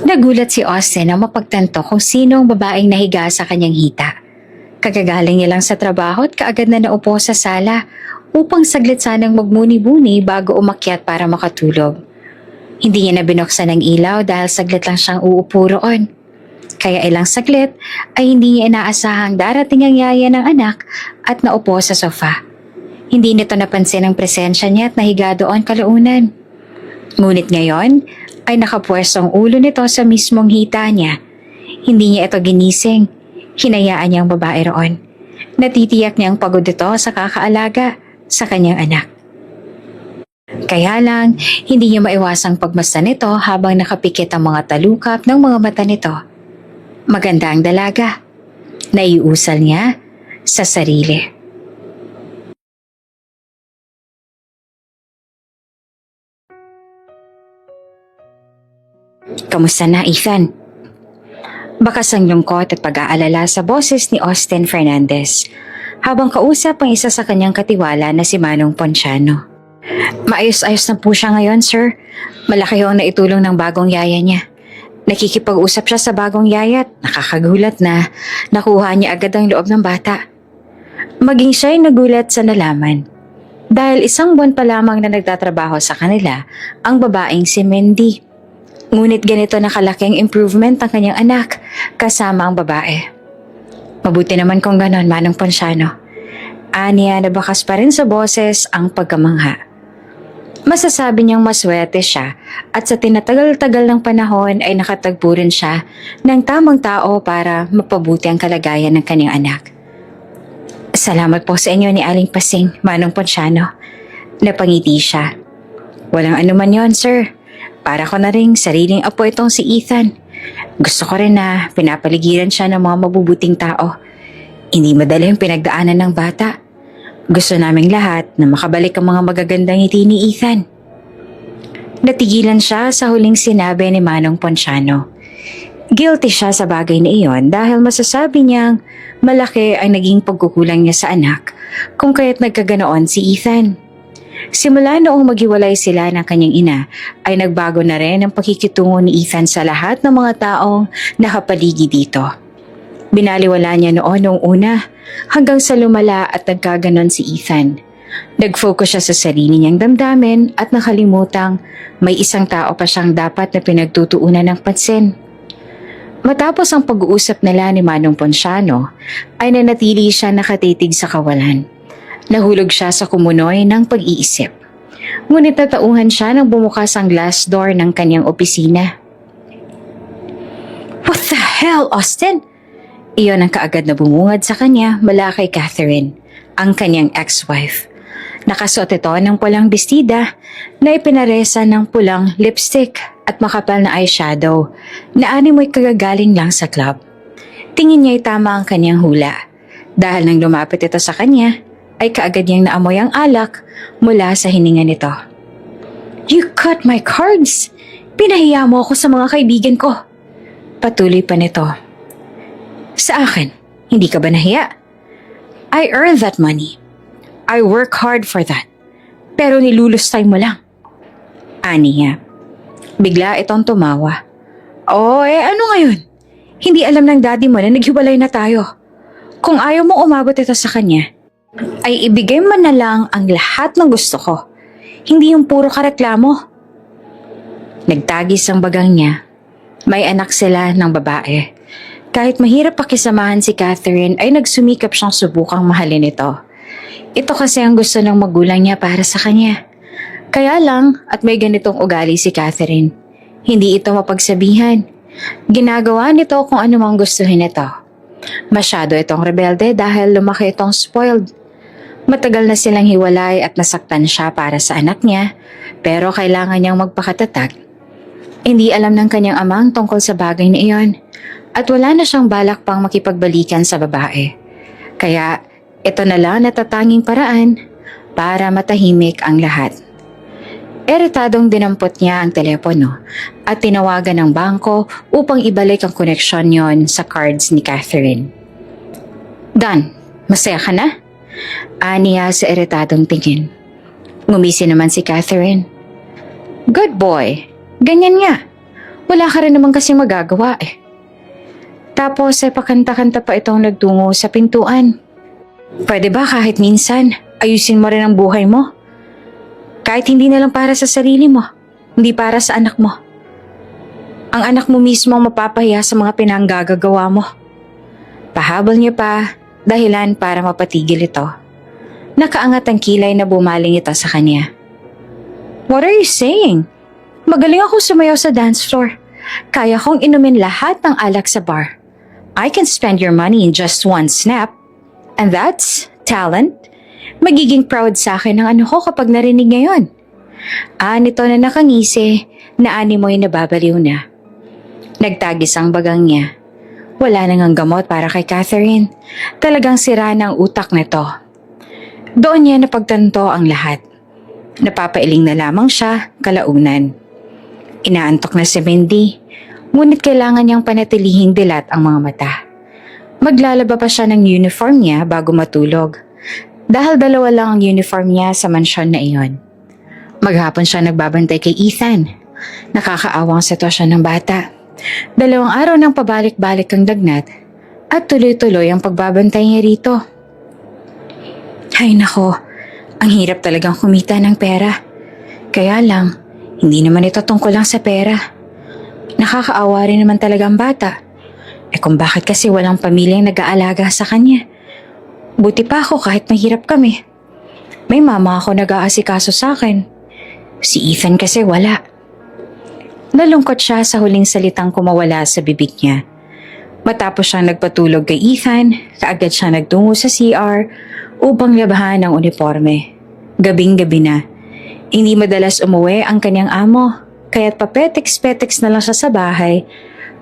Nagulat si Austin nang mapagtanto kung sino ang babaeng nahiga sa kanyang hita. Kagagaling niya lang sa trabaho at kaagad na naupo sa sala upang saglit sanang magmuni-muni bago umakyat para makatulog. Hindi niya na binuksan ang ilaw dahil saglit lang siyang uupo roon. Kaya ilang saglit ay hindi niya inaasahang darating ang yaya ng anak at naupo sa sofa. Hindi nito napansin ang presensya niya at nahiga doon kalaunan. Ngunit ngayon ay nakapwesto ang ulo nito sa mismong hita niya. Hindi niya ito ginising. Hinayaan niya ang babae roon. Natitiyak niyang pagod ito sa kakaalaga sa kanyang anak. Kaya lang, hindi niya maiwasang pagmasdan nito habang nakapikit ang mga talukap ng mga mata nito. Maganda ang dalaga. Naiusal niya sa sarili. Kamusta na, Ethan? Bakas ang lungkot at pag-aalala sa boses ni Austin Fernandez habang kausap ang isa sa kanyang katiwala na si Manong Ponciano. Maayos-ayos na po siya ngayon, sir. Malaki ho ang naitulong ng bagong yaya niya. Nakikipag-usap siya sa bagong yaya at nakakagulat na nakuha niya agad ang loob ng bata. Maging siya'y nagulat sa nalaman dahil 1 buwan pa lamang na nagtatrabaho sa kanila ang babaeng si Mindy. Ngunit ganito na kalaking improvement ang kanyang anak kasama ang babae. Mabuti naman kung ganon, Manong Ponciano. Aniya na bakas pa rin sa boses ang pagkamangha. Masasabi niyang maswerte siya at sa tinatagal-tagal ng panahon ay nakatagpo rin siya ng tamang tao para mapabuti ang kalagayan ng kanyang anak. Salamat po sa inyo ni Aling Pasing, Manong Ponciano. Napangiti siya. Walang anuman yon, sir. Para ko na ring sariling apo itong si Ethan. Gusto ko rin na pinapaligiran siya ng mga mabubuting tao. Hindi madali yung pinagdaanan ng bata. Gusto naming lahat na makabalik ang mga magagandang ngiti ni Ethan. Natigilan siya sa huling sinabi ni Manong Ponciano. Guilty siya sa bagay na iyon dahil masasabi niyang malaki ang naging pagkukulang niya sa anak kung kaya't nagkaganoon si Ethan. Simula noong maghiwalay sila ng kanyang ina ay nagbago na rin ang pakikitungo ni Ethan sa lahat ng mga taong nakapaligid dito. Binaliwala niya noon noong una hanggang sa lumala at nagkaganon si Ethan. Nag-focus siya sa sarili niyang damdamin at nakalimutang may isang tao pa siyang dapat na pinagtutuunan ng pansin. Matapos ang pag-uusap nila ni Manong Ponciano ay nanatili siya nakatitig sa kawalan. Nahulog siya sa kumunoy ng pag-iisip. Ngunit natauhan siya nang bumukas ang glass door ng kanyang opisina. What the hell, Austin? Iyon ang kaagad na bumungad sa kanya mula kay Catherine, ang kanyang ex-wife. Nakasuot ito ng pulang bestida na ipinaresa ng pulang lipstick at makapal na eyeshadow na animoy kagagaling lang sa club. Tingin niya'y tama ang kanyang hula dahil nang lumapit ito sa kanya, ay kaagad niyang naamoy ang alak mula sa hininga nito. You cut my cards! Pinahiya mo ako sa mga kaibigan ko. Patuloy pa nito. Sa akin, hindi ka ba nahiya? I earned that money. I work hard for that. Pero nilulustay mo lang. Aniya. Bigla itong tumawa. Oh, ano ngayon? Hindi alam ng daddy mo na naghiwalay na tayo. Kung ayaw mo umabot ito sa kanya, ay ibigay mo na lang ang lahat ng gusto ko. Hindi yung puro kareklamo. Nagtagis ang bagang niya. May anak sila ng babae. Kahit mahirap pakisamahan si Catherine ay nagsumikap siyang subukang mahalin ito. Ito kasi ang gusto ng magulang niya para sa kanya. Kaya lang at may ganitong ugali si Catherine. Hindi ito mapagsabihan. Ginagawa nito kung ano mang gustuhin nito. Masyado itong rebelde dahil lumaki itong spoiled. Matagal na silang hiwalay at nasaktan siya para sa anak niya, pero kailangan niyang magpakatatag. Hindi alam ng kanyang amang tungkol sa bagay na iyon at wala na siyang balak pang makipagbalikan sa babae. Kaya ito na lang natatanging paraan para matahimik ang lahat. Iritadong dinampot niya ang telepono at tinawagan ng bangko upang ibalik ang koneksyon yon sa cards ni Catherine. Done, masaya ka na? Aniya sa iritadong tingin. Ngumisi naman si Catherine. Good boy, ganyan nga. Wala ka rin naman kasing magagawa eh. Tapos ay pakanta-kanta pa itong nagtungo sa pintuan. Pwede ba kahit minsan, ayusin mo rin ang buhay mo? Kahit hindi na lang para sa sarili mo, hindi para sa anak mo. Ang anak mo mismo ang mapapahiya sa mga pinanggagawa mo. Pahabol niya pa, dahilan para mapatigil ito. Nakaangat ang kilay na bumaling ito sa kanya. What are you saying? Magaling ako sumayaw sa dance floor. Kaya kong inumin lahat ng alak sa bar. I can spend your money in just one snap. And that's talent. Magiging proud sa akin ang ano ko kapag narinig ngayon. Nito na nakangisi na animoy nababaliw na. Nagtagis ang bagang niya. Wala nang gamot para kay Catherine. Talagang sira na ang utak nito. Doon niya napagtanto ang lahat. Napapailing na lamang siya kalaunan. Inaantok na si Mindy, ngunit kailangan niyang panatilihing dilat ang mga mata. Maglalaba pa siya ng uniform niya bago matulog. Dahil dalawa lang ang uniform niya sa mansyon na iyon. Maghapon siya nagbabantay kay Ethan. Nakakaawang sitwasyon ng bata. 2 araw nang pabalik-balik ang dagnat at tuloy-tuloy ang pagbabantay niya rito. Ay nako, ang hirap talagang kumita ng pera. Kaya lang, hindi naman ito tungkol lang sa pera. Nakakaawa rin naman talaga ang bata. Kung bakit kasi walang pamilyang nag-aalaga sa kanya. Buti pa ako kahit mahirap kami. May mama ako nag-aasikaso sa akin. Si Ethan kasi wala. Nalungkot siya sa huling salitang kumawala sa bibig niya. Matapos siyang nagpatulog kay Ethan, kaagad siya nagtungo sa CR upang labahan ang uniforme. Gabing-gabi na. Hindi madalas umuwi ang kanyang amo, kaya't papetex-petex na lang siya sa bahay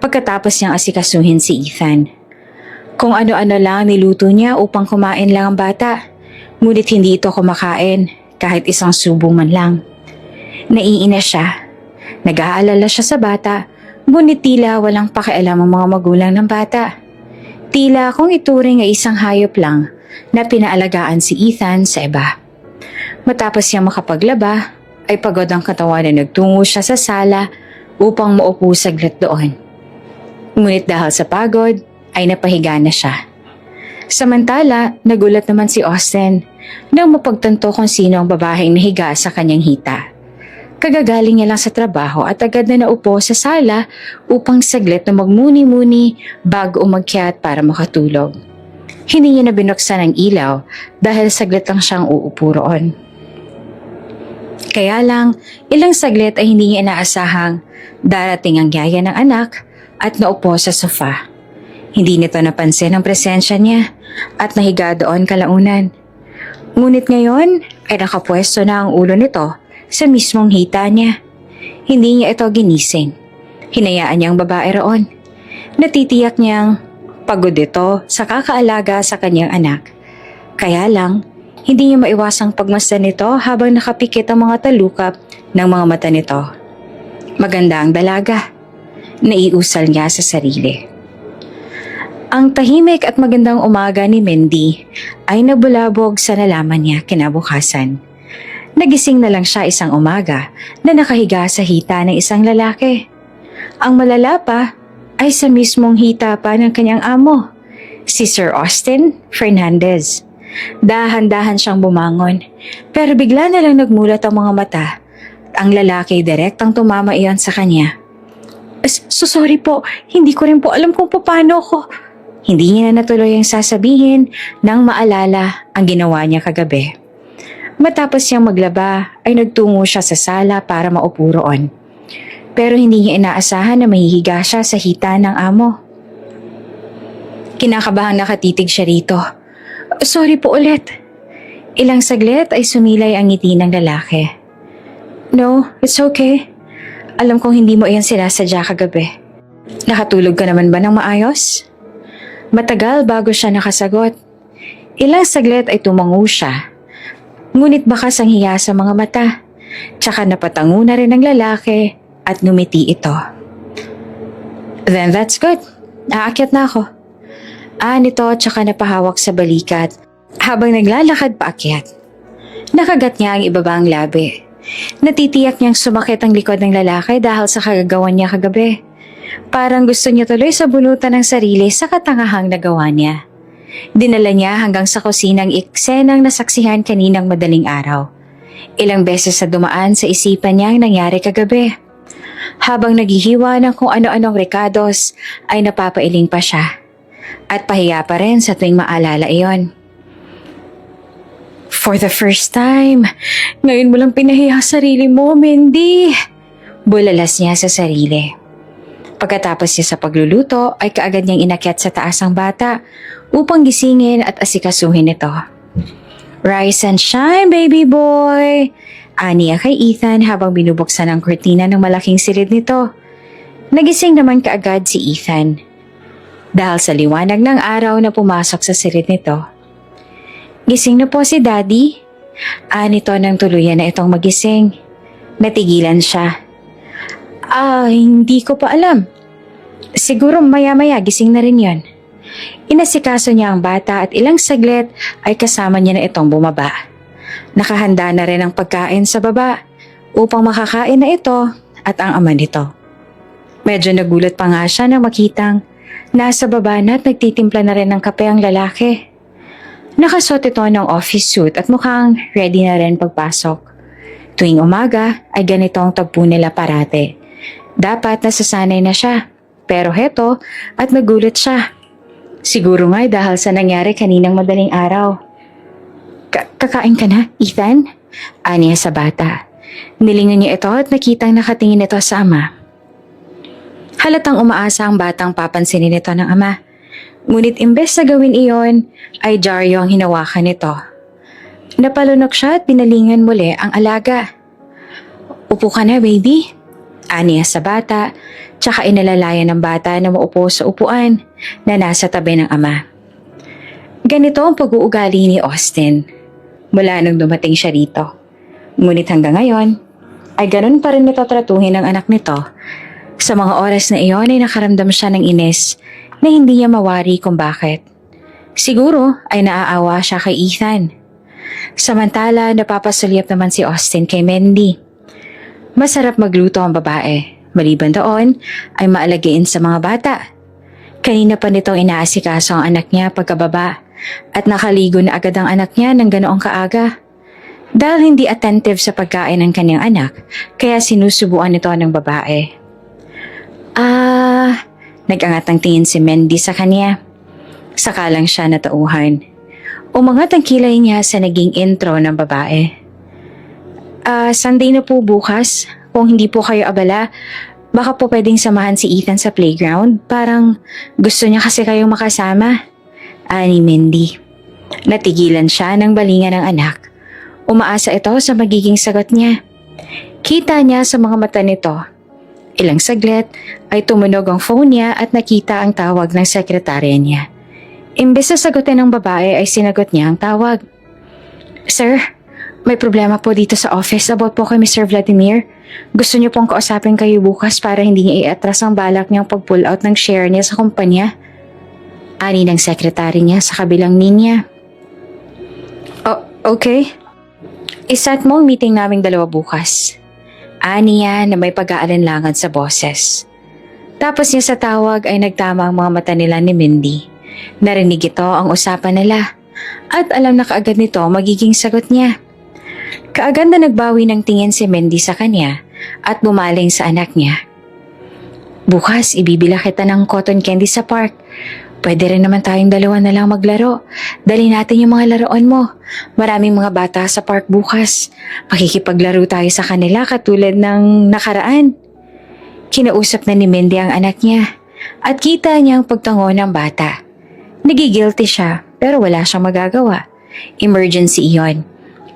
pagkatapos niyang asikasuhin si Ethan. Kung ano-ano lang niluto niya upang kumain lang ang bata, ngunit hindi ito kumakain kahit isang subo man lang. Naiinis siya. Nag-aalala siya sa bata, ngunit tila walang pakialam ang mga magulang ng bata. Tila kung ituring ay isang hayop lang na pinaalagaan si Ethan sa iba. Matapos niya makapaglaba, ay pagod ang katawan na nagtungo siya sa sala upang maupo saglit doon. Ngunit dahil sa pagod, ay napahiga na siya. Samantala, nagulat naman si Austin nang mapagtanto kung sino ang babaeng nahiga sa kanyang hita. Kagagaling niya lang sa trabaho at agad na naupo sa sala upang saglit na magmuni-muni bago umakyat para makatulog. Hindi niya na binuksan ang ilaw dahil saglit lang siyang uupo roon. Kaya lang, ilang saglit ay hindi niya inaasahang darating ang yaya ng anak at naupo sa sofa. Hindi nito napansin ang presensya niya at nahiga doon kalaunan. Ngunit ngayon ay nakapwesto na ang ulo nito sa mismong hita niya. Hindi niya ito ginising. Hinayaan niyang babae roon. Natitiyak niyang pagod ito sa kakaalaga sa kanyang anak. Kaya lang, hindi niya maiwasang pagmasdan nito habang nakapikit ang mga talukap ng mga mata nito. Maganda ang dalaga. Naiusal niya sa sarili. Ang tahimik at magandang umaga ni Mindy ay nabulabog sa nalaman niya kinabukasan. Nagising na lang siya isang umaga na nakahiga sa hita ng isang lalaki. Ang malala pa ay sa mismong hita pa ng kanyang amo, si Sir Austin Fernandez. Dahan-dahan siyang bumangon, pero bigla na lang nagmulat ang mga mata. Ang lalaki direktang tumama iyon sa kanya. Sorry po, hindi ko rin po alam kung paano ko. Hindi niya na natuloy ang sasabihin nang maalala ang ginawa niya kagabi. Matapos siyang maglaba ay nagtungo siya sa sala para maupo roon. Pero hindi niya inaasahan na mahihiga siya sa hita ng amo. Kinakabahang nakatitig siya rito. Sorry po ulit. Ilang saglit ay sumilay ang ngiti ng lalaki. No, it's okay. Alam kong hindi mo iyan sinasadya kagabi. Nakatulog ka naman ba ng maayos? Matagal bago siya nakasagot. Ilang saglit ay tumango siya. Ngunit bakas ang hiya sa mga mata. Tsaka napatango na rin ang lalaki at ngumiti ito. Then that's good. Aakyat na ako. Nito tsaka napahawak sa balikat habang naglalakad paakyat. Nakagat niya ang ibabang labi. Natitiyak niyang sumakit ang likod ng lalaki dahil sa kagagawan niya kagabi. Parang gusto niya tuloy sa bunutan ng sarili sa katangahang nagawa niya. Dinala niya hanggang sa kusinang eksenang nasaksihan kaninang madaling araw. Ilang beses na dumaan sa isipan niya ang nangyari kagabi. Habang naghihiwa ng kung ano-anong rekados ay napapailing pa siya. At pahiya pa rin sa tuwing maalala iyon. For the first time, ngayon mo lang pinahiya sarili mo, Mindy. Bulalas niya sa sarili. Pagkatapos niya sa pagluluto ay kaagad niyang inakyat sa taas ang bata upang gisingin at asikasuhin ito. Rise and shine, baby boy! Aniya kay Ethan habang binubuksan ang kurtina ng malaking silid nito. Nagising naman kaagad si Ethan. Dahil sa liwanag ng araw na pumasok sa silid nito. Gising na po si Daddy. Nito nang tuluyan na itong magising. Natigilan siya. Hindi ko pa alam. Siguro maya-maya gising na rin yon. Inasikaso niya ang bata at ilang saglit ay kasama niya na itong bumaba. Nakahanda na rin ang pagkain sa baba upang makakain na ito at ang ama nito. Medyo nagulat pa nga siya nang makitang nasa baba na at nagtitimpla na rin ng kape ang lalaki. Nakasuot ito ng office suit at mukhang ready na rin pagpasok. Tuwing umaga ay ganito ang tagpo nila parate. Dapat nasasanay na siya, pero heto at nagulat siya. Siguro nga dahil sa nangyari kaninang madaling araw. Kakain ka na, Ethan? Aniya sa bata. Nilingon niya ito at nakitang nakatingin ito sa ama. Halatang umaasa ang batang papansinin nito ng ama. Ngunit imbes na gawin iyon, ay dyaryo ang hinawakan nito. Napalunok siya at pinalingan muli ang alaga. Upo ka na, baby. Aniya sa bata, tsaka inalalayan ng bata na maupo sa upuan na nasa tabi ng ama. Ganito ang pag-uugali ni Austin mula nung dumating siya rito. Ngunit hanggang ngayon, ay ganun pa rin nitatratuhin ng anak nito. Sa mga oras na iyon ay nakaramdam siya ng inis na hindi niya mawari kung bakit. Siguro ay naaawa siya kay Ethan. Samantala, napapasulyap naman si Austin kay Mindy. Masarap magluto ang babae. Maliban doon, ay maalagain sa mga bata. Kanina pa nito inaasikaso ang anak niya pagkababa at nakaligo na agad ang anak niya ng ganoong kaaga. Dahil hindi attentive sa pagkain ng kanyang anak, kaya sinusubuan nito ng babae. Nag-angat ng tingin si Mindy sa kanya. Saka lang siya natauhan. Umangat ang kilay niya sa naging intro ng babae. Sunday na po bukas. Kung hindi po kayo abala, baka po pwedeng samahan si Ethan sa playground. Parang gusto niya kasi kayong makasama. Ani Mindy. Natigilan siya ng balingan ng anak. Umaasa ito sa magiging sagot niya. Kita niya sa mga mata nito. Ilang saglit ay tumunog ang phone niya at nakita ang tawag ng sekretarya niya. Imbes na sagutin ng babae ay sinagot niya ang tawag. Sir, may problema po dito sa office about po kay Mr. Vladimir. Gusto niyo pong kausapin kayo bukas para hindi niya iatras ang balak niyang pag-pull out ng share niya sa kumpanya. Ani ng sekretary niya sa kabilang linya. Okay. Isat mo ang meeting naming dalawa bukas. Ani niya na may pag-aalinlangan sa boses. Tapos niya sa tawag ay nagtama ang mga mata nila ni Mindy. Narinig ito ang usapan nila at alam na kaagad nito magiging sagot niya. Kaagad na nagbawi ng tingin si Mindy sa kanya at bumaling sa anak niya. Bukas ibibila kita ng cotton candy sa park. Pwede rin naman tayong dalawa na lang maglaro. Dali natin yung mga laruan mo. Maraming mga bata sa park bukas. Makikipaglaro tayo sa kanila katulad ng nakaraan. Kinausap na ni Mindy ang anak niya at kita niya ang pagtango ng bata. Nagigilty siya pero wala siyang magagawa. Emergency iyon.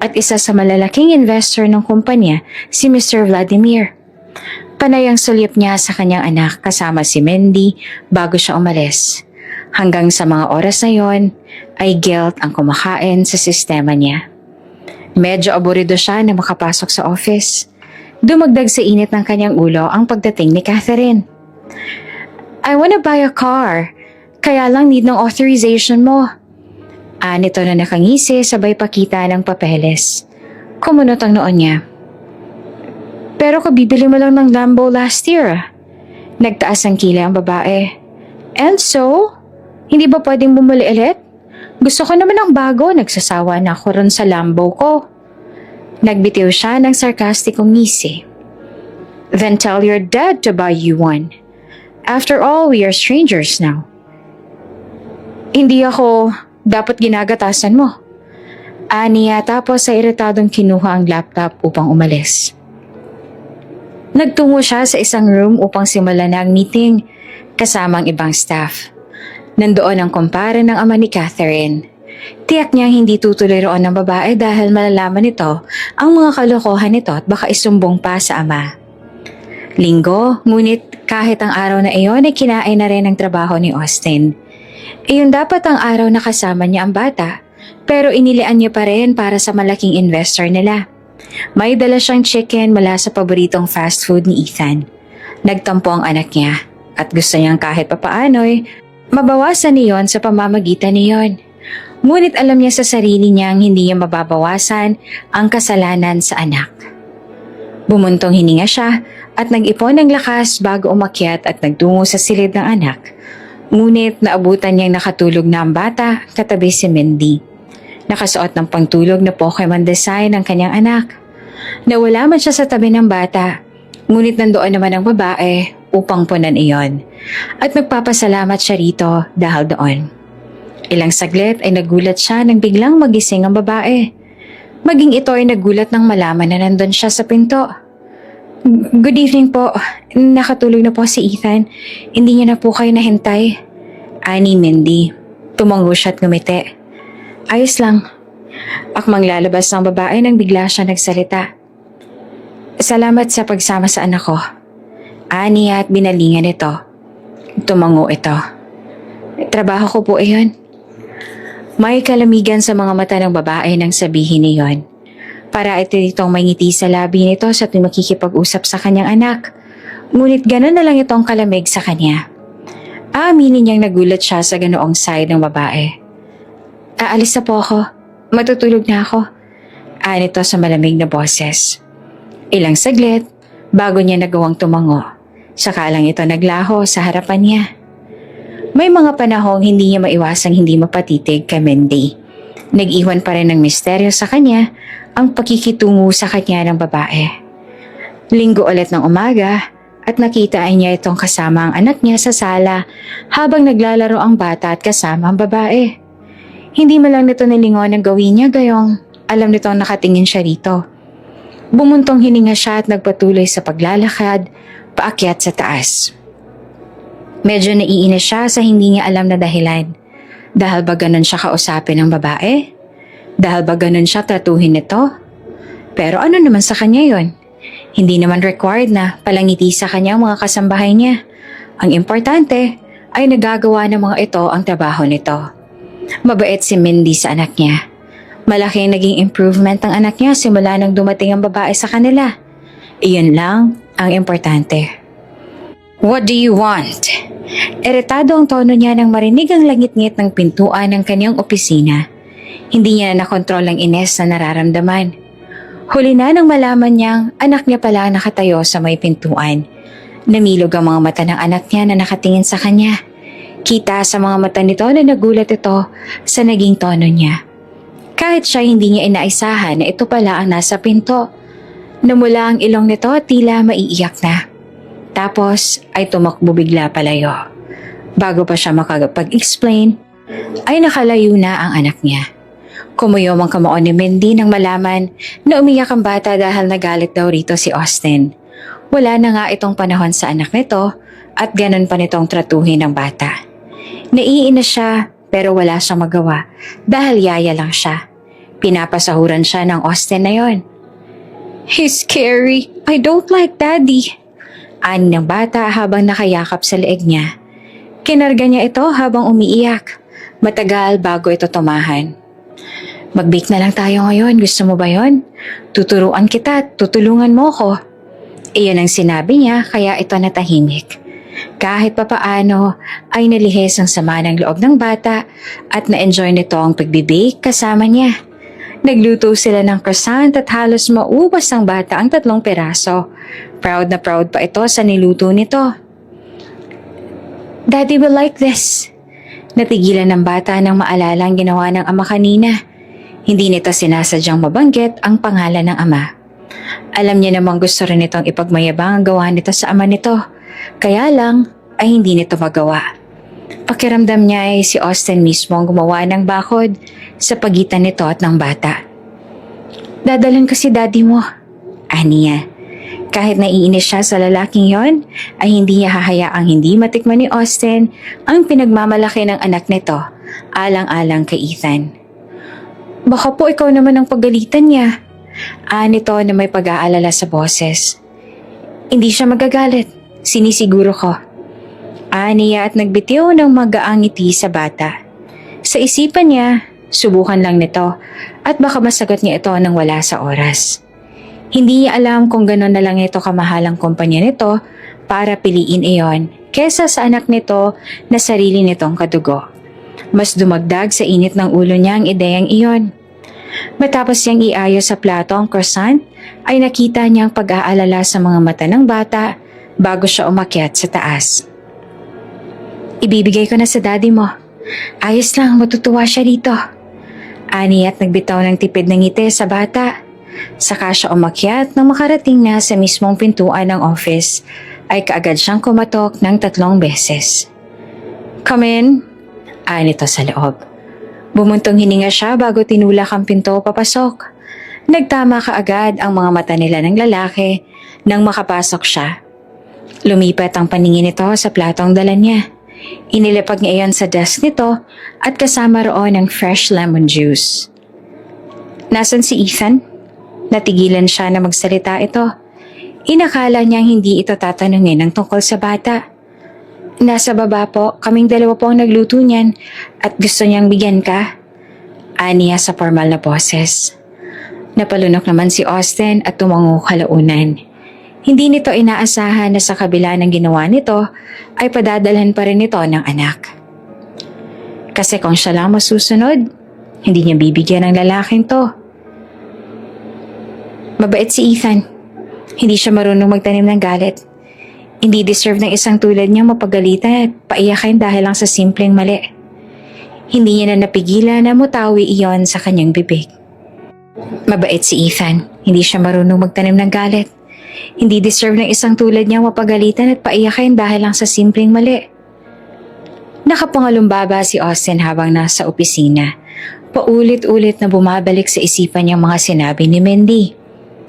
At isa sa malalaking investor ng kumpanya, si Mr. Vladimir. Panay ang sulyap niya sa kanyang anak kasama si Mindy bago siya umalis. Hanggang sa mga oras na yon, ay guilt ang kumakain sa sistema niya. Medyo aburido siya na makapasok sa office. Dumagdag sa init ng kanyang ulo ang pagdating ni Catherine. I wanna buy a car. Kaya lang need ng authorization mo. Nito na nakangisi sabay pakita ng papeles. Kumunot ang noon niya. Pero kabibili mo lang ng Lambo last year. Nagtaas ang kilay ang babae. And so, hindi ba pwedeng bumuli ulit? Gusto ko naman ng bago, nagsasawa na ako ron sa Lambo ko. Nagbitiw siya ng sarkastikong ngisi. Then tell your dad to buy you one. After all, we are strangers now. Hindi ako dapat ginagatasan mo. Aniya tapos sa iritadong kinuha ang laptop upang umalis. Nagtungo siya sa isang room upang simulan na ang meeting kasama ang ibang staff. Nandoon ang kumpare ng ama ni Catherine. Tiyak niyang hindi tutuloy roon ng babae dahil malalaman nito ang mga kalokohan nito at baka isumbong pa sa ama. Linggo, ngunit kahit ang araw na iyon ay kinain na rin ang trabaho ni Austin. Iyon dapat ang araw na kasama niya ang bata, pero inilian niya pa rin para sa malaking investor nila. May dala siyang chicken mula sa paboritong fast food ni Ethan. Nagtampo ang anak niya at gusto niyang kahit papaano'y mabawasan niyon sa pamamagitan niyon. Ngunit alam niya sa sarili niyang hindi niya mababawasan ang kasalanan sa anak. Bumuntong hininga siya at nag-ipon ng lakas bago umakyat at nagtungo sa silid ng anak. Ngunit naabutan niyang nakatulog na ang bata katabi si Mindy. Nakasuot ng pangtulog na Pokemon design ng kanyang anak. Nawala man siya sa tabi ng bata, ngunit nandoon naman ang babae upang punan iyon. At nagpapasalamat siya rito dahil doon. Ilang saglit ay nagulat siya nang biglang magising ang babae. Maging ito ay nagulat nang malaman na nandun siya sa pinto. Good evening po. Nakatulog na po si Ethan. Hindi niya na po kayo nahintay. Ani Mindy. Tumango siya at ngumiti. Ayos lang. Akmang lalabas ng babae nang bigla siya nagsalita. Salamat sa pagsama sa anak ko. Ani at binalingan ito. Tumango ito. Trabaho ko po iyon. May kalamigan sa mga mata ng babae nang sabihin niyon. Para ito itong may ngiti sa labi nito sa tuwing makikipag-usap sa kanyang anak. Ngunit gano'n na lang itong kalamig sa kanya. Aaminin niyang nagulat siya sa ganoong side ng babae. Aalis na po ako. Matutulog na ako. Nito sa malamig na boses. Ilang saglit, bago niya nagawang tumango. Saka lang ito naglaho sa harapan niya. May mga panahong hindi niya maiwasang hindi mapatitig kay Mindy. Nag-iwan pa rin ng misteryo sa kanya ang pakikitungo sa kanya ng babae. Linggo ulit ng umaga at nakita niya itong kasama ang anak niya sa sala habang naglalaro ang bata at kasama ang babae. Hindi man lang nito nilingon ang gawin niya gayong alam nitong nakatingin siya rito. Bumuntong hininga siya at nagpatuloy sa paglalakad paakyat sa taas. Medyo naiinis siya sa hindi niya alam na dahilan. Dahil ba ganun siya kausapin ng babae? Dahil ba ganun siya tratuhin nito? Pero ano naman sa kanya yon? Hindi naman required na palangiti sa kanya ang mga kasambahay niya. Ang importante ay nagagawa ng mga ito ang trabaho nito. Mabait si Mindy sa anak niya. Malaki ang naging improvement ng anak niya simula nang dumating ang babae sa kanila. Iyon lang ang importante. What do you want? Iritado ang tono niya nang marinig ang langit-ngit ng pintuan ng kanyang opisina. Hindi niya na nakontrol ang ines na nararamdaman. Huli na nang malaman niyang anak niya pala nakatayo sa may pintuan. Namilog ang mga mata ng anak niya na nakatingin sa kanya. Kita sa mga mata nito na nagulat ito sa naging tono niya. Kahit siya hindi niya inaisahan na ito pala ang nasa pinto. Namula ang ilong nito at tila maiiyak na. Tapos ay tumakbo bigla palayo. Bago pa siya makapag-explain, ay nakalayo na ang anak niya. Kumuyom ang kamao ni Mindy nang malaman na umiyak ang bata dahil nagalit daw rito si Austin. Wala na nga itong panahon sa anak nito at ganun pa nitong tratuhin ng bata. Naiinis siya pero wala siyang magawa dahil yaya lang siya. Pinapasahuran siya ng Austin na yon. He's scary. I don't like daddy. Ani ng bata habang nakayakap sa leeg niya. Kinarga niya ito habang umiiyak. Matagal bago ito tumahan. Mag-bake na lang tayo ngayon. Gusto mo ba yon? Tuturuan kita at tutulungan mo ko. Iyon ang sinabi niya kaya ito natahimik. Kahit papaano ay nalihis ang sama ng loob ng bata at na-enjoy nito ang pagbibake kasama niya. Nagluto sila ng croissant at halos maubos ng bata ang 3 piraso. Proud na proud pa ito sa niluto nito. "Daddy will like this." Natigilan ng bata nang maalala ang ginawa ng ama kanina. Hindi nito sinasadyang mabanggit ang pangalan ng ama. Alam niya namang gusto rin itong ipagmayabang ang gawa nito sa ama nito. Kaya lang ay hindi nito magawa. Pakiramdam niya ay si Austin mismo ang gumawa ng bakod sa pagitan nito at ng bata. "Dadalhin ko si daddy mo," aniya. Kahit naiinis siya sa lalaking yon, ay hindi niya hahayaang hindi matikman ni Austin ang pinagmamalaki ng anak nito, alang-alang kay Ethan. "Baka po ikaw naman ang pagalitan niya," nito na may pag-aalala sa boses. "Hindi siya magagalit, sinisiguro ko." Aniya at nagbitiw ng magaang ngiti sa bata. Sa isipan niya, subukan lang nito at baka masagot niya ito nang wala sa oras. Hindi niya alam kung gano'n na lang ito kamahalang kumpanya nito para piliin iyon kesa sa anak nito na sarili nitong kadugo. Mas dumagdag sa init ng ulo niya ang ideyang iyon. Matapos niyang iayos sa plato ang croissant, ay nakita niyang pag-aalala sa mga mata ng bata bago siya umakyat sa taas. "Ibibigay ko na sa daddy mo. Ayos lang, matutuwa siya dito." Ani at nagbitaw ng tipid ng ngiti sa bata. Saka siya umakyat nang makarating na sa mismong pintuan ng office ay kaagad siyang kumatok ng 3 beses. "Come in," nito sa loob. Bumuntong hininga siya bago tinulak ang pinto papasok. Nagtama kaagad ang mga mata nila ng lalaki nang makapasok siya. Lumipat ang paningin nito sa platong dala niya. Inilapag niya iyon sa desk nito at kasama roon ang fresh lemon juice. "Nasaan si Ethan?" Natigilan siya na magsalita ito. Inakala niyang hindi ito tatanungin ng tungkol sa bata. "Nasa baba po, kaming 2 po ang nagluto niyan at gusto niyang bigyan ka," aniya sa formal na boses. Napalunok naman si Austin at tumango kalaunan. Hindi nito inaasahan na sa kabila ng ginawa nito ay padadalhan pa rin ito ng anak. Kasi kung siya lang masusunod, hindi niya bibigyan ng lalaking to. Mabait si Ethan. Hindi siya marunong magtanim ng galit. Hindi deserve ng isang tulad niyang mapagalitan at paiyakin dahil lang sa simpleng mali. Hindi niya na napigilan na mutawi iyon sa kanyang bibig. Mabait si Ethan. Hindi siya marunong magtanim ng galit. Hindi deserve ng isang tulad niyang mapagalitan at paiyakin dahil lang sa simpleng mali. Nakapangalumbaba si Austin habang nasa opisina. Paulit-ulit na bumabalik sa isipan niyang mga sinabi ni Mindy.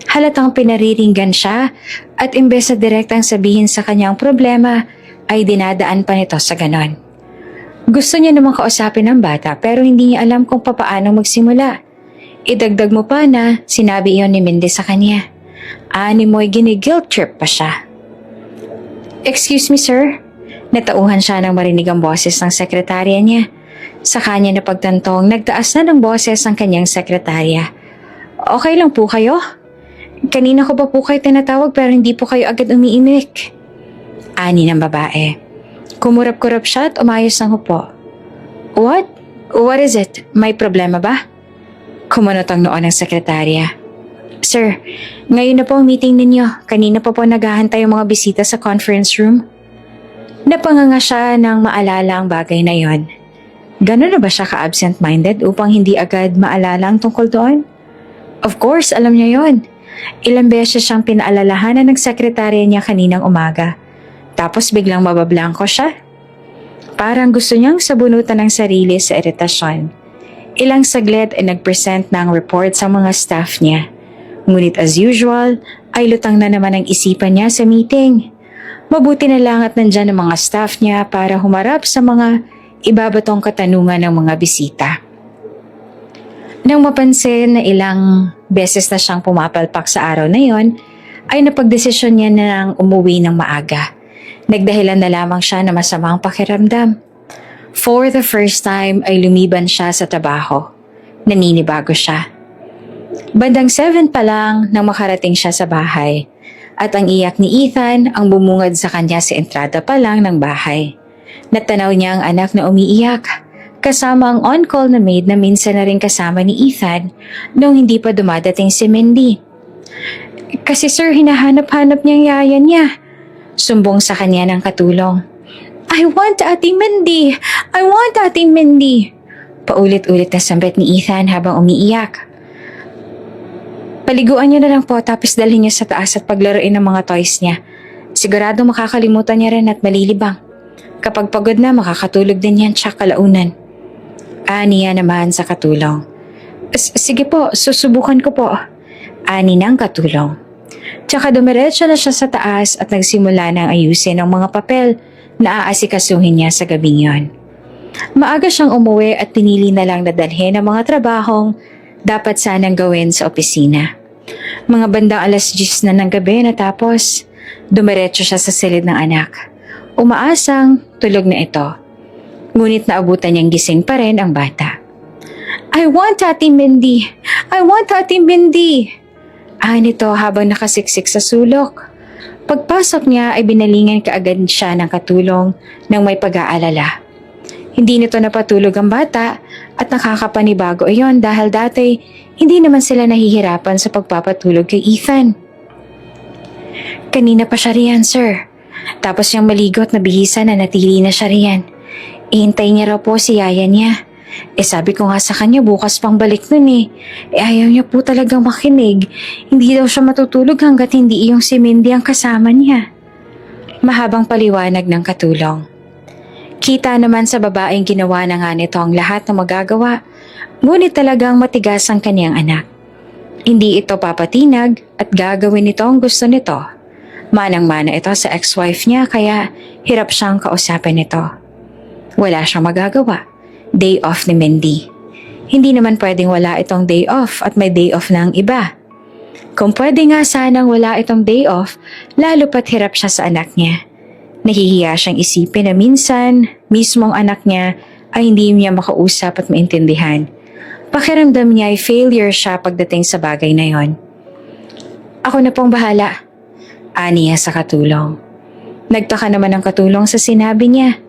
Halatang pinariringgan siya at imbes na direktang sabihin sa kanyang problema ay dinadaan pa nito sa ganon. Gusto niya namang kausapin ang bata pero hindi niya alam kung papaano magsimula. Idagdag mo pa na sinabi iyon ni Mindy sa kanya. Ani mo'y gini-guilt trip pa siya. "Excuse me sir?" Natauhan siya nang marinig ang boses ng sekretarya niya. Sa kanya na pagtantong nagtaas na ng boses ang kanyang sekretarya. "Okay lang po kayo? Kanina ko pa po kayo tinatawag pero hindi po kayo agad umiimik." Ani ng babae. Kumurap-kurap siya at umayos ng upo. "What? What is it? May problema ba?" Kumunot ang noo ng sekretarya. "Sir, ngayon na po ang meeting ninyo. Kanina pa po naghahantay ang mga bisita sa conference room." Napanganga siya nang maalala ang bagay na yon. Gano'n na ba siya ka-absent-minded upang hindi agad maalala ang tungkol doon? Of course, alam niya yon. Ilang beses siyang pinaalalahanan ng sekretarya niya kaninang umaga. Tapos biglang mabablangko siya. Parang gusto niyang sabunutan ng sarili sa iritasyon. Ilang saglit ay nag-present ng report sa mga staff niya. Ngunit as usual, ay lutang na naman ang isipan niya sa meeting. Mabuti na lang at nandyan ang mga staff niya para humarap sa mga ibabatong katanungan ng mga bisita. Nang mapansin na ilang beses na siyang pumapalpak sa araw na yon, ay napagdesisyon niya na nang umuwi ng maaga. Nagdahilan na lamang siya na masamang pakiramdam. For the first time ay lumiban siya sa trabaho. Naninibago siya. Bandang 7 pa lang nang makarating siya sa bahay. At ang iyak ni Ethan ang bumungad sa kanya sa entrada pa lang ng bahay. Natanaw niya ang anak na umiiyak. kasama ang on-call na maid na minsan na rin kasama ni Ethan nung hindi pa dumadating si Mindy. Kasi sir, hinahanap-hanap niyang yaya niya. Sumbong sa kanya ng katulong. I want Ate Mindy! I want Ate Mindy! Paulit-ulit na sambit ni Ethan habang umiiyak. Paliguan niyo na lang po tapos dalhin niyo sa taas at paglaruin ng mga toys niya. Sigurado makakalimutan niya rin at malilibang. Kapag pagod na, makakatulog din yan tsaka kalaunan. Niya naman sa katulong. Sige po, susubukan ko po. Ani ng katulong. Tsaka dumiretso na siya sa taas at nagsimula ng ayusin ang mga papel na aasikasuhin niya sa gabing yon. Maaga siyang umuwi at pinili na lang na dalhin ang mga trabahong dapat sanang gawin sa opisina. Mga bandang 10:00 na ng gabi natapos, dumiretso siya sa silid ng anak. Umaasang tulog na ito. Ngunit naabutan niyang gising pa rin ang bata. I want Ate Mindy! I want Ate Mindy! Nito habang nakasiksik sa sulok. Pagpasok niya ay binalingan kaagad siya ng katulong ng may pag-aalala. Hindi nito napatulog ang bata at nakakapanibago iyon dahil dati hindi naman sila nahihirapan sa pagpapatulog kay Ethan. Kanina pa siya riyan, sir. Tapos yung maligo at nabihisan na natili na siya riyan. Ihintay niya raw po si yaya niya. Sabi ko nga sa kanya bukas pang balik nun ayaw niya po talagang makinig. Hindi daw siya matutulog hanggat hindi iyong si Mindy ang kasama niya. Mahabang paliwanag ng katulong. Kita naman sa babaeng ginawa na nga nito ang lahat na magagawa, ngunit talagang matigas ang kaniyang anak. Hindi ito papatinag at gagawin nito ang gusto nito. Manang-mana ito sa ex-wife niya kaya hirap siyang kausapin nito. Wala siyang magagawa. Day off ni Mindy. Hindi naman pwedeng wala itong day off at may day off ng iba. Kung pwede nga sanang wala itong day off, lalo pat hirap siya sa anak niya. Nahihiya siyang isipin na minsan, mismong anak niya ay hindi niya makausap at maintindihan. Pakiramdam niya ay failure siya pagdating sa bagay na yon. Ako na pong bahala, aniya sa katulong. Nagtaka naman ang katulong sa sinabi niya.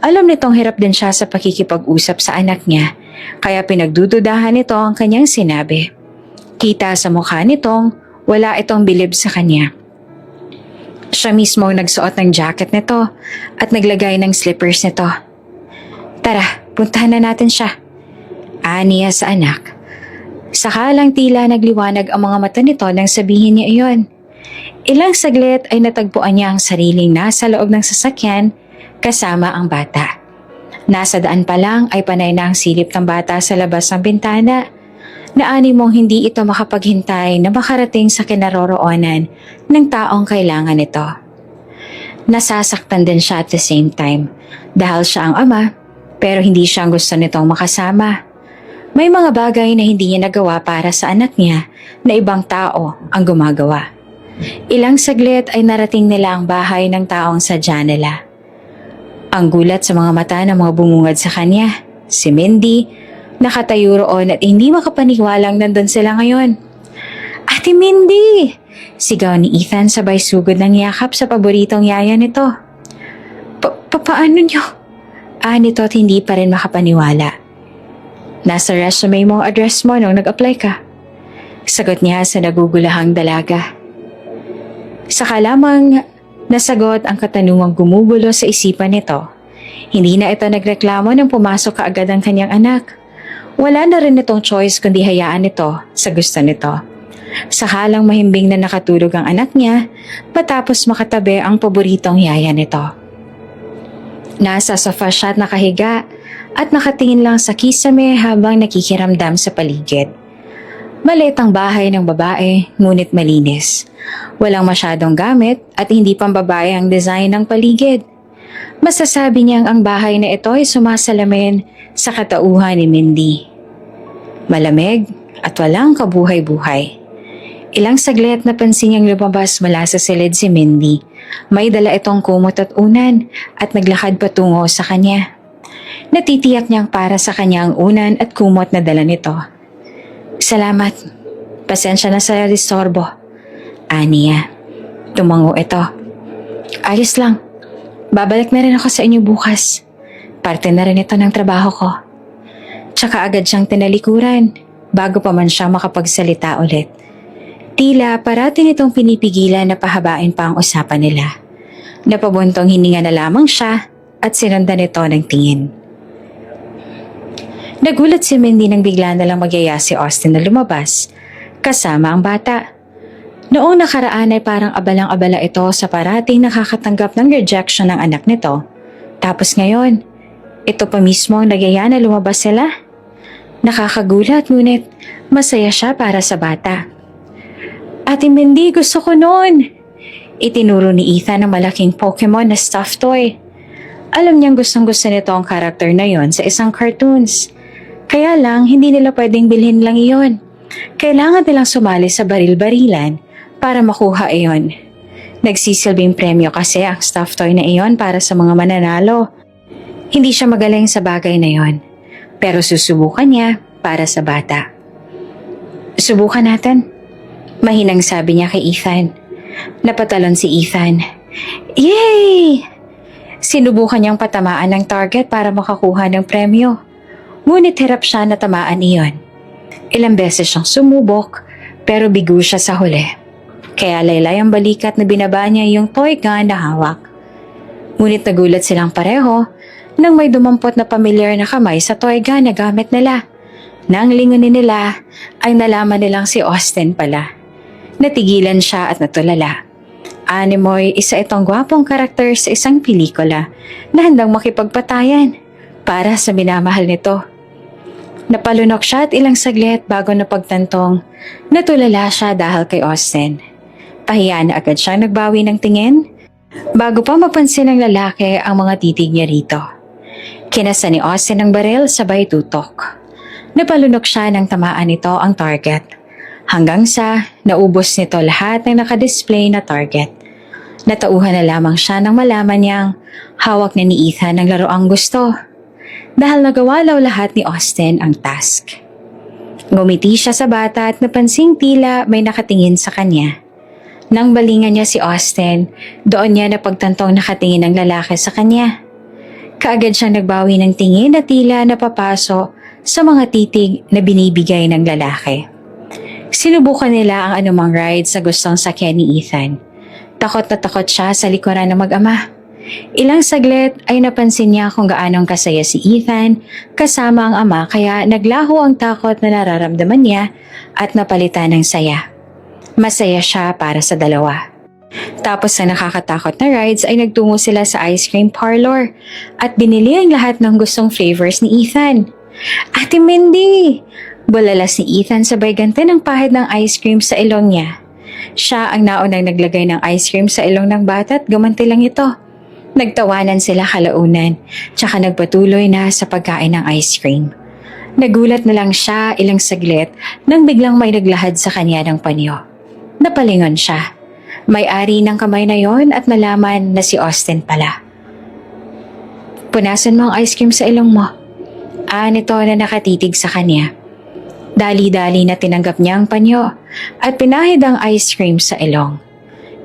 Alam nitong hirap din siya sa pakikipag-usap sa anak niya, kaya pinagdududahan nito ang kanyang sinabi. Kita sa mukha nitong wala itong bilib sa kanya. Siya mismo nagsuot ng jacket nito at naglagay ng slippers nito. Tara, puntahan na natin siya. Aniya sa anak. Sakalang tila nagliwanag ang mga mata nito nang sabihin niya iyon. Ilang saglit ay natagpuan niya ang sariling nasa loob ng sasakyan kasama ang bata. Nasa daan pa lang ay panay na ang silip ng bata sa labas ng bintana na mong hindi ito makapaghintay na makarating sa kinaroroonan ng taong kailangan nito. Nasasaktan din siya at the same time dahil siya ang ama pero hindi siya gusto nitong makasama. May mga bagay na hindi niya nagawa para sa anak niya na ibang tao ang gumagawa. Ilang saglit ay narating nila ang bahay ng taong sadya nila. Ang gulat sa mga mata ng mga bumungad sa kanya, si Mindy, nakatayo roon at hindi makapaniwalang nandun sila ngayon. Ate Mindy! Sigaw ni Ethan sabay sugod ng yakap sa paboritong yaya nito. Paano niyo? Nito at hindi pa rin makapaniwala. Nasa resume mo ang address mo nung nag-apply ka. Sagot niya sa nagugulahang dalaga. Saka lamang nasagot ang katanungang gumugulo sa isipan nito. Hindi na ito nagreklamo nang pumasok kaagad ang kanyang anak. Wala na rin itong choice kundi hayaan ito sa gusto nito. Sakalang mahimbing na nakatulog ang anak niya matapos makatabi ang paboritong yaya nito. Nasa sofa siya at nakahiga at nakatingin lang sa kisame habang nakikiramdam sa paligid. Maliit ang bahay ng babae, ngunit malinis. Walang masyadong gamit at hindi pambabae ang design ng paligid. Masasabi niyang ang bahay na ito ay sumasalamin sa katauhan ni Mindy. Malamig at walang kabuhay-buhay. Ilang saglit napansin niyang lumabas mula sa silid si Mindy. May dala itong kumot at unan at naglakad patungo sa kanya. Natitiyak niyang para sa kanya ang unan at kumot na dala nito. Salamat. Pasensya na sa disturbo. Aniya. Tumango ito. Ayos lang. Babalik na rin ako sa inyo bukas. Parte na rin ito ng trabaho ko. Tsaka agad siyang tinalikuran bago pa man siya makapagsalita ulit. Tila parati nitong pinipigilan na pahabain pa ang usapan nila. Napabuntong hininga na lamang siya at sinundan nito ng tingin. Nagulat si Mindy nang bigla na lang magyaya si Austin na lumabas kasama ang bata. Noong nakaraan ay parang abalang-abala ito sa parating nakakatanggap ng rejection ng anak nito. Tapos ngayon, ito pa mismo ang nagyaya na lumabas sila. Nakakagulat ngunit masaya siya para sa bata. Ate Mindy, gusto ko noon. Itinuro ni Ethan ang malaking Pokemon na stuffed toy. Alam niyang gustong-gusto nito ang karakter na yon sa isang cartoons. Kaya lang, hindi nila pwedeng bilhin lang iyon. Kailangan nilang sumali sa baril-barilan para makuha iyon. Nagsisilbing premyo kasi ang stuffed toy na iyon para sa mga mananalo. Hindi siya magaling sa bagay na iyon, pero susubukan niya para sa bata. Subukan natin. Mahinang sabi niya kay Ethan. Napatalon si Ethan. Yay! Sinubukan niyang patamaan ng target para makakuha ng premyo. Ngunit hirap siya na tamaan iyon. Ilang beses siyang sumubok pero bigo siya sa huli. Kaya laylay ang balikat na binaba niya yung toy gun na hawak. Ngunit nagulat silang pareho nang may dumampot na pamilyar na kamay sa toy gun na gamit nila. Nang lingunin nila ay nalaman nilang si Austin pala. Natigilan siya at natulala. Animoy, isa itong gwapong karakter sa isang pelikula na handang makipagpatayan para sa minamahal nito. Napalunok siya at ilang saglit bago napagtantong natulala siya dahil kay Austin. Pahiya na agad siya nagbawi ng tingin bago pa mapansin ng lalaki ang mga titig niya rito. Kinasa ni Austin ang baril sabay tutok. Napalunok siya nang tamaan nito ang target. Hanggang sa naubos nito lahat ng nakadisplay na target. Natauhan na lamang siya nang malaman niyang hawak na ni Ethan ang laruang gusto. Dahil nagawa law lahat ni Austin ang task. Ngumiti siya sa bata at napansing tila may nakatingin sa kanya. Nang balingan niya si Austin, doon niya napagtantong nakatingin ang lalaki sa kanya. Kaagad siyang nagbawi ng tingin na tila napapaso sa mga titig na binibigay ng lalaki. Sinubukan nila ang anumang ride sa gustong sakyan ni Ethan. Takot na takot siya sa likuran ng mag-ama. Ilang saglit ay napansin niya kung gaanong kasaya si Ethan kasama ang ama kaya naglaho ang takot na nararamdaman niya at napalitan ng saya. Masaya siya para sa dalawa. Tapos sa nakakatakot na rides ay nagtungo sila sa ice cream parlor at binili ang lahat ng gustong flavors ni Ethan. Ate Mindy! Bulalas ni Ethan sabay ganti ng pahid ng ice cream sa ilong niya. Siya ang naunang naglagay ng ice cream sa ilong ng bata at gumanti lang ito. Nagtawanan sila kalaunan, tsaka nagpatuloy na sa pagkain ng ice cream. Nagulat na lang siya ilang saglit nang biglang may naglahad sa kanya ng panyo. Napalingon siya. May-ari ng kamay na yon at nalaman na si Austin pala. Punasan mo ang ice cream sa ilong mo. Nito na nakatitig sa kanya. Dali-dali na tinanggap niya ang panyo at pinahid ang ice cream sa ilong.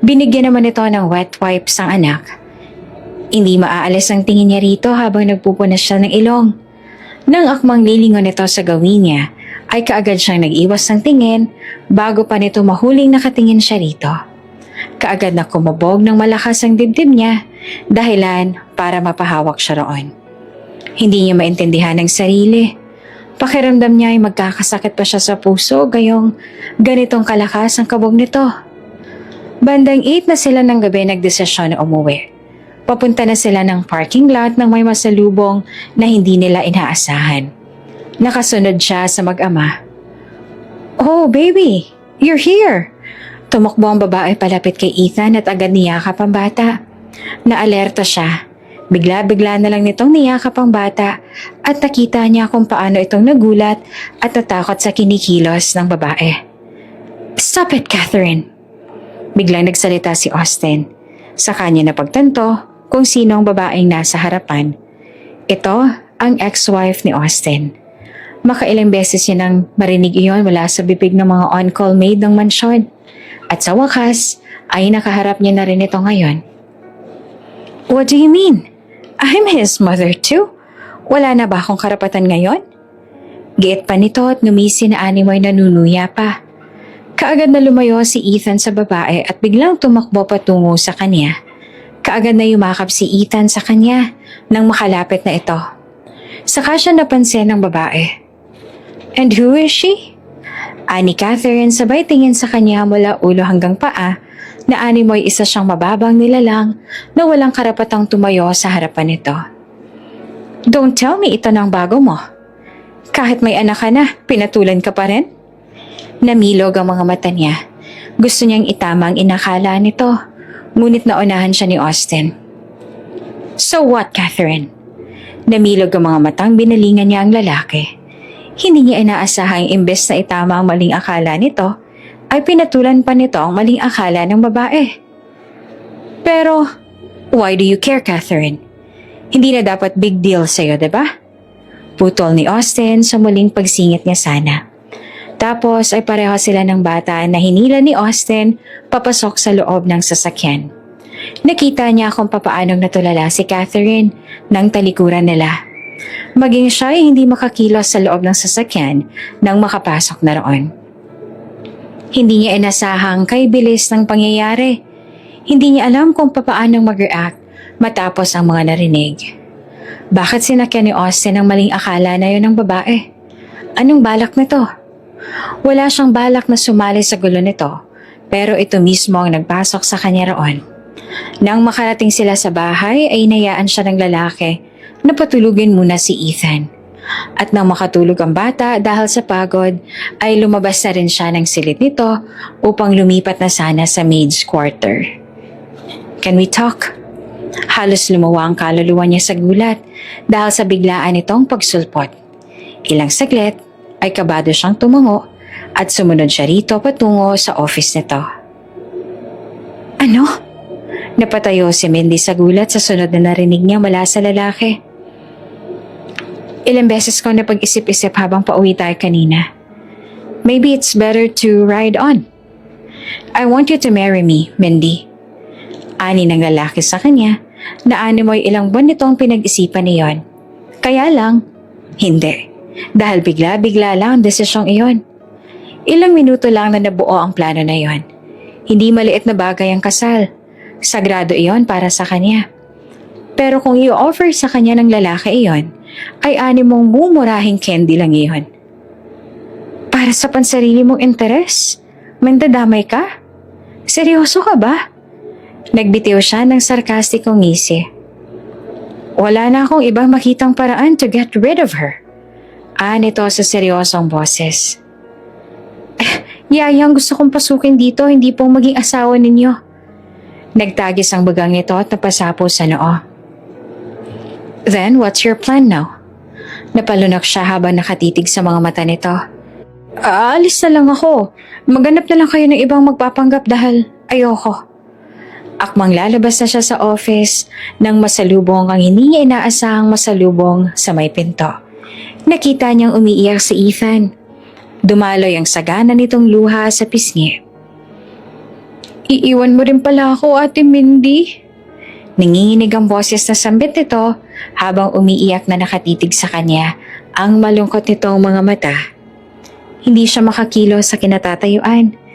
Binigyan naman ito ng wet wipes ang anak. Hindi maaalis ang tingin niya rito habang nagpupunas siya ng ilong. Nang akmang lilingon ito sa gawin niya, ay kaagad siyang nag-iwas ng tingin bago pa nito mahuling nakatingin siya rito. Kaagad na kumabog ng malakas ang dibdib niya, dahilan para mapahawak siya roon. Hindi niya maintindihan ang sarili. Pakiramdam niya ay magkakasakit pa siya sa puso gayong ganitong kalakas ang kabog nito. Bandang 8 na sila ng gabi nagdesisyon na umuwi. Papunta na sila ng parking lot nang may masalubong na hindi nila inaasahan. Nakasunod siya sa mag-ama. Oh baby, you're here! Tumakbo ang babae palapit kay Ethan at agad niyakap ang bata. Naalerto siya. Bigla-bigla na lang nitong niyakap ang bata at nakita niya kung paano itong nagulat at natakot sa kinikilos ng babae. Stop it, Catherine! Biglang nagsalita si Austin. Sa kanya napagtanto kung sino ang babaeng nasa harapan. Ito ang ex-wife ni Austin. Makailang beses niya nang marinig iyon mula sa bibig ng mga on-call maid ng mansyon. At sa wakas ay nakaharap niya na rin ito ngayon. What do you mean? I'm his mother too. Wala na ba akong karapatan ngayon? Giit pa nito at ngumisi na animoy nanunuya pa. Kaagad na lumayo si Ethan sa babae at biglang tumakbo patungo sa kanya. Kaagad na yumakap si Ethan sa kanya nang makalapit na ito. Saka siya napansin ng babae. "And who is she?" Ani Catherine sabay tingin sa kanya mula ulo hanggang paa na animoy isa siyang mababang nilalang na walang karapatang tumayo sa harapan nito. "Don't tell me ito ng bago mo. Kahit may anak ka na, pinatulan ka pa rin?" Namilog ang mga mata niya. Gusto niyang itama ang inakala nito, ngunit naunahan siya ni Austin. "So what, Catherine?" Namilog ang mga matang binalingan niya ang lalaki. Hindi niya inaasahang imbes na itama ang maling akala nito, ay pinatulan pa nito ang maling akala ng babae. "Pero, why do you care, Catherine? Hindi na dapat big deal sa'yo, diba?" Putol ni Austin sa muling pagsingit niya sana. Tapos ay pareho sila ng bata na hinila ni Austin papasok sa loob ng sasakyan. Nakita niya kung papaanong natulala si Catherine nang talikuran nila. Maging siya ay hindi makakilos sa loob ng sasakyan nang makapasok na roon. Hindi niya inasahang kay bilis ng pangyayari. Hindi niya alam kung papaanong mag-react matapos ang mga narinig. Bakit sinakyan ni Austin ang maling akala na yun ng babae? Anong balak nito? Wala siyang balak na sumali sa gulo nito, pero ito mismo ang nagpasok sa kanya roon. Nang makarating sila sa bahay ay inayaan siya ng lalaki na patulugin muna si Ethan. At nang makatulog ang bata dahil sa pagod, ay lumabas na rin siya ng silid nito upang lumipat na sana sa maid's quarter. "Can we talk?" Halos lumawa ang kaluluwa niya sa gulat dahil sa biglaan nitong pagsulpot. Ilang saglit ay kabado siyang tumango at sumunod siya rito patungo sa office nito. "Ano?" Napatayo si Mindy sa gulat sa sunod na narinig niya mula sa lalaki. "Ilang beses ko na pag-isip-isip habang pauwi tayo kanina. Maybe it's better to ride on. I want you to marry me, Mindy." Ani ng lalaki sa kanya na animoy ilang buwan nitong pinag-isipan niyon. Kaya lang, hindi. Dahil bigla-bigla lang ang desisyong iyon. Ilang minuto lang na nabuo ang plano na iyon. Hindi maliit na bagay ang kasal. Sagrado iyon para sa kanya. Pero kung i-offer sa kanya ng lalaki iyon, ay animong mumurahing candy lang iyon. Para sa pansarili mong interes? Mandadamay ka? Seryoso ka ba? Nagbitiw siya ng sarkastikong ngisi. "Wala na akong ibang makitang paraan to get rid of her." Nito sa seryosong boses. "Yayang gusto kong pasukin dito, hindi pong maging asawa ninyo." Nagtagis ang bagang nito at napasapo sa noo. "Then what's your plan now?" Napalunok siya habang nakatitig sa mga mata nito. "Aalis na lang ako. Maghanap na lang kayo ng ibang magpapanggap dahil ayoko." Akmang lalabas na siya sa office nang masalubong ang hindi niya inaasahang masalubong sa may pinto. Nakita niyang umiiyak si Ethan. Dumaloy ang sagana nitong luha sa pisngi. "Iiwan mo rin pala ako, Ate Mindy?" Nanginginig ang boses na sambit nito habang umiiyak na nakatitig sa kanya ang malungkot nitong mga mata. Hindi siya makakilos sa kinatatayuan.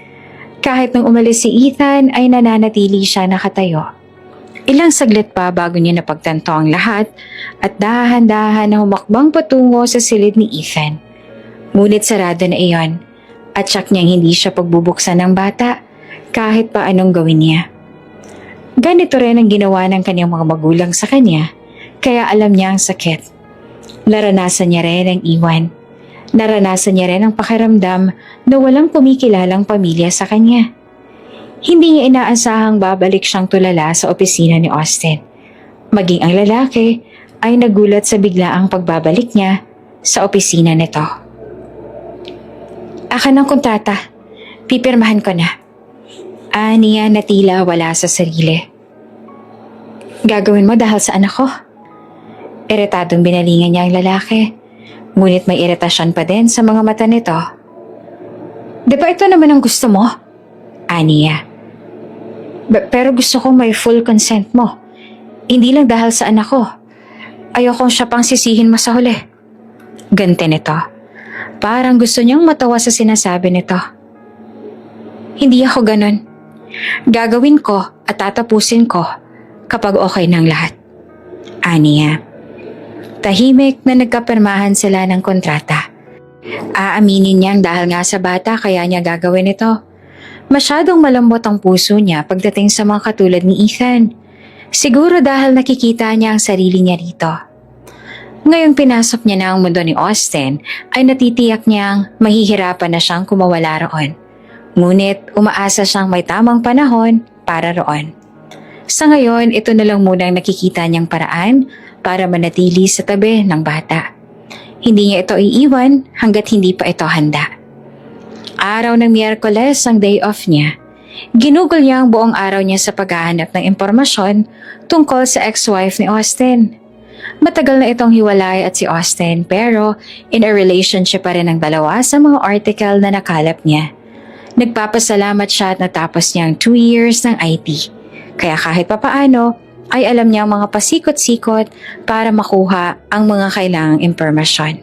Kahit nang umalis si Ethan ay nananatili siya nakatayo. Ilang saglit pa bago niya napagtanto ang lahat at dahan-dahan na humakbang patungo sa silid ni Ethan. Ngunit sarado na iyon at tsak niyang hindi siya pagbubuksan ng bata kahit pa anong gawin niya. Ganito rin ang ginawa ng kanyang mga magulang sa kanya kaya alam niya ang sakit. Naranasan niya rin ang iwan. Naranasan niya rin ang pakiramdam na walang kumikilalang pamilya sa kanya. Hindi niya inaasahang babalik siyang tulala sa opisina ni Austin. Maging ang lalaki ay nagulat sa biglaang pagbabalik niya sa opisina nito. "Akin ang kontrata. Pipirmahan ko na." Niya na tila wala sa sarili. "Gagawin mo dahil sa anak ko?" Iritadong binalingan niya ang lalaki. Ngunit may iritasyon pa din sa mga mata nito. "Di ba ito naman ang gusto mo?" Niya. Pero gusto ko may full consent mo. Hindi lang dahil sa anak ko. Ayokong siya pang sisihin mo sa huli." Ganti nito. parang gusto niyang matawa sa sinasabi nito. Hindi ako ganun. Gagawin ko at tatapusin ko kapag okay ng lahat. Aniya. Tahimik na nagkapirmahan sila ng kontrata. Aaminin niyang dahil nga sa bata kaya niya gagawin ito. Masyadong malambot ang puso niya pagdating sa mga katulad ni Ethan. Siguro dahil nakikita niya ang sarili niya rito. Ngayong pinasok niya na ang mundo ni Austin ay natitiyak niyang mahihirapan na siyang kumawala roon. Ngunit umaasa siyang may tamang panahon para roon. Sa ngayon, ito na lang muna ang nakikita niyang paraan para manatili sa tabi ng bata. Hindi niya ito iiwan hanggat hindi pa ito handa. Araw ng Miyerkules ang day off niya. Ginugol niya ang buong araw niya sa paghahanap ng impormasyon tungkol sa ex-wife ni Austin. Matagal na itong hiwalay at si Austin pero in a relationship pa rin ang dalawa sa mga article na nakalap niya. Nagpapasalamat siya at natapos niya ang 2 years ng IT. Kaya kahit papaano ay alam niya ang mga pasikot-sikot para makuha ang mga kailangang impormasyon.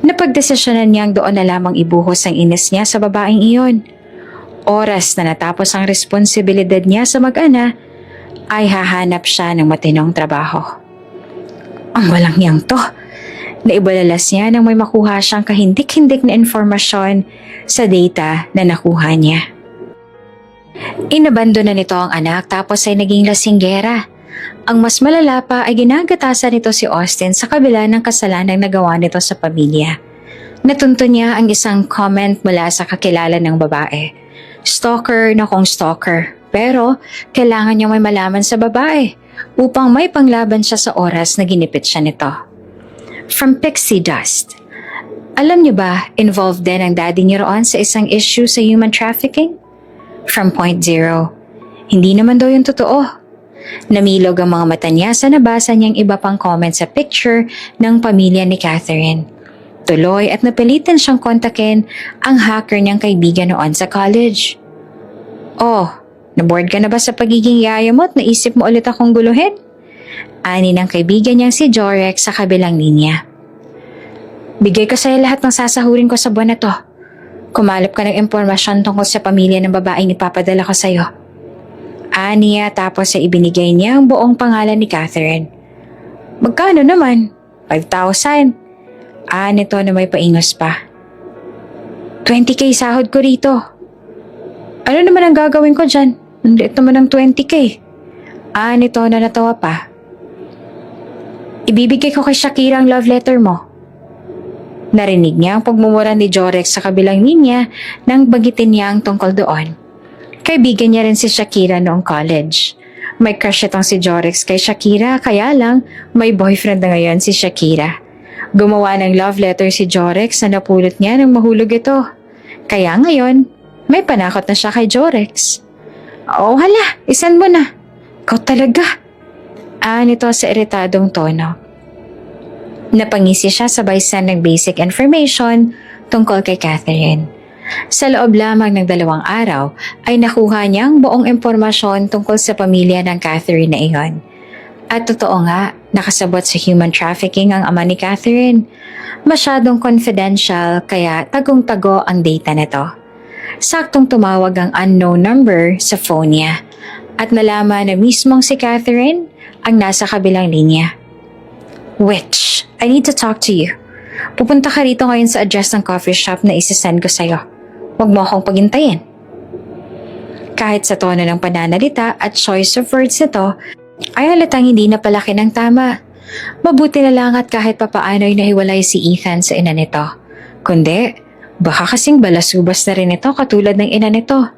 Napagdesisyonan niyang doon na lamang ibuhos ang inis niya sa babaeng iyon. Oras na natapos ang responsibilidad niya sa mag-ana, ay hahanap siya ng matinong trabaho. Ang walang niyang to. Naibalalas niya nang may makuha siyang kahindik-hindik na informasyon sa data na nakuha niya. Inabando na nito ang anak tapos ay naging lasinggera. Ang mas malala pa ay ginagatasan nito si Austin sa kabila ng kasalanang nagawa nito sa pamilya. Natunto niya ang isang comment mula sa kakilala ng babae. Stalker na kung stalker, pero kailangan niya may malaman sa babae upang may panglaban siya sa oras na ginipit siya nito. From Pixie Dust. Alam niyo ba, involved din ang daddy niyo roon sa isang issue sa human trafficking? From Point Zero. Hindi naman daw yung totoo. Namilog ang mga mata niya sa nabasa niyang iba pang comment sa picture ng pamilya ni Catherine. Tuloy at napilitan siyang kontakin ang hacker niyang kaibigan noon sa college. Oh, naboard ka na ba sa pagiging yaya mo at naisip mo ulit akong guluhin? Ani ng kaibigan niyang si Jorex sa kabilang linya. Bigay ko sa'yo lahat ng sasahurin ko sa buwan na to. Kumalap ka ng impormasyon tungkol sa pamilya ng babaeng ipapadala ko sa'yo. Aniya tapos ay ibinigay niya ang buong pangalan ni Catherine. Magkano naman? 5,000. Nito na may paingos pa. 20k sahod ko rito. Ano naman ang gagawin ko dyan? Ang liit naman ng 20k. Nito na natawa pa. Ibibigay ko kay Shakira ang love letter mo. Narinig niya ang pagmumura ni Jorex sa kabilang linya nang bagitin niya ang tungkol doon. Kaibigan niya rin si Shakira noong college. May crush itong si Jorex kay Shakira kaya lang may boyfriend na ngayon si Shakira. Gumawa ng love letter si Jorex na napulot niya nang mahulog ito. Kaya ngayon, may panakot na siya kay Jorex. Oh hala, isan mo na. Ikaw talaga. Nito sa iritadong tono. Napangisi siya sabay send ng basic information tungkol kay Catherine. Sa loob lamang ng 2 araw ay nakuha niya ang buong impormasyon tungkol sa pamilya ng Catherine na iyon. At totoo nga, nakasabot sa human trafficking ang ama ni Catherine. Masyadong confidential kaya tagong-tago ang data nito. Saktong tumawag ang unknown number sa phone niya at nalaman na mismong si Catherine ang nasa kabilang linya. Witch, I need to talk to you. Pupunta ka rito ngayon sa address ng coffee shop na isasend ko sa'yo. Huwag mo akong pagintayin. Kahit sa tono ng pananalita at choice of words nito, ay halatang hindi na palaki ng tama. Mabuti na lang at kahit papaano'y nahiwalay si Ethan sa ina nito. Kundi, baka kasing balasubas na rin ito katulad ng ina nito.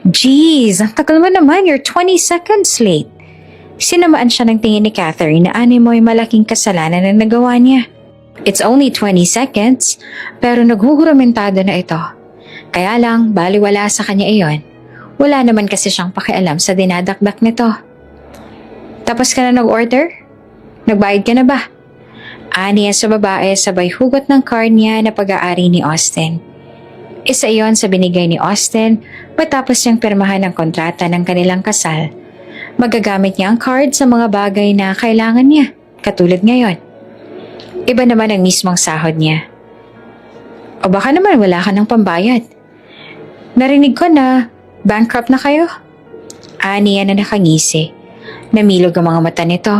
Jeez, ang tagal mo naman, you're 20 seconds late. Sinamaan siya ng tingin ni Catherine na animoy malaking kasalanan na nagawa niya. It's only 20 seconds, pero naghuhuramentado na ito. Kaya lang, baliwala sa kanya iyon. Wala naman kasi siyang pakialam sa dinadakdak nito. Tapos ka na nag-order? Nagbayad ka na ba? Aniya sa babae sabay hugot ng card niya na pag-aari ni Austin. Isa iyon sa binigay ni Austin matapos niyang pirmahan ang kontrata ng kanilang kasal. Magagamit niya ang card sa mga bagay na kailangan niya, katulad ngayon. Iba naman ang mismong sahod niya. O baka naman wala ka ng pambayad. Narinig ko na bankrupt na kayo. Aniya na nakangisi. Namilog ang mga mata nito.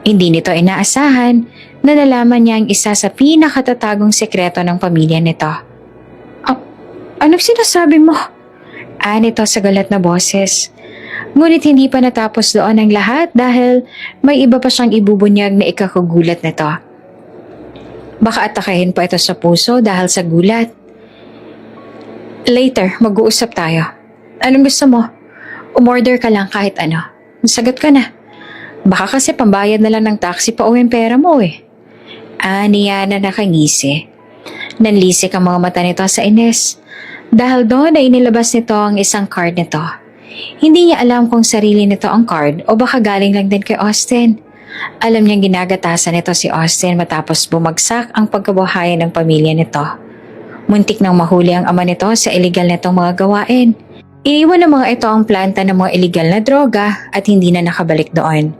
Hindi nito inaasahan na nalaman niya ang isa sa pinakatatagong sekreto ng pamilya nito. Anong sinasabi mo? Nito sa galat na boses. Ngunit hindi pa natapos doon ang lahat dahil may iba pa siyang ibubunyag na ikagugulat nito. Baka atakahin pa ito sa puso dahil sa gulat. Later, mag-uusap tayo. Anong gusto mo? Umorder ka lang kahit ano. Sagot ka na. Baka kasi pambayad na lang ng taxi pa uwing pera mo eh. Niya na nakangisi. Nanlisik ang mga mata nito sa inis. Dahil doon ay inilabas nito ang isang card nito. Hindi niya alam kung sarili nito ang card o baka galing lang din kay Austin. Alam niyang ginagatasan nito si Austin matapos bumagsak ang pagkabuhayan ng pamilya nito. Muntik nang mahuli ang ama nito sa illegal nitong mga gawain. Iniwan ng mga ito ang planta ng mga illegal na droga at hindi na nakabalik doon.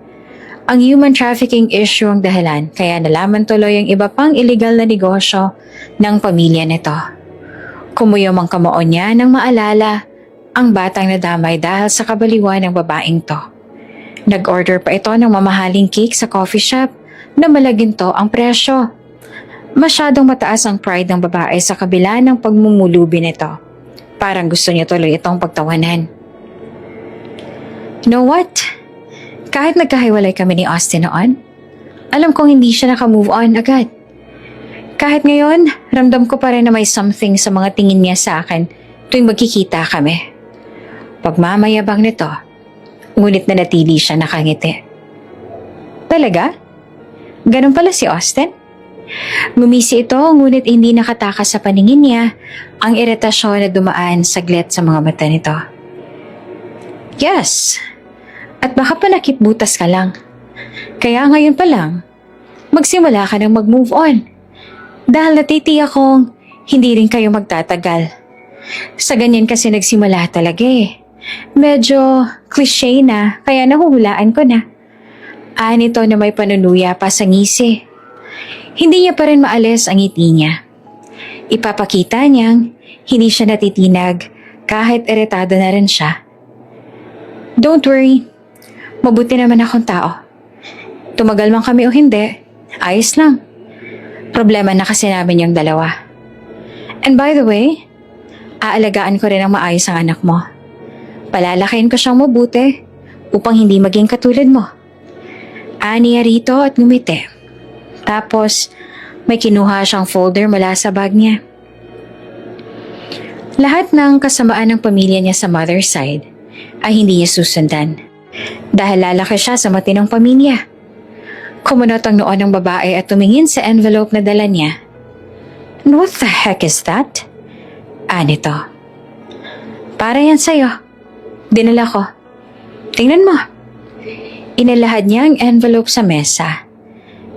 Ang human trafficking issue ang dahilan kaya nalaman tuloy ang iba pang illegal na negosyo ng pamilya nito. Kumuyom ang kamao niya nang maalala ang batang nadamay dahil sa kabaliwan ng babaeng to. Nag-order pa ito ng mamahaling cake sa coffee shop na malaginto ang presyo. Masyadong mataas ang pride ng babae sa kabila ng pagmumulubi nito. Parang gusto niya tuloy itong pagtawanan. You know what? Kahit nagkahiwalay kami ni Austin noon, alam kong hindi siya naka-move on agad. Kahit ngayon, ramdam ko pa rin na may something sa mga tingin niya sa akin tuwing magkikita kami. Pagmamayabang nito, ngunit nanatili siya nakangiti. Talaga? Ganun pala si Austin? Ngumisi ito ngunit hindi nakatakas sa paningin niya ang iritasyon na dumaan saglit sa mga mata nito. Yes, at baka pa nakitbutas ka lang. Kaya ngayon pa lang, magsimula ka ng mag-move on. Dahil natitiyak kong hindi rin kayo magtatagal. Sa ganyan kasi nagsimula talaga eh. Medyo cliché na kaya nahuhulaan ko na. Nito na may panunuya pa sa ngisi. Hindi niya pa rin maalis ang ngiti niya. Ipapakita niyang hindi siya natitinag kahit iritado na rin siya. Don't worry, mabuti naman akong tao. Tumagal man kami o hindi, ayos lang. Problema na kasi namin yung dalawa. And by the way, aalagaan ko rin ang maayos ang anak mo. Palalakihin ko siyang mabuti upang hindi maging katulad mo. Niya rito at ngumiti. Tapos, may kinuha siyang folder mula sa bag niya. Lahat ng kasamaan ng pamilya niya sa mother's side ay hindi niya susundan. Dahil lalaki siya sa matinong pamilya. Kumunot ang noon ng babae at tumingin sa envelope na dala niya. What the heck is that? Nito. Para yan sa'yo. Dinala ko. Tingnan mo. Inalahad niya ang envelope sa mesa.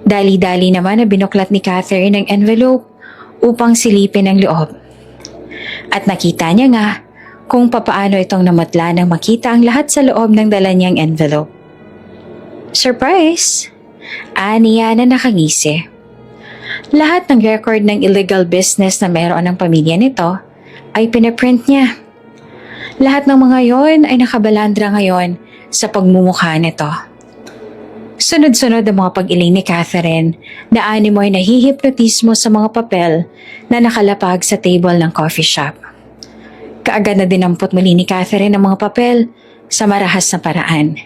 Dali-dali naman na binuklat ni Catherine ang envelope upang silipin ang loob. At nakita niya nga kung papaano itong namatla nang makita ang lahat sa loob ng dala niyang envelope. Surprise! Niya na nakangisi. Lahat ng record ng illegal business na meron ng pamilya nito ay pinaprint niya. Lahat ng mga yon ay nakabalandra ngayon sa pagmumukha nito. Sunod-sunod ang mga pag-iling ni Catherine na animoy nahihipnotismo sa mga papel na nakalapag sa table ng coffee shop. Kaagad na dinampot muli ni Catherine ang mga papel sa marahas na paraan.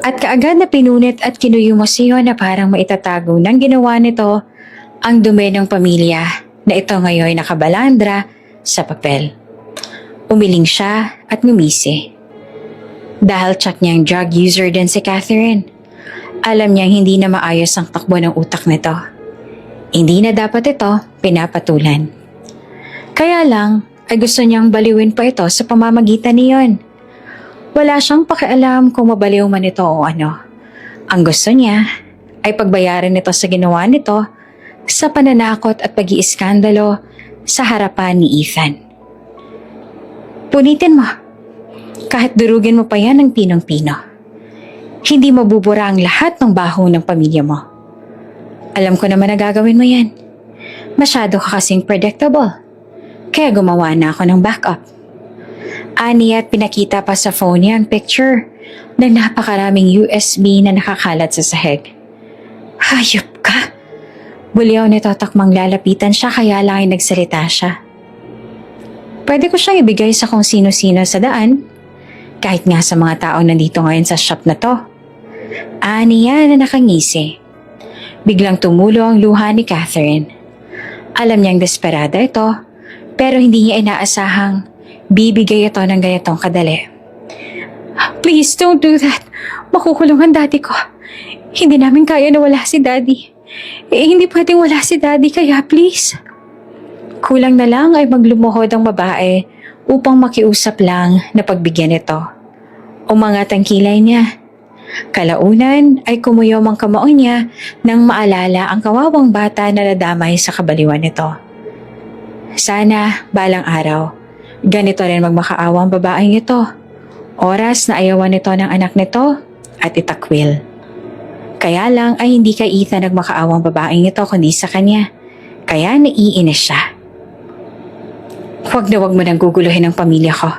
At kaagad na pinunit at kinuyumos iyon na parang maitatago ng ginawa nito ang dumi ng pamilya na ito ngayon nakabalandra sa papel. Umiling siya at ngumisi. Dahil check niyang drug user din si Catherine, alam niyang hindi na maayos ang takbo ng utak nito. Hindi na dapat ito pinapatulan. Kaya lang ay gusto niyang baliwin pa ito sa pamamagitan niyon. Wala siyang pakialam kung mabaliw man ito o ano. Ang gusto niya ay pagbayaran nito sa ginawa nito sa pananakot at pag-iiskandalo sa harapan ni Ethan. Punitin mo. Kahit durugin mo pa yan ng pinong-pino. Hindi mabubura ang lahat ng baho ng pamilya mo. Alam ko naman na gagawin mo yan. Masyado ka kasing predictable. Kaya gumawa na ako ng backup. Ani at pinakita pa sa phone niya ang picture ng napakaraming USB na nakakalat sa sahig. Hayop ka! Buliyaw nito takmang lalapitan siya kaya lang ay nagsalita siya. Pwede ko siyang ibigay sa kung sino-sino sa daan, kahit nga sa mga tao nandito ngayon sa shop na to. Ani yan na nakangisi. Biglang tumulo ang luha ni Catherine. Alam niyang desperada ito, pero hindi niya inaasahang bibigay ito ng ganitong kadali. Please don't do that. Makukulong ang daddy ko. Hindi namin kaya na wala si daddy. Hindi pwedeng wala si daddy kaya please. Kulang na lang ay maglumuhod ang babae upang makiusap lang na pagbigyan ito. Umangat ang kilay niya. Kalaunan ay kumuyom ang kamao niya nang maalala ang kawawang bata na nadamay sa kabaliwan nito. Sana balang araw, ganito rin magmakaawa ang babaeng ito. Oras na ayawan nito ng anak nito at itakwil. Kaya lang ay hindi kay Ethan nagmakaawang babaeng ito kundi sa kanya. Kaya naiinis siya. Huwag na huwag mo nang guguluhin ang pamilya ko.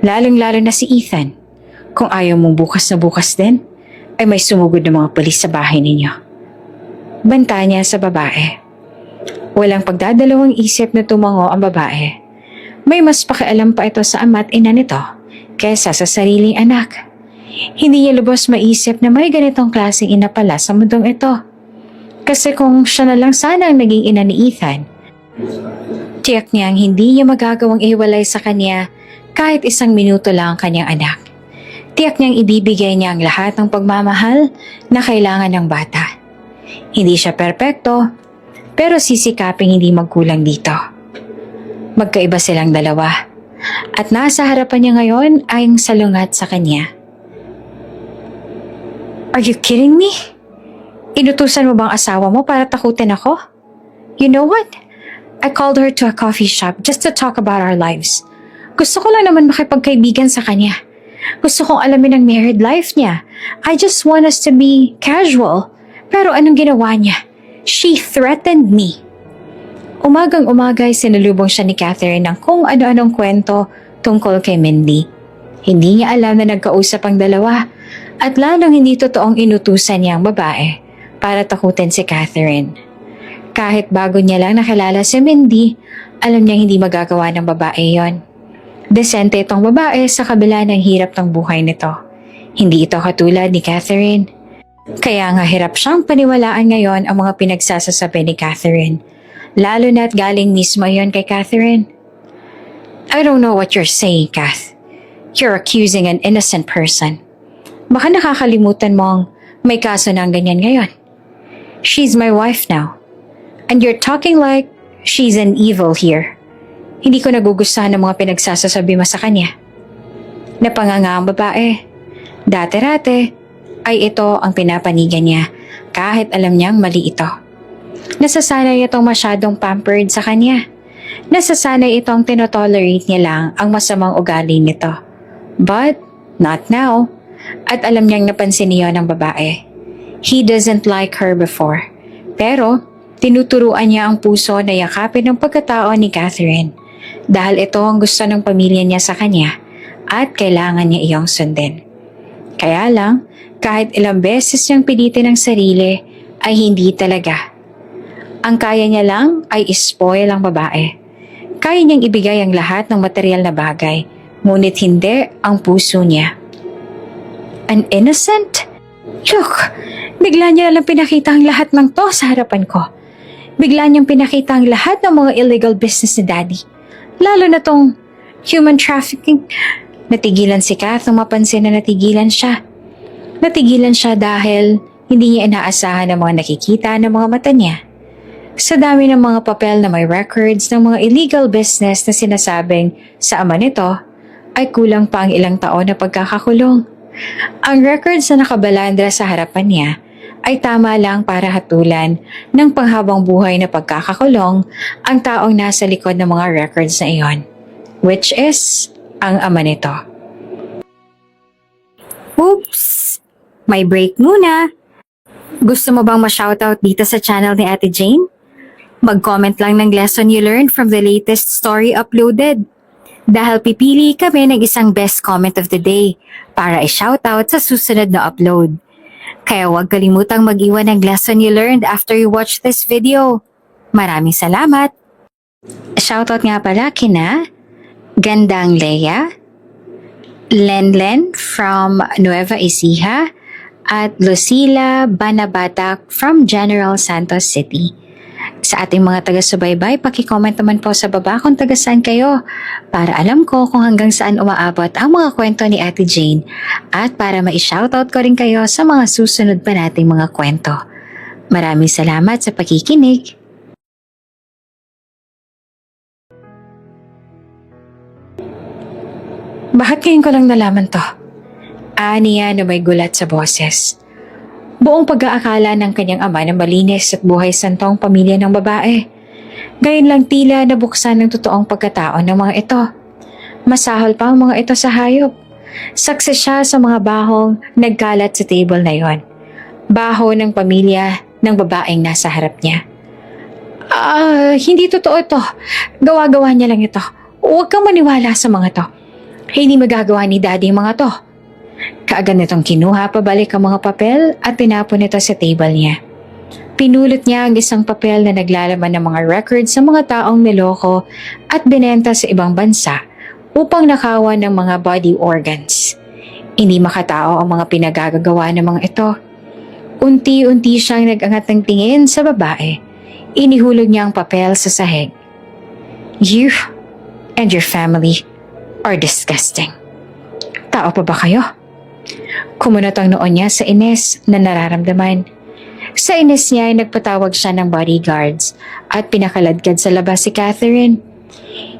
Lalong-lalo na si Ethan. Kung ayaw mong bukas na bukas din, ay may sumugod na mga pulis sa bahay ninyo. Banta niya sa babae. Walang pagdadalawang isip na tumango ang babae. May mas pakialam pa ito sa ama at ina nito kaysa sa sariling anak. Hindi niya lubos maisip na may ganitong klaseng ina pala sa mundong ito. Kasi kung siya na lang sana ang naging ina ni Ethan, tiyak niyang hindi niya magagawang ihiwalay sa kanya kahit isang minuto lang ang kanyang anak. Tiyak niyang ibibigay niya ang lahat ng pagmamahal na kailangan ng bata. Hindi siya perpekto, pero sisikaping hindi magkulang dito. Magkaiba silang dalawa, at nasa harapan niya ngayon ay ang salungat sa kanya. Are you kidding me? Inutusan mo bang asawa mo para takutin ako? You know what? I called her to a coffee shop just to talk about our lives. Gusto ko lang naman makipagkaibigan sa kanya. Gusto kong alamin ang married life niya. I just want us to be casual. Pero anong ginawa niya? She threatened me. Umagang-umaga ay sinalubong siya ni Catherine ng kung ano-anong kwento tungkol kay Mindy. Hindi niya alam na nagkausap ang dalawa at lalong hindi totoong inutusan niya ang babae para takutin si Catherine. Kahit bago niya lang nakilala si Mindy, alam niyang hindi magagawa ng babae yon. Desente itong babae sa kabila ng hirap ng buhay nito. Hindi ito katulad ni Catherine. Kaya nga hirap siyang paniwalaan ngayon ang mga pinagsasasabi ni Catherine. Lalo na't galing mismo yon kay Catherine. I don't know what you're saying, Kath. You're accusing an innocent person. Baka nakakalimutan mong may kaso ng ganyan ngayon. She's my wife now. And you're talking like she's an evil here. Hindi ko nagugustuhan ng mga pinagsasasabi mo sa kanya. Napanganga ang babae. Dati-rate ay ito ang pinapanigan niya kahit alam niyang mali ito. Nasasanay itong masyadong pampered sa kanya. Nasasanay itong tinotolerate niya lang ang masamang ugali nito. But not now. At alam niyang napansin niya ng babae. He doesn't like her before. Pero tinuturuan niya ang puso na yakapin ng pagkatao ni Catherine dahil ito ang gusto ng pamilya niya sa kanya at kailangan niya iyong sundin. Kaya lang, kahit ilang beses niyang pilitin ang sarili, ay hindi talaga. Ang kaya niya lang ay ispoil ang babae. Kaya niyang ibigay ang lahat ng material na bagay, ngunit hindi ang puso niya. An innocent? Look, bigla niya lang pinakita ang lahat ng to sa harapan ko. Bigla niyang pinakita ang lahat ng mga illegal business ni Daddy. Lalo na tong human trafficking. Natigilan si Kath nung mapansin na natigilan siya. Natigilan siya dahil hindi niya inaasahan ang mga nakikita ng mga mata niya. Sa dami ng mga papel na may records ng mga illegal business na sinasabing sa ama nito, ay kulang pa ang ilang taon na pagkakakulong. Ang records na nakabalandra sa harapan niya ay tama lang para hatulan ng panghabang buhay na pagkakakulong ang taong nasa likod ng mga records na iyon, which is ang ama nito. Oops! May break muna. Gusto mo bang ma-shoutout dito sa channel ni Ate Jane? Mag-comment lang ng lesson you learned from the latest story uploaded. Dahil pipili kami ng isang best comment of the day para i-shoutout sa susunod na upload. Kaya huwag kalimutang mag-iwan ng lesson you learned after you watch this video. Maraming salamat! Shoutout nga pala kina Gandang Leia, Lenlen from Nueva Ecija, at Lucila Banabatak from General Santos City. Sa ating mga taga-subaybay, paki-comment naman po sa baba kung taga saan kayo para alam ko kung hanggang saan umaabot ang mga kwento ni Ate Jane at para ma-shoutout ko rin kayo sa mga susunod pa nating mga kwento. Maraming salamat sa pakikinig. Bakit ngayon ko lang nalaman to? Niya na may gulat sa boses. Buong pag-aakala ng kanyang ama na malinis at buhay santong pamilya ng babae. Gayon lang tila nabuksan ng totoong pagkatao ng mga ito. Masahol pa ang mga ito sa hayop. Success siya sa mga bahong nagkalat sa table na yon. Baho ng pamilya ng babaeng nasa harap niya. Hindi totoo ito. Gawa-gawa niya lang ito. Huwag kang maniwala sa mga to. Hindi magagawa ni Daddy mga to. Kaagad nitong kinuha pabalik ang mga papel at tinapon ito sa table niya. Pinulot niya ang isang papel na naglalaman ng mga records sa mga taong niloko at binenta sa ibang bansa upang nakawan ng mga body organs. Hindi makatao ang mga pinagagagawa ng mga ito. Unti-unti siyang nag-angat ng tingin sa babae. Inihulog niya ang papel sa sahig. You and your family are disgusting. Tao pa ba kayo? Kumunot ang noon niya sa inis na nararamdaman. Sa inis niya ay nagpatawag siya ng bodyguards at pinakaladkad sa labas si Catherine.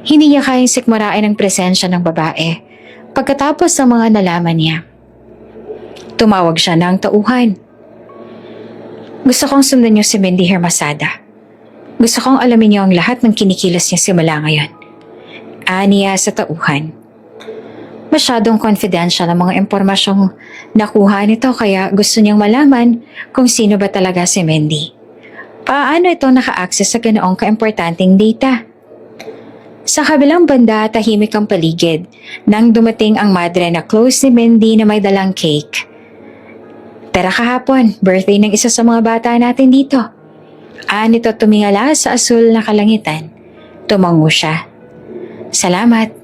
Hindi niya kayang sikmurain ang presensya ng babae pagkatapos ng mga nalaman niya. Tumawag siya ng tauhan. Gusto kong sundan niyo si Mindy Hermasada. Gusto kong alamin niyo ang lahat ng kinikilos niya simula ngayon. Niya sa tauhan. Masyadong confidential ang mga impormasyong nakuha nito kaya gusto niyang malaman kung sino ba talaga si Mindy. Paano ito naka-access sa ganoong kaimportanteng data? Sa kabilang banda, tahimik ang paligid nang dumating ang madre na close ni Mindy na may dalang cake. Pero kahapon, birthday ng isa sa mga bata natin dito. Nito tumingala sa asul na kalangitan. Tumango siya. Salamat.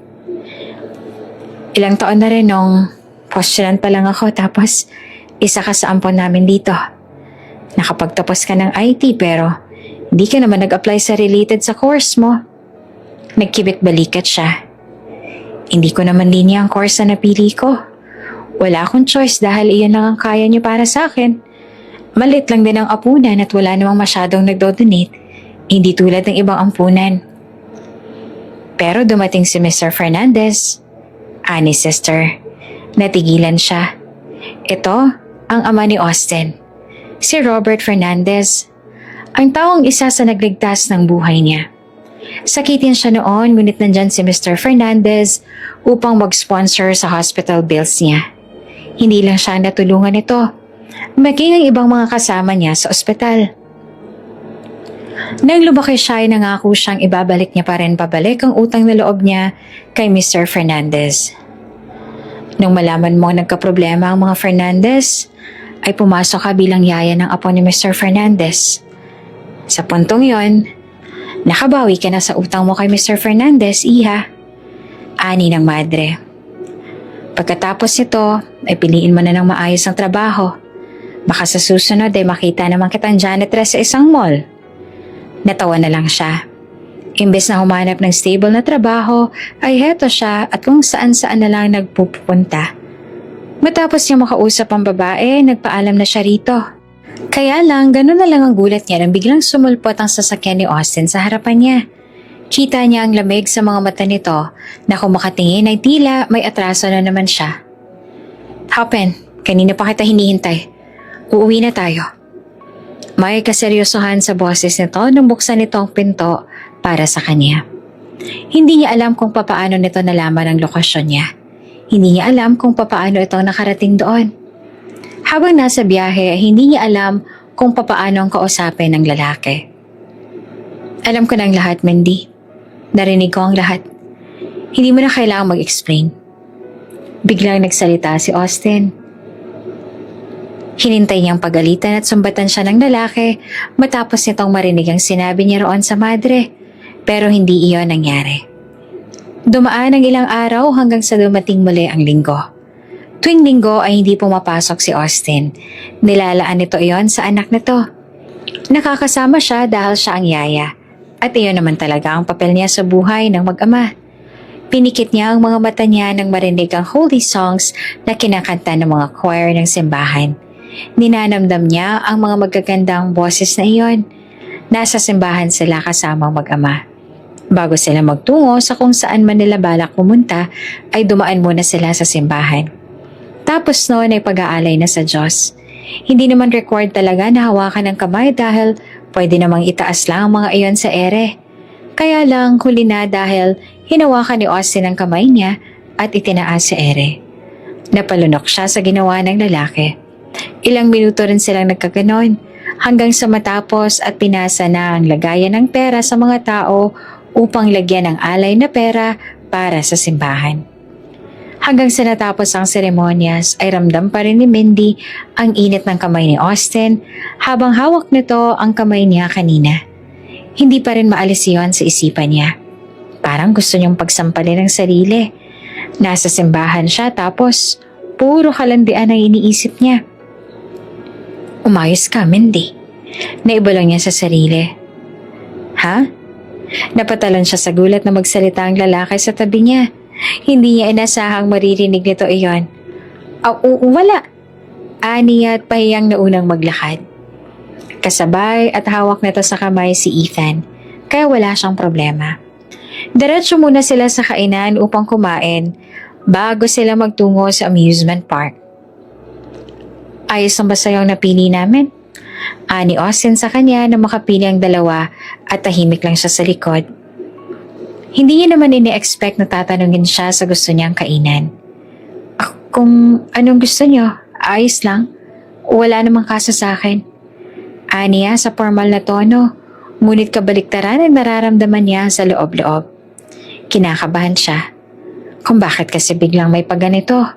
Ilang taon na rin nung postulant pa lang ako tapos isa ka sa ampon namin dito. Nakapagtapos ka ng IT pero hindi ka naman nag-apply sa related sa course mo. Nagkibit-balikat siya. Hindi ko naman linya ang course na napili ko. Wala akong choice dahil iyon lang ang kaya niyo para sa akin. Malit lang din ang apunan at wala namang masyadong nagdo-donate. Hindi tulad ng ibang ampunan. Pero dumating si Mr. Fernandez. Ni sister. Natigilan siya. Ito ang ama ni Austin. Si Robert Fernandez. Ang taong isa sa nagligtas ng buhay niya. Sakitin siya noon ngunit nandyan si Mr. Fernandez upang mag-sponsor sa hospital bills niya. Hindi lang siya natulungan nito, maging ang ibang mga kasama niya sa ospital. Nang lumaki siya ay nangako siyang ibabalik niya pa rin pabalik ang utang na loob niya kay Mr. Fernandez. Nung malaman mo nagkaproblema ang mga Fernandez, ay pumasok ka bilang yaya ng apo ni Mr. Fernandez. Sa puntong yon, nakabawi ka na sa utang mo kay Mr. Fernandez, iha. Ani ng madre. Pagkatapos nito, ay piliin mo na ng maayos ang trabaho. Baka sa susunod ay makita naman kitang janitress sa isang mall. Natawa na lang siya. Imbes na humanap ng stable na trabaho, ay heto siya at kung saan-saan na lang nagpupunta. Matapos niya makausap ang babae, nagpaalam na siya rito. Kaya lang, ganun na lang ang gulat niya nang biglang sumulpot ang sasakyan ni Austin sa harapan niya. Kita niya ang lamig sa mga mata nito na kung makatingin ay tila may atraso na naman siya. Happen, kanina pa kita hinihintay. Uuwi na tayo. May kaseryosohan sa boses nito nang buksan nito ang pinto para sa kanya. Hindi niya alam kung papaano nito nalaman ang lokasyon niya. Hindi niya alam kung papaano ito nakarating doon. Habang nasa biyahe, hindi niya alam kung papaano ang kausapin ng lalaki. Alam ko na ang lahat, Mandy. Narinig ko ang lahat. Hindi mo na kailangang mag-explain. Biglang nagsalita si Austin. Hinintay niyang pagalitan at sumbatan siya ng lalaki matapos nitong marinig ang sinabi niya roon sa madre. Pero hindi iyon nangyari. Dumaan ang ilang araw hanggang sa dumating muli ang linggo. Tuwing linggo ay hindi pumapasok si Austin. Nilalaan nito iyon sa anak nito. Nakakasama siya dahil siya ang yaya. At iyon naman talaga ang papel niya sa buhay ng mag-ama. Pinikit niya ang mga mata niya nang marinig ang holy songs na kinakanta ng mga choir ng simbahan. Ninanamdam niya ang mga magagandang boses na iyon. Nasa simbahan sila kasamang mag-ama. Bago sila magtungo sa kung saan man nila balak pumunta, ay dumaan muna sila sa simbahan. Tapos noon ay pag-aalay na sa Diyos. Hindi naman required talaga na hawakan ng kamay dahil pwede namang itaas lang ang mga iyon sa ere. Kaya lang huli na dahil hinawakan ni Austin ang kamay niya at itinaas sa ere. Napalunok siya sa ginawa ng lalaki. Ilang minuto rin silang nagkaganon hanggang sa matapos at pinasa na ang lagayan ng pera sa mga tao upang lagyan ng alay na pera para sa simbahan. Hanggang sa natapos ang seremonyas ay ramdam pa rin ni Mindy ang init ng kamay ni Austin habang hawak nito ang kamay niya kanina. Hindi pa rin maalis iyon sa isipan niya. Parang gusto niyang pagsampalin ng sarili. Nasa simbahan siya tapos puro kalandian ang iniisip niya. Umayos ka, Mindy. Naibulong niya sa sarili. Ha? Napatalan siya sa gulat na magsalita ang lalaki sa tabi niya. Hindi niya inasahang maririnig nito iyon. Wala. Ani at pahiyang na unang maglakad. Kasabay at hawak nito sa kamay si Ethan, kaya wala siyang problema. Diretso muna sila sa kainan upang kumain bago sila magtungo sa amusement park. Ayos ang basayang napili namin. Ani Austin sa kanya na makapili ang dalawa at tahimik lang siya sa likod. Hindi niya naman ini-expect na tatanungin siya sa gusto niyang kainan. Kung anong gusto niyo, ayos lang. Wala namang kaso sa akin. Aniya sa formal na tono, ngunit kabaliktaran ang nararamdaman niya sa loob-loob. Kinakabahan siya. Kung bakit kasi biglang may pagganito.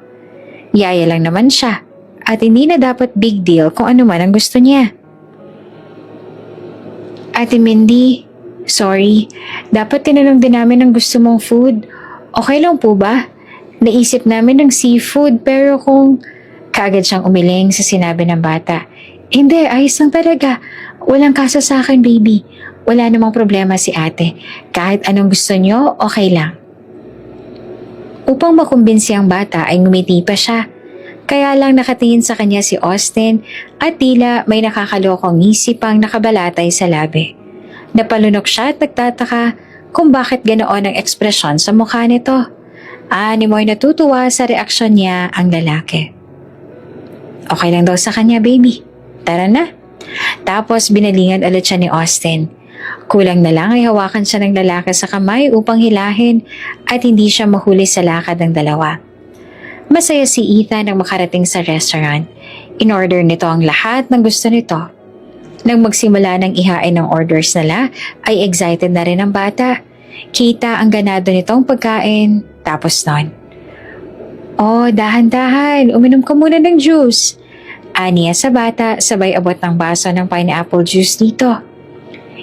Yaya lang naman siya. At hindi na dapat big deal kung ano man ang gusto niya. Ate Mindy, sorry. Dapat tinanong din namin ang gusto mong food. Okay lang po ba? Naisip namin ng seafood pero kung... Kaagad siyang umiling sa sinabi ng bata. Hindi, ayos lang talaga. Walang kaso sa akin, baby. Wala namang problema si ate. Kahit anong gusto niyo, okay lang. Upang makumbinsi ang bata ay ngumiti pa siya. Kaya lang nakatingin sa kanya si Austin at tila may nakakalokong ngisi pang nakabalatay sa labi. Napalunok siya at nagtataka kung bakit ganoon ang ekspresyon sa mukha nito. Ni mo'y natutuwa sa reaksyon niya ang lalaki. Okay lang daw sa kanya, baby. Tara na. Tapos binalingan ulit siya ni Austin. Kulang na lang ay hawakan siya ng lalaki sa kamay upang hilahin at hindi siya mahuli sa lakad ng dalawa. Masaya si Ethan nang makarating sa restaurant. In-order nito ang lahat ng gusto nito. Nang magsimula ng ihain ng orders nila, ay excited na rin ang bata. Kita ang ganado nitong pagkain. Tapos nun, dahan-dahan, uminom ka muna ng juice. Aniya sa bata, sabay abot ng baso ng pineapple juice dito.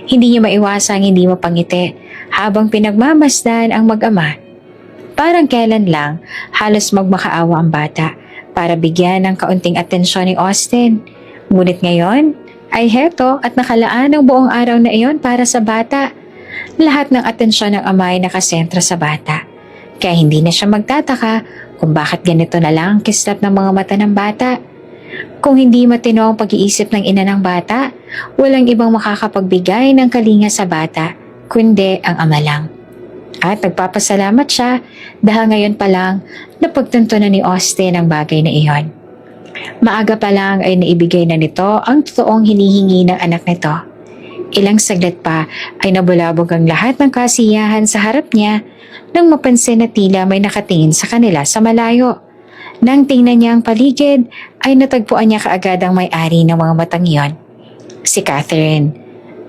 Hindi niya maiwasang hindi mapangiti habang pinagmamasdan ang mag-ama. Parang kailan lang, halos magmakaawa ang bata para bigyan ng kaunting atensyon ni Austin. Ngunit ngayon, ay heto at nakalaan ang buong araw na iyon para sa bata. Lahat ng atensyon ng ama ay nakasentro sa bata. Kaya hindi na siya magtataka kung bakit ganito na lang ang kislap ng mga mata ng bata. Kung hindi matino ang pag-iisip ng ina ng bata, walang ibang makakapagbigay ng kalinga sa bata, kundi ang ama lang. At nagpapasalamat siya dahil ngayon pa lang napagtanto na ni Austin ang bagay na iyon. Maaga pa lang ay naibigay na nito ang totoong hinihingi ng anak nito. Ilang saglit pa ay nabulabog ang lahat ng kasiyahan sa harap niya nang mapansin na tila may nakatingin sa kanila sa malayo. Nang tingnan niya ang paligid ay natagpuan niya kaagad ang may-ari ng mga matang iyon, si Catherine.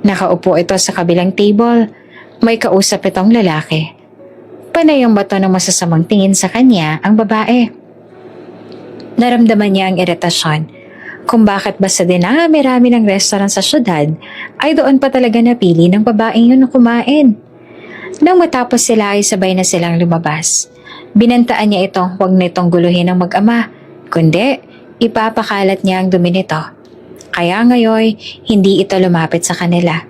Nakaupo ito sa kabilang table. May kausap itong lalaki. Panay ang bato ng masasamang tingin sa kanya ang babae. Naramdaman niya ang iritasyon kung bakit ba sa dinami-rami ng restaurant sa syudad ay doon pa talaga napili ng babaeng yun na kumain. Nang matapos sila ay sabay na silang lumabas. Binantaan niya itong huwag nitong guluhin ng mag-ama, kundi ipapakalat niya ang dumi nito. Kaya ngayon, hindi ito lumapit sa kanila.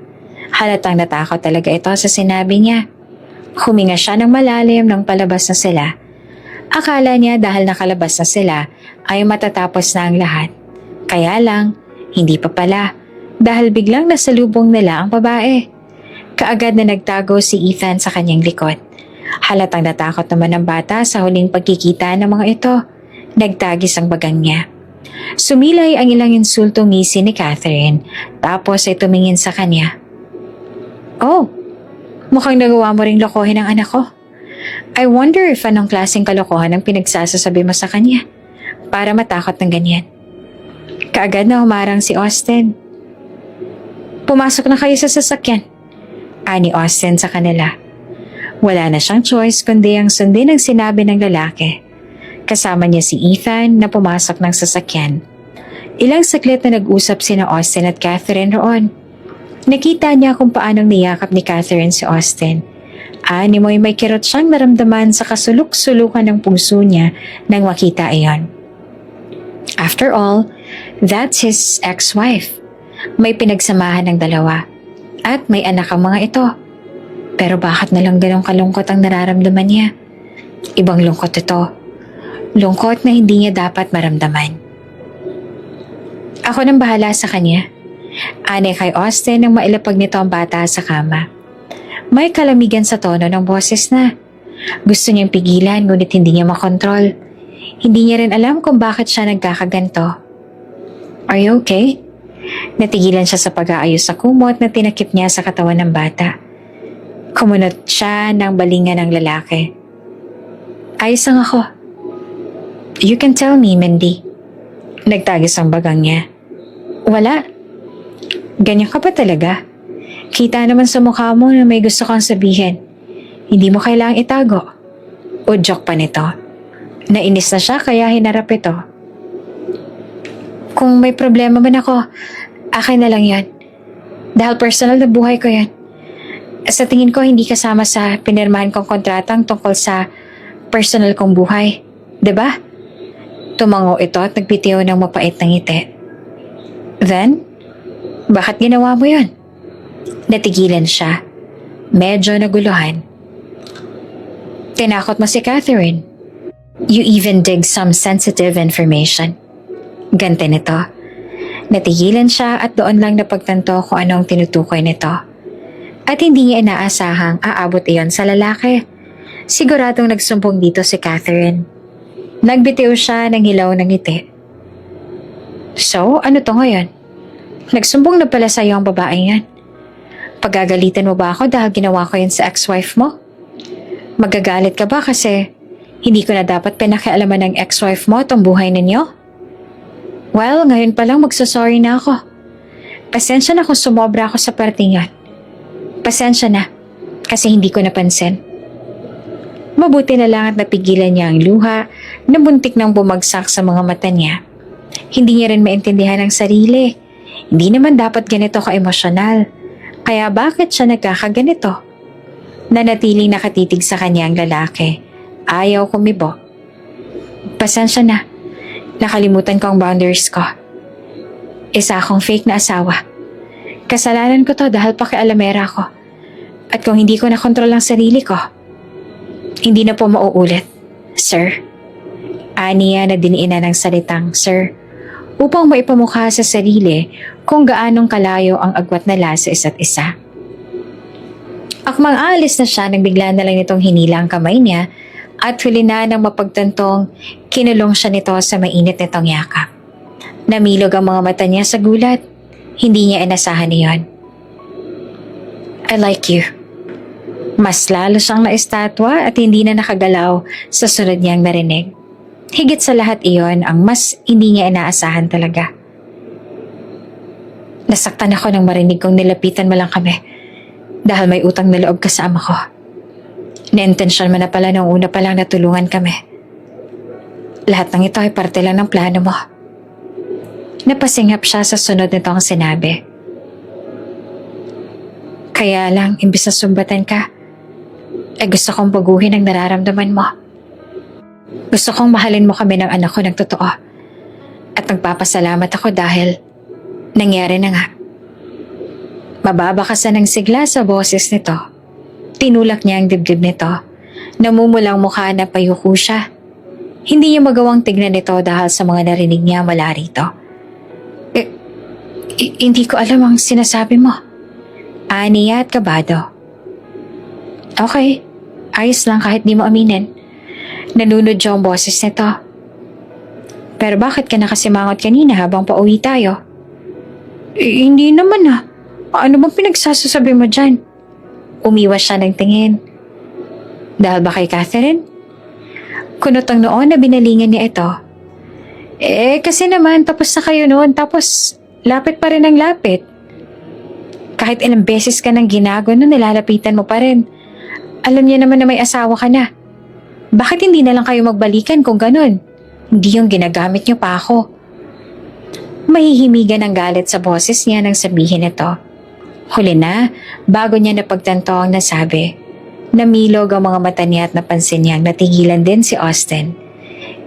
Halatang natakot talaga ito sa sinabi niya. Huminga siya ng malalim nang palabas na sila. Akala niya dahil nakalabas na sila ay matatapos na ang lahat. Kaya lang, hindi pa pala dahil biglang nasalubong nila ang babae. Kaagad na nagtago si Ethan sa kanyang likod. Halatang natakot naman ang bata sa huling pagkikita ng mga ito. Nagtagis ang bagang niya. Sumilay ang ilang insultong ngisi ni Catherine tapos ay tumingin sa kanya. Oh, mukhang nagawa mo ring lokohin ang anak ko. I wonder if anong klaseng kalokohan ang pinagsasasabi mo sa kanya para matakot ng ganyan. Kaagad na humarang si Austin. Pumasok na kayo sa sasakyan, ani Austin sa kanila. Wala na siyang choice kundi ang sundin ang sinabi ng lalaki. Kasama niya si Ethan na pumasok ng sasakyan. Ilang saglit na nag-usap sina Austin at Catherine roon. Nakita niya kung paanong niyakap ni Catherine si Austin. Animoy may kirot siyang naramdaman sa kasuluk-sulukan ng puso niya nang makita iyon. After all, that's his ex-wife. May pinagsamahan ng dalawa at may anak ang mga ito. Pero bakit nalang ganong kalungkot ang nararamdaman niya? Ibang lungkot ito. Lungkot na hindi niya dapat maramdaman. Ako nang bahala sa kanya. Ani kay Austin nang mailapag nito ang bata sa kama. May kalamigan sa tono ng boses na. Gusto niyang pigilan ngunit hindi niya makontrol. Hindi niya rin alam kung bakit siya nagkakaganto. Are you okay? Natigilan siya sa pag-aayos sa kumot na tinakip niya sa katawan ng bata. Kumunot siya ng balingan ng lalaki. Ayos lang ako. You can tell me, Mindy. Nagtagis ang bagang niya. Wala. Ganyan ka pa talaga. Kita naman sa mukha mo na may gusto kang sabihin. Hindi mo kailangang itago. Udyok pa nito. Nainis na siya kaya hinarap ito. Kung may problema man ako, akin na lang yan. Dahil personal na buhay ko yan. Sa tingin ko hindi kasama sa pinirmahan kong kontratang tungkol sa personal kong buhay. 'Di ba? Tumango ito at nagbitiw ng mapait na ngiti. Then, bakit ginawa mo yun? Natigilan siya. Medyo naguluhan. Tinakot mo si Catherine. You even dig some sensitive information. Gante nito. Natigilan siya at doon lang napagtanto kung anong tinutukoy nito. At hindi niya inaasahang aabot iyon sa lalaki. Siguradong nagsumbong dito si Catherine. Nagbitiw siya ng hilaw ng ngiti. So, ano to ngayon? Nagsumbong na pala sa'yo ang babaeng yan. Pagagalitan mo ba ako dahil ginawa ko yun sa ex-wife mo? Magagalit ka ba kasi hindi ko na dapat pinakialaman ng ex-wife mo itong buhay ninyo? Well, ngayon pa lang magsasorry na ako. Pasensya na kung sumobra ako sa parting yan. Pasensya na kasi hindi ko napansin. Mabuti na lang at napigilan niya ang luha na buntik nang bumagsak sa mga mata niya. Hindi niya rin maintindihan ang sarili. Hindi naman dapat ganito ka-emosyonal. Kaya bakit siya nagkakaganito? Nanatiling nakatitig sa kanya ang lalaki. Ayaw kumibo. Pasensya na. Nakalimutan ko ang boundaries ko. Isa akong fake na asawa. Kasalanan ko to dahil pakialamera ko. At kung hindi ko nakontrol ang sarili ko, hindi na po mauulit, sir. Aniya na diniinan ng salitang sir upang maipamukha sa sarili kung gaanong kalayo ang agwat nila sa isa't isa. Akmang aalis na siya nang bigla na lang nitong hinila ang kamay niya at huli na nang mapagtantong kinulong siya nito sa mainit nitong yakap. Namilog ang mga mata niya sa gulat. Hindi niya inasahan iyon. I like you. Mas lalo siyang naistatwa at hindi na nakagalaw sa sunod niyang narinig. Higit sa lahat iyon ang mas hindi niya inaasahan talaga. Nasaktan ako nang marinig kong nilapitan mo lang kami dahil may utang na loob ka sa ama ko. Na-intensyon mo na pala nung una pa lang natulungan kami. Lahat ng ito ay parte lang ng plano mo. Napasinghap siya sa sunod nitong sinabi. Kaya lang, imbis na sumbatan ka, ay gusto kong baguhin ang nararamdaman mo. Gusto kong mahalin mo kami ng anak ko ng totoo. At nagpapasalamat ako dahil nangyari na nga. Mababakasan ng sigla sa boses nito. Tinulak niya ang dibdib nito. Namumulang mukha na payuko siya. Hindi niya magawang tignan ito dahil sa mga narinig niya mula rito. Hindi ko alam ang sinasabi mo. Aniya at kabado. Okay, ayos lang kahit di mo aminin. Nanunod siya ang boses nito. Pero bakit ka nakasimangot kanina habang pauwi tayo? Hindi naman ah. Ano bang pinagsasasabi mo dyan? Umiwas siya ng tingin. Dahil ba kay Catherine? Kunot ang noon na binalingan niya ito. Kasi naman tapos na kayo noon tapos lapit pa rin ang lapit. Kahit ilang beses ka nang ginago no, nilalapitan mo pa rin. Alam niya naman na may asawa ka na. Bakit hindi na lang kayo magbalikan kung ganun? Hindi yung ginagamit niyo pa ako. Mahihimigan ang galit sa boses niya nang sabihin ito. Huli na, bago niya napagtanto ang nasabi. Namilog ang mga mata niya at napansin niyang natigilan din si Austin.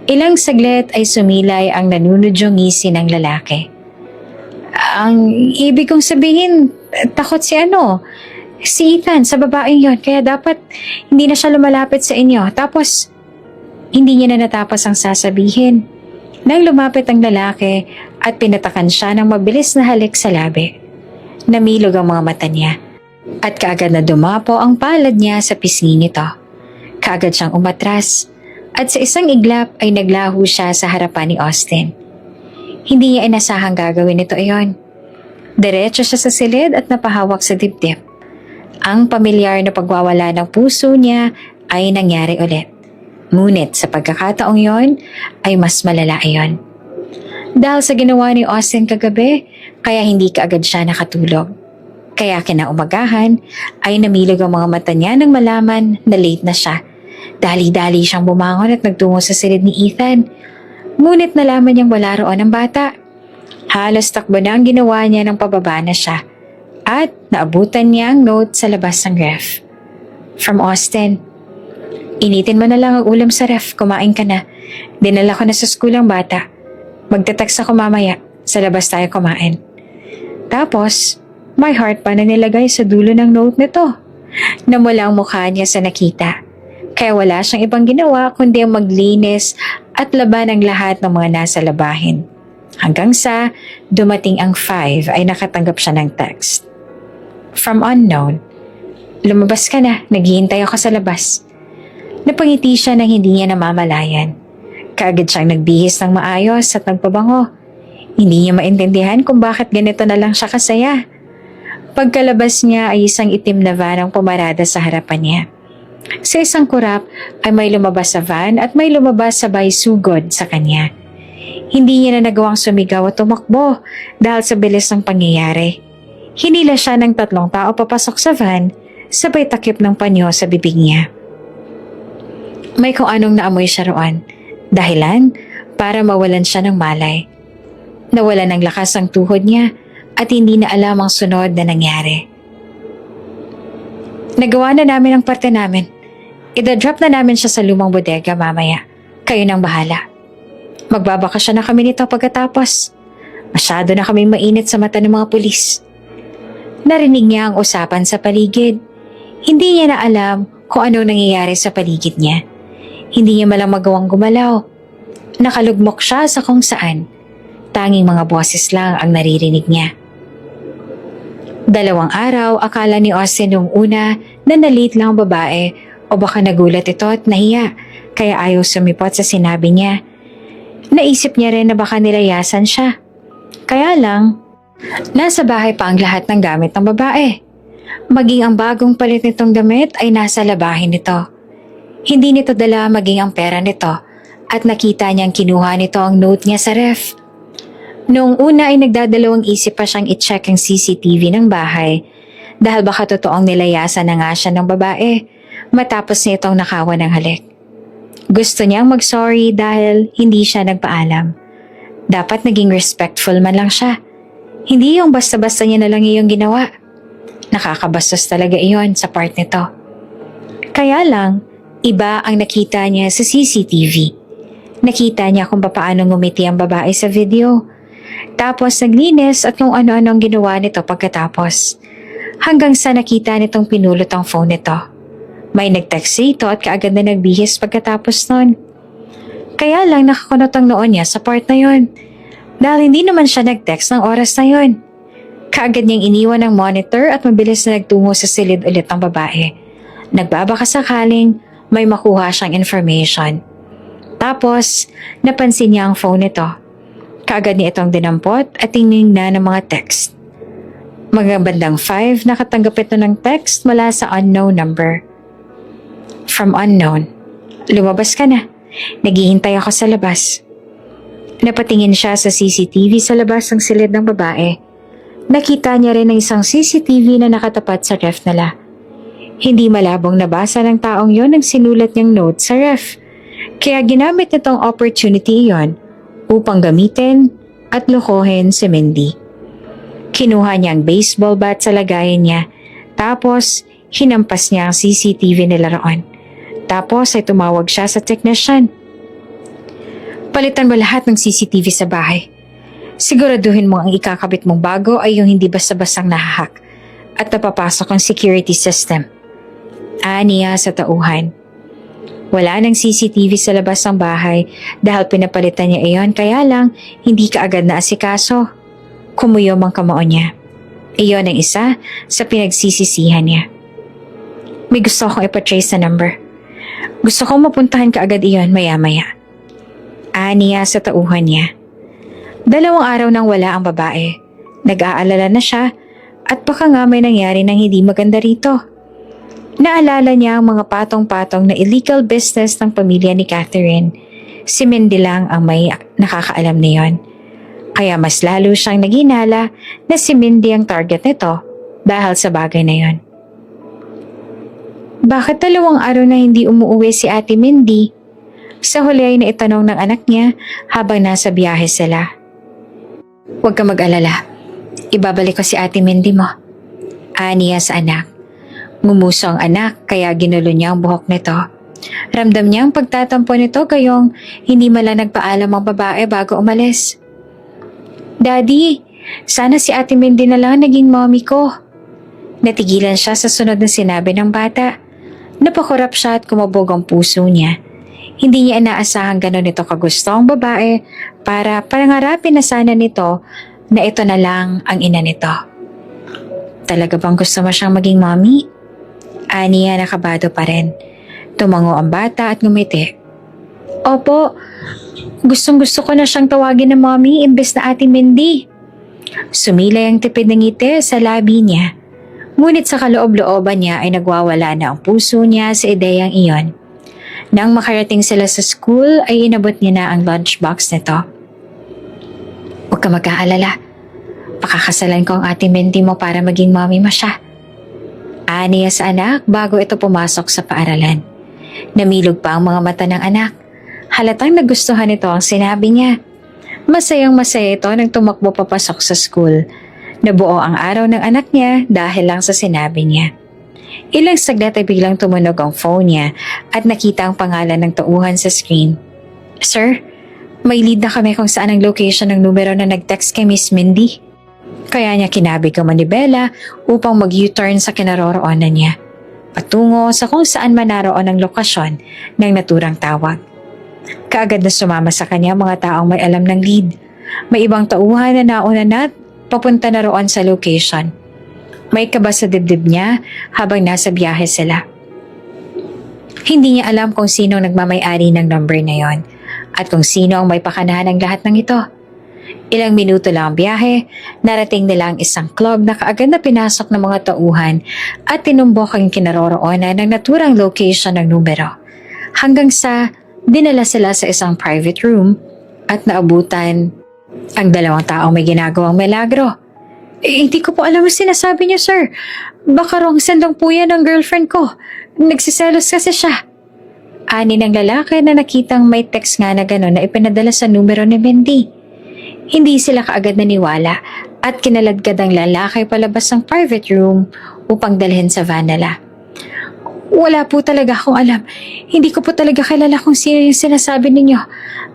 Ilang saglit ay sumilay ang nanunudyong ngisi ng lalaki. Ang ibig kong sabihin, takot si Ethan sa babaeng yon, kaya dapat hindi na siya lumalapit sa inyo. Tapos, hindi niya na natapos ang sasabihin. Nang lumapit ang lalaki at pinatakan siya ng mabilis na halik sa labi. Namilog ang mga mata niya at kaagad na dumapo ang palad niya sa pisngi nito. Kaagad siyang umatras at sa isang iglap ay naglaho siya sa harapan ni Austin. Hindi niya inasahang gagawin ito iyon. Diretso siya sa silid at napahawak sa dibdib. Ang pamilyar na pagwawala ng puso niya ay nangyari ulit. Ngunit sa pagkakataong yon ay mas malala iyon. Dahil sa ginawa ni Austin kagabi, kaya hindi kaagad siya nakatulog. Kaya kinaumagahan ay namilog ang mga mata niya nang malaman na late na siya. Dali-dali siyang bumangon at nagtungo sa silid ni Ethan. Ngunit nalaman niyang wala roon ang bata. Halos takbo na ang ginawa niya nang pababa na siya. At naabutan niya ang note sa labas ng ref. From Austin. Initin mo na lang ang ulam sa ref, kumain ka na. Dinala ko na sa school ang bata. Magte-text ako mamaya, sa labas tayo kumain. Tapos, my heart pa na nilagay sa dulo ng note nito. Namula ang mukha niya sa nakita. Kaya wala siyang ibang ginawa kundi ang maglinis at laban ang lahat ng mga nasa labahin. Hanggang sa dumating ang 5 ay nakatanggap siya ng text. From unknown. Lumabas ka na, naghihintay ako sa labas. Napangiti siya nang hindi niya namamalayan. Kaagad siyang nagbihis ng maayos at nagpabango. Hindi niya maintindihan kung bakit ganito na lang siya kasaya. Pagkalabas niya ay isang itim na van ang pumarada sa harapan niya. Sa isang kurap ay may lumabas sa van at may lumabas sabay sugod sa kanya. Hindi niya na nagawang sumigaw at tumakbo dahil sa bilis ng pangyayari. Hinila siya ng 3 tao papasok sa van, sabay takip ng panyo sa bibig niya. May kung anong naamoy siya roon. Dahilan para mawalan siya ng malay. Nawalan ng lakas ang tuhod niya at hindi na alam ang sunod na nangyari. Nagawa na namin ang parte namin. Ida-drop na namin siya sa lumang bodega mamaya. Kayo nang bahala. Magbabakasyon na kami nito pagkatapos. Masyado na kaming mainit sa mata ng mga pulis. Narinig niya ang usapan sa paligid. Hindi niya na alam kung ano nangyayari sa paligid niya. Hindi niya malang magawang gumalaw. Nakalugmok siya sa kung saan. Tanging mga boses lang ang naririnig niya. 2 araw, akala ni Austin nung una na na-late lang ang babae o baka nagulat ito at nahiya kaya ayaw sumipot sa sinabi niya. Naisip niya rin na baka nilayasan siya. Kaya lang, nasa bahay pa ang lahat ng gamit ng babae. Maging ang bagong palit nitong damit ay nasa labahin nito. Hindi nito dala maging ang pera nito at nakita niyang kinuha nito ang note niya sa ref. Noong una ay nagdadalawang isip pa siyang i-check ang CCTV ng bahay dahil baka totoong nilayasan na nga siya ng babae matapos nitong nakawan ng halik. Gusto niyang mag-sorry dahil hindi siya nagpaalam. Dapat naging respectful man lang siya. Hindi yung basta-basta niya na lang iyong ginawa. Nakakabastos talaga iyon sa part nito. Kaya lang, iba ang nakita niya sa CCTV. Nakita niya kung paano ngumiti ang babae sa video. Tapos naglinis at kung ano-ano ang ginawa nito pagkatapos. Hanggang sa nakita nitong pinulot ang phone nito. May nag-text ito at kaagad na nagbihis pagkatapos nun. Kaya lang nakakunot ang noon niya sa part na yon. Dahil hindi naman siya nag-text ng oras na yon. Kaagad niyang iniwan ang monitor at mabilis na nagtungo sa silid ulit ng babae. Nagbabaka sakaling may makuha siyang information. Tapos, napansin niya ang phone nito. Kaagad niya itong dinampot at tinignan ng mga text. Mga bandang 5, nakatanggap ito ng text mula sa unknown number. From unknown, lumabas ka na. Naghihintay ako sa labas. Napatingin siya sa CCTV sa labas ng silid ng babae. Nakita niya rin ang isang CCTV na nakatapat sa ref nila. Hindi malabong nabasa ng taong yon ang sinulat niyang note sa ref. Kaya ginamit nitong opportunity iyon upang gamitin at lokohin si Mindy. Kinuha niya ang baseball bat sa lagayan niya, tapos hinampas niya ang CCTV nila roon. Tapos ay tumawag siya sa technician. Palitan mo lahat ng CCTV sa bahay. Siguraduhin mo ang ikakabit mong bago ay yung hindi basta-bastang nahahack at napapasok ang security system. Aniya sa tauhan. Wala nang CCTV sa labas ng bahay dahil pinapalitan niya iyon, kaya lang hindi kaagad na asikaso. Kumuyom ang kamao niya. Iyon ang isa sa pinagsisisihan niya. May gusto akong ipatrace na number. Gusto kong mapuntahan kaagad iyon maya-maya. Aniya sa tauhan niya. 2 araw nang wala ang babae. Nag-aalala na siya at baka nga may nangyari ng hindi maganda rito. Naalala niya ang mga patong-patong na illegal business ng pamilya ni Catherine. Si Mindy lang ang may nakakaalam niyon. Kaya mas lalo siyang naginala na si Mindy ang target nito dahil sa bagay na yon. Bakit 2 araw na hindi umuwi si Ate Mindy? Sa huli ay naitanong ng anak niya habang nasa biyahe sila. Huwag ka mag-alala. Ibabalik ko si Ate Mindy mo. Aniya sa anak. Ngumuso ang anak kaya ginulo niya ang buhok nito. Ramdam niya ang pagtatampo nito gayong hindi mala nagpaalam ang babae bago umalis. Daddy, sana si Ate Mindy na lang naging mommy ko. Natigilan siya sa sunod na sinabi ng bata. Napakurap siya at kumabog ang puso niya. Hindi niya inaasahan ganon ito kagusto ang babae para pangarapin na sana nito na ito na lang ang ina nito. Talaga bang gusto mo siyang maging mommy? Aniya nakabado pa rin. Tumango ang bata at ngumiti. Opo, gustong-gusto ko na siyang tawagin na mommy imbes na Ate Mindy. Sumilay ang tipid ng ngiti sa labi niya. Ngunit sa kaloob-looban niya ay nagwawala na ang puso niya sa ideyang iyon. Nang makarating sila sa school ay inabot niya na ang lunchbox nito. Huwag ka mag-aalala. Pakakasalan ko ang Ate Mindy mo para maging mommy mo siya. Aniya sa anak bago ito pumasok sa paaralan. Namilog pa ang mga mata ng anak. Halatang nagustuhan ito ang sinabi niya. Masayang masaya ito nang tumakbo papasok sa school. Nabuo ang araw ng anak niya dahil lang sa sinabi niya. Ilang saglit ay biglang tumunog ang phone niya at nakita ang pangalan ng tauhan sa screen. Sir, may lead na kami kung saan ang location ng numero na nag-text kay Miss Mindy. Kaya niya kinabig ang manibela upang mag-U-turn sa kinaroroonan niya. Patungo sa kung saan man naroon ang lokasyon ng naturang tawag. Kaagad na sumama sa kanya mga taong may alam ng lead. May ibang tauhan na nauna na papunta na roon sa location. May kaba sa dibdib niya habang nasa biyahe sila. Hindi niya alam kung sino nagmamay-ari ng number na yon at kung sino ang may pakanahan ng lahat ng ito. Ilang minuto lang ang biyahe, narating nila ang isang club na kaagad na pinasok ng mga tauhan at tinumbok ang kinaroroonan ng naturang location ng numero. Hanggang sa dinala sila sa isang private room at naabutan Ang dalawang taong may ginagawang milagro. Hindi ko po alam ang sinasabi niyo, sir. Baka wrong send lang po yan ng girlfriend ko. Nagsiselos kasi siya. Ani ng lalaki na nakitang may text nga na gano'n na ipinadala sa numero ni Mendy. Hindi sila kaagad naniwala at kinaladkad ang lalaki palabas ng private room upang dalhin sa van nila. Wala po talaga akong alam. Hindi ko po talaga kilala kung sino yung sinasabi ninyo.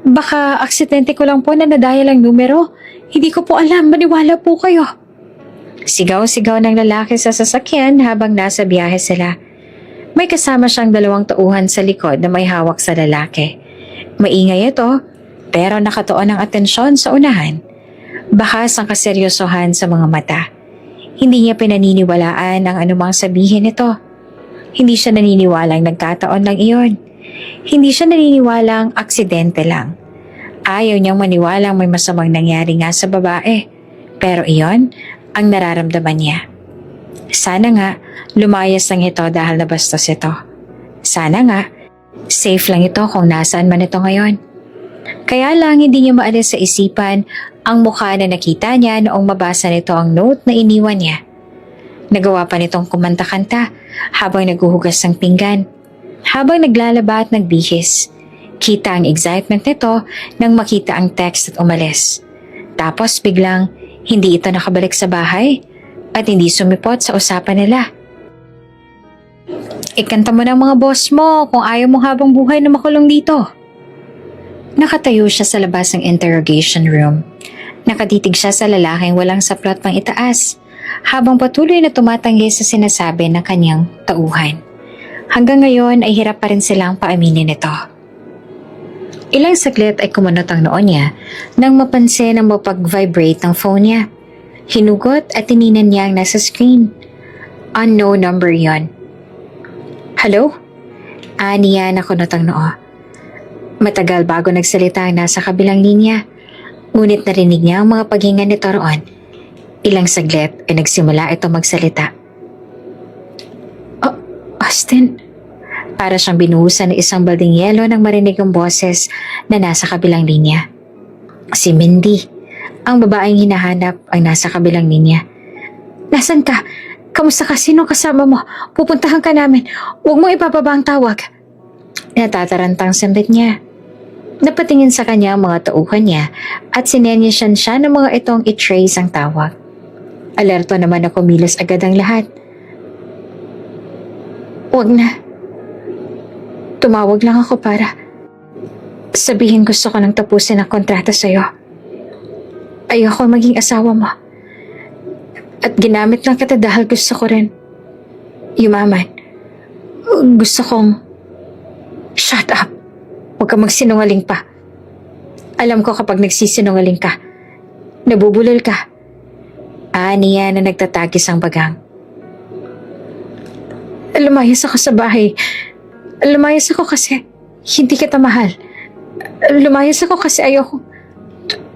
Baka aksidente ko lang po na nadaya lang numero. Hindi ko po alam. Maniwala po kayo. Sigaw-sigaw ng lalaki sa sasakyan habang nasa biyahe sila. May kasama siyang dalawang tauhan sa likod na may hawak sa lalaki. Maingay ito, pero nakatuon ang atensyon sa unahan. Bakas ang kaseryosohan sa mga mata. Hindi niya pinaniniwalaan ang anumang sabihin nito. Hindi siya naniniwalang nagkataon lang iyon. Hindi siya naniniwalang aksidente lang. Ayaw niyang maniwalang may masamang nangyari nga sa babae. Pero iyon ang nararamdaman niya. Sana nga lumayas lang ito dahil nabastos ito. Sana nga safe lang ito kung nasaan man ito ngayon. Kaya lang hindi niya maalis sa isipan ang mukha na nakita niya noong mabasa nito ang note na iniwan niya. Nagawa pa nitong kumanta-kanta habang naghuhugas ng pinggan, habang naglalaba at nagbihis. Kita ang excitement nito nang makita ang text at umalis. Tapos biglang hindi ito nakabalik sa bahay at hindi sumipot sa usapan nila. Ikanta mo ng mga boss mo kung ayaw mo habang buhay na makulong dito. Nakatayo siya sa labas ng interrogation room. Nakatitig siya sa lalaking walang saplot pang itaas habang patuloy na tumatanggi sa sinasabi ng kanyang tauhan. Hanggang ngayon ay hirap pa rin silang paaminin ito. Ilang saglit ay kumunot ang noon niya nang mapansin ang mapag-vibrate ng phone niya. Hinugot at tininan niya ang nasa screen. Unknown number yon. Hello? Niya na kunot ang noo. Matagal bago nagsalita ang nasa kabilang linya. Ngunit narinig niya ang mga paghinga nito roon. Ilang saglit ay nagsimula ito magsalita. Oh, Austin. Para siyang binuhusan ng isang balding yelo nang marinig ang boses na nasa kabilang linya. Si Mindy, ang babaeng hinahanap, ang nasa kabilang linya. Nasaan ka? Kamusta ka? Sino kasama mo? Pupuntahan ka namin. Huwag mo ipababa ang tawag. Natatarantang sambit niya. Napatingin sa kanya ang mga tauhan niya at sinenyasyan siya ng mga itong i-trace ang tawag. Alerto naman na kumilos agad ang lahat. Huwag na. Tumawag lang ako para sabihin gusto ko nang tapusin ang kontrata sa'yo. Ayoko maging asawa mo. At ginamit lang kita dahil gusto ko rin yumaman. Gusto kong shut up. Huwag kang magsinungaling pa. Alam ko kapag nagsisinungaling ka, nabubulol ka. Niya na nagtatagis ang bagang. Lumayas ako sa bahay. Lumayas ako kasi hindi kita mahal. Lumayas ako kasi ayoko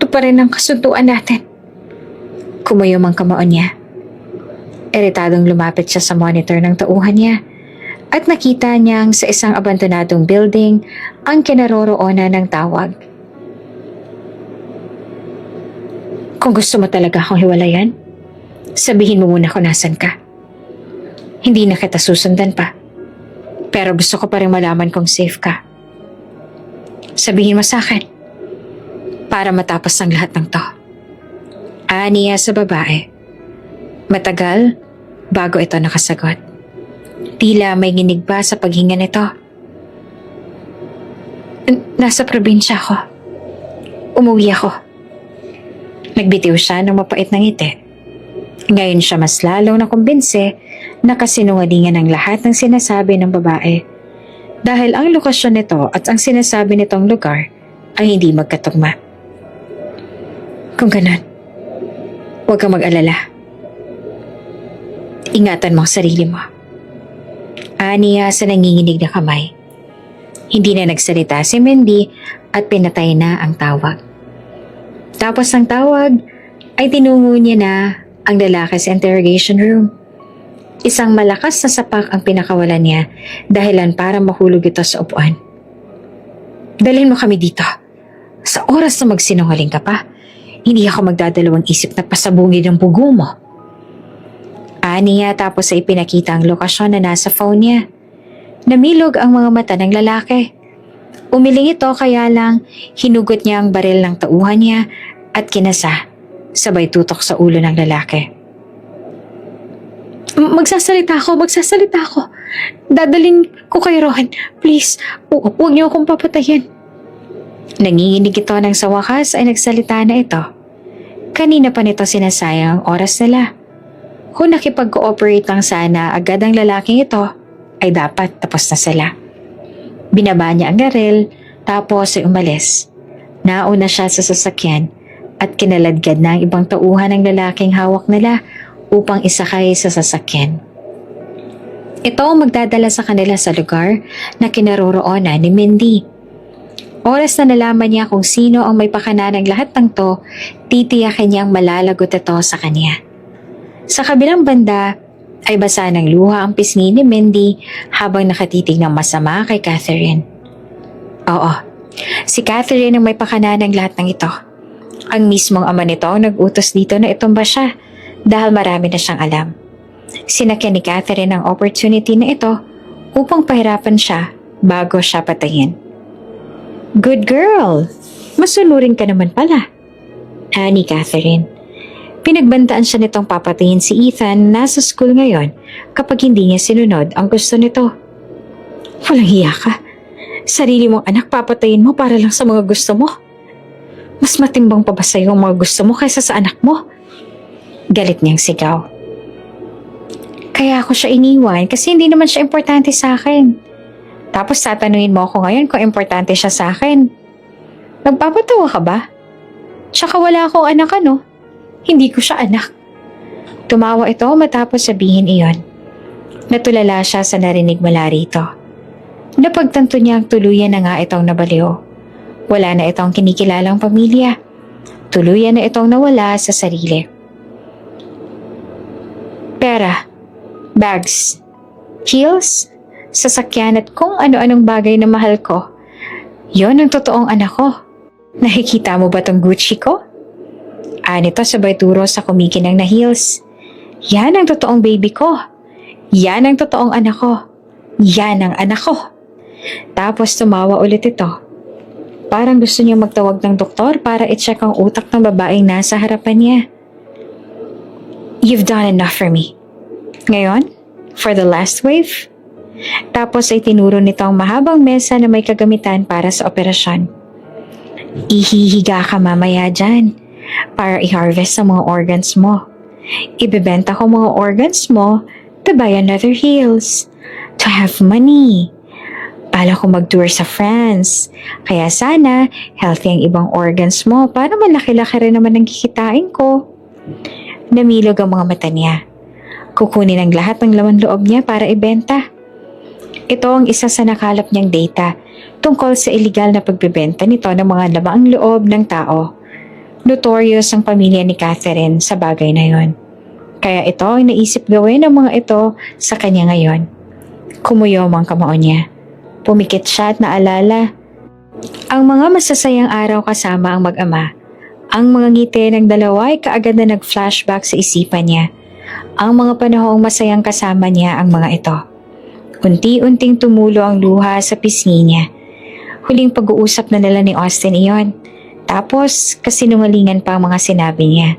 tuparin ang kasunduan natin. Kumuyo ang kamaon niya. Iritadong lumapit siya sa monitor ng tauhan niya at nakita niyang sa isang abandonadong building ang kinaroroonan ng tawag. Kung gusto mo talaga akong hiwalayan, sabihin mo muna kung nasan ka. Hindi na kita susundan pa. Pero gusto ko pa rin malaman kung safe ka. Sabihin mo sa akin. Para matapos ang lahat ng to. Niya sa babae. Matagal bago ito nakasagot. Tila may ginig pa sa paghinga nito. Nasa probinsya ako. Umuwi ako. Nagbitiw siya ng mapait na ngiti. Ngayon siya mas lalong nakumbinse na kasinungalingan ang lahat ng sinasabi ng babae. Dahil ang lokasyon nito at ang sinasabi nitong lugar ay hindi magkatugma. Kung ganun, huwag kang mag-alala. Ingatan mo ang sarili mo. Niya sa nanginginig na kamay. Hindi na nagsalita si Mindy at pinatay na ang tawag. Tapos ang tawag ay tinungo niya na ang lalaki sa interrogation room. Isang malakas na sapak ang pinakawalan niya dahilan para mahulog ito sa upuan. Dalhin mo kami dito. Sa oras na magsinungaling ka pa, Hindi ako magdadalawang isip na pasabungin ang pugo mo. Ani niya tapos ay pinakita ang lokasyon na nasa phone niya. Namilog ang mga mata ng lalaki. Umiling ito kaya lang hinugot niya ang baril ng tauhan niya at kinasa, sabay tutok sa ulo ng lalaki. Magsasalita ako. Dadalhin ko kay Ron. Please, huwag niyo akong papatayin. Nanginginig ito nang sa wakas ay nagsalita na ito. Kanina pa nito sinasayang ang oras nila. Kung nakipag-cooperate lang sana agad ang lalaking ito, ay dapat tapos na sila. Binaba niya ang garil, tapos ay umalis. Nauna siya sa sasakyan at kinaladkad na ang ibang tauhan ng lalaking hawak nila upang isakay sa sasakyan. Ito ang magdadala sa kanila sa lugar na kinaroroonan ni Mindy. Oras na nalaman niya kung sino ang may pakana ng lahat ng to, titiyakin niyang malalagot ito sa kanya. Sa kabilang banda, ay basa ng luha ang pisngi ni Mindy habang nakatitig ng masama kay Catherine. Oo, si Catherine ang may pakana ng lahat ng ito. Ang mismong ama nito ang nag-utos dito na itumba siya dahil marami na siyang alam. Sinakyan ni Catherine ang opportunity na ito upang pahirapan siya bago siya patayin. Good girl! Masunurin ka naman pala. Ni Catherine. Pinagbantaan siya nitong papatayin si Ethan na nasa school ngayon kapag hindi niya sinunod ang gusto nito. Walang hiya ka. Sarili mong anak papatayin mo para lang sa mga gusto mo. Mas matimbang pa ba sa'yo ang mga gusto mo kaysa sa anak mo? Galit niyang sigaw. Kaya ako siya iniwan kasi hindi naman siya importante sa akin. Tapos tatanungin mo ako ngayon kung importante siya sa akin. Nagpapatawa ka ba? Tsaka wala akong anak ano? Hindi ko siya anak. Tumawa ito matapos sabihin iyon. Natulala siya sa narinig mula rito. Napagtanto niya ang tuluyan na nga itong nabaliw. Wala na itong kinikilalang pamilya. Tuluyan na itong nawala sa sarili. Pera, bags, heels, sasakyan at kung ano-anong bagay na mahal ko. Yon ang totoong anak ko. Nakikita mo ba tong Gucci ko? Nito sabay turo sa kumikinang na heels. Yan ang totoong baby ko. Yan ang totoong anak ko. Yan ang anak ko. Tapos tumawa ulit ito. Parang gusto niya magtawag ng doktor para i-check ang utak ng babaeng nasa harapan niya. You've done enough for me. Ngayon, for the last wave. Tapos ay tinuro nito ang mahabang mesa na may kagamitan para sa operasyon. Ihihiga ka mamaya dyan para i-harvest ang mga organs mo. Ibebenta ko mga organs mo to buy another heels, to have money. Bala ko mag-tour sa France. Kaya sana, healthy ang ibang organs mo para malaki-laki rin naman ang kikitain ko. Namilog ang mga mata niya. Kukunin ang lahat ng laman loob niya para ibenta. Ito ang isa sa nakalap niyang data tungkol sa iligal na pagbebenta nito ng mga lamaang loob ng tao. Notorious ang pamilya ni Catherine sa bagay na yon. Kaya ito ang naisip gawin ng mga ito sa kanya ngayon. Kumuyom ang kamao niya. Pumikit siya at naalala ang mga masasayang araw kasama ang mag-ama. Ang mga ngiti ng dalawa ay kaagad na nag-flashback sa isipan niya. Ang mga panahong masayang kasama niya ang mga ito. Unti-unting tumulo ang luha sa pisngi niya. Huling pag-uusap na nila ni Austin iyon. Tapos, kasinungalingan pa ang mga sinabi niya.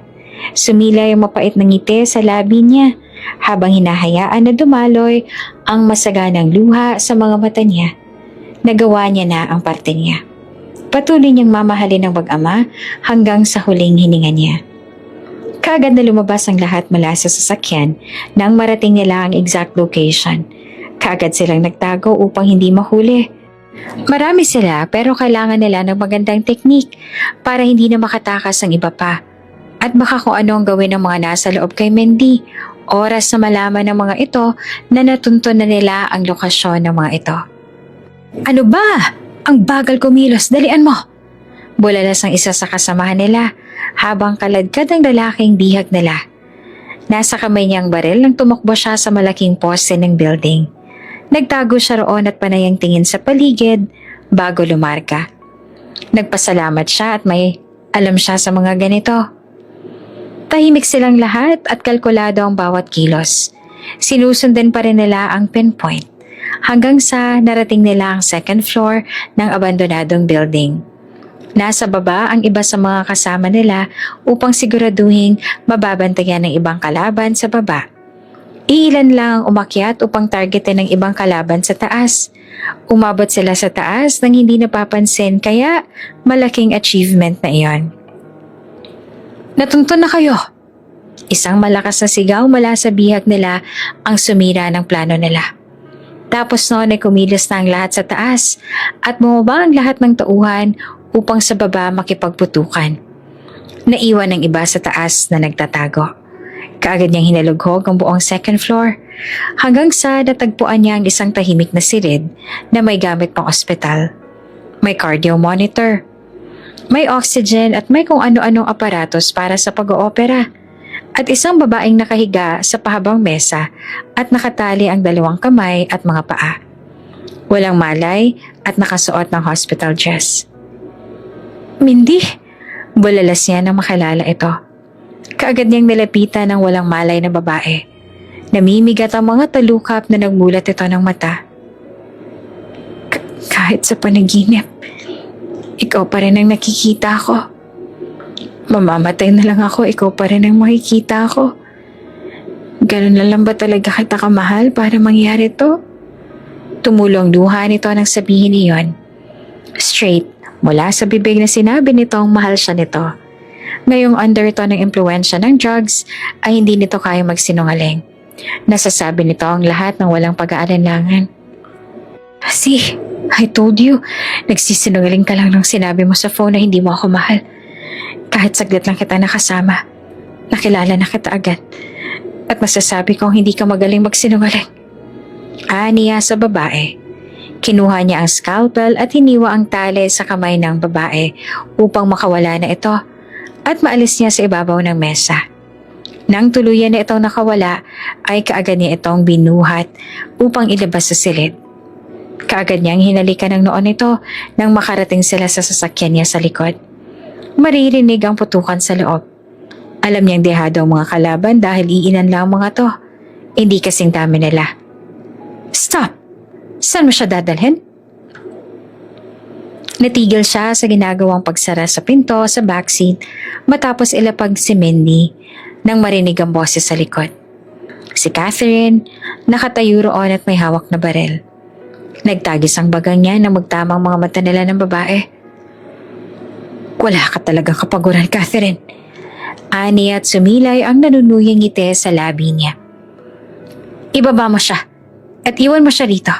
Sumilay ang mapait na ngiti sa labi niya habang hinahayaan na dumaloy ang masaganang luha sa mga mata niya. Nagawa niya na ang parte niya. Patuloy niyang mamahalin ang mag-ama hanggang sa huling hininga niya. Kaagad na lumabas ang lahat mula sa sasakyan nang marating nila ang exact location. Kaagad silang nagtago upang hindi mahuli. Marami sila pero kailangan nila ng magandang teknik para hindi na makatakas ang iba pa. At baka kung ano ang gawin ng mga nasa loob kay Mindy, oras na malaman ng mga ito na natunton na nila ang lokasyon ng mga ito. Ano ba? Ang bagal kumilos, dalian mo! Bulalas ang isa sa kasamahan nila habang kaladkad ang lalaking bihag nila. Nasa kamay niya ang baril nang tumakbo siya sa malaking poste ng building. Nagtago siya roon at panayang tingin sa paligid bago lumarga. Nagpasalamat siya Alam siya sa mga ganito. Tahimik silang lahat at kalkulado ang bawat kilos. Sinusundan pa rin nila ang pinpoint hanggang sa narating nila ang second floor ng abandonadong building. Nasa baba ang iba sa mga kasama nila upang siguraduhin mababantayan ng ibang kalaban sa baba. Iilan lang ang umakyat upang targetin ng ibang kalaban sa taas. Umabot sila sa taas nang hindi napapansin kaya malaking achievement na iyon. Natuntun na kayo! Isang malakas na sigaw mula sa bihag nila ang sumira ng plano nila. Tapos noon ay kumilos na ang lahat sa taas at bumaba ang lahat ng tauhan upang sa baba makipagputukan. Naiwan ang iba sa taas na nagtatago. Kaagad niyang hinalughog ang buong second floor hanggang sa natagpuan niya ang isang tahimik na silid na may gamit pang ospital. May cardio monitor, may oxygen at may kung ano-anong aparatos para sa pag-oopera. At isang babaeng nakahiga sa pahabang mesa at nakatali ang dalawang kamay at mga paa. Walang malay at nakasuot ng hospital dress. Mindy! Bulalas niya nang makilala ito. Kaagad niyang nilapitan ng walang malay na babae. Namimigat ang mga talukap na nagmulat ito ng mata. Kahit sa panaginip, ikaw pa rin ang nakikita ko. Mamamatay na lang ako, ikaw pa rin ang makikita ko. Ganun na lang ba talaga kita kamahal para mangyari to? Tumulong luha nito nang sabihin niyon. Straight, mula sa bibig na sinabi nitong mahal siya nito. Ngayong under ito ng impluensya ng drugs ay hindi nito kaya magsinungaling. Nasasabi nito ang lahat ng walang pag-aalinlangan. See, I told you, nagsisinungaling ka lang nung sinabi mo sa phone na hindi mo ako mahal. Kahit saglit lang kita nakasama, nakilala na kita agad. At masasabi kong hindi ka magaling magsinungaling. Niya sa babae. Kinuha niya ang scalpel at hiniwa ang tali sa kamay ng babae upang makawala na ito at maalis niya sa ibabaw ng mesa. Nang tuluyan na itong nakawala, ay kaagad niya itong binuhat upang ilabas sa silid. Kaagad niyang hinalikan ng noon ito nang makarating sila sa sasakyan niya sa likod. Maririnig ang putukan sa loob. Alam niyang dehado ang mga kalaban dahil iinan lang mga to. Hindi kasing dami nila. Stop! Saan mo siya dadalhin? Natigil siya sa ginagawang pagsara sa pinto sa backseat matapos ilapag si Mindy nang marinig ang boses sa likod. Si Catherine, nakatayo roon at may hawak na barel. Nagtagis ang bagang niya nang magtamang mga mata nila ng babae. Wala ka talagang kapaguran, Catherine. Ani at sumilay ang nanunuyang ngiti sa labi niya. Ibaba mo siya at iwan mo siya rito.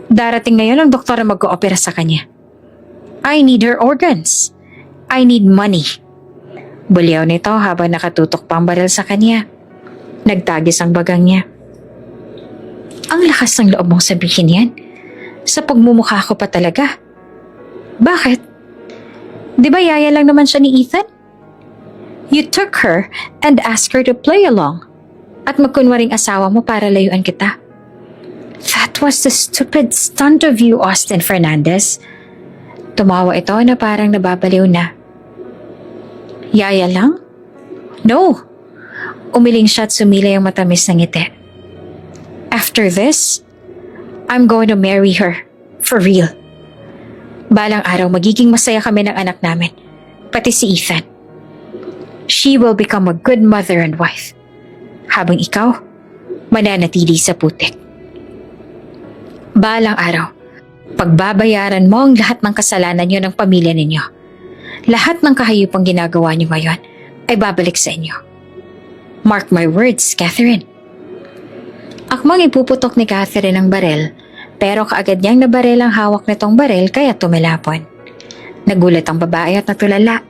Darating ngayon ang doktor na mag-oopera sa kanya. I need her organs. I need money. Bulyaw nito habang nakatutok pa ang baril sa kanya. Nagtagis ang bagang niya. Ang lakas ng loob mong sabihin yan. Sa pagmumukha ko pa talaga. Bakit? Di ba yaya lang naman siya ni Ethan? You took her and asked her to play along. At magkunwaring asawa mo para layuan kita. That was the stupid stunt of you, Austin Fernandez. Tumawa ito na parang nababaliw na. Yaya lang? No. Umiling siya at sumilay ang matamis ng ngiti. After this, I'm going to marry her. For real. Balang araw magiging masaya kami ng anak namin. Pati si Ethan. She will become a good mother and wife. Habang ikaw, mananatili sa putik. Balang araw, pagbabayaran mo ang lahat ng kasalanan niyo ng pamilya ninyo. Lahat ng kahayupang ginagawa niyo ngayon ay babalik sa inyo. Mark my words, Catherine. Akmang ipuputok ni Catherine ang barel, pero kaagad niyang nabarel ang hawak nitong barel kaya tumilapon. Nagulat ang babae at natulala.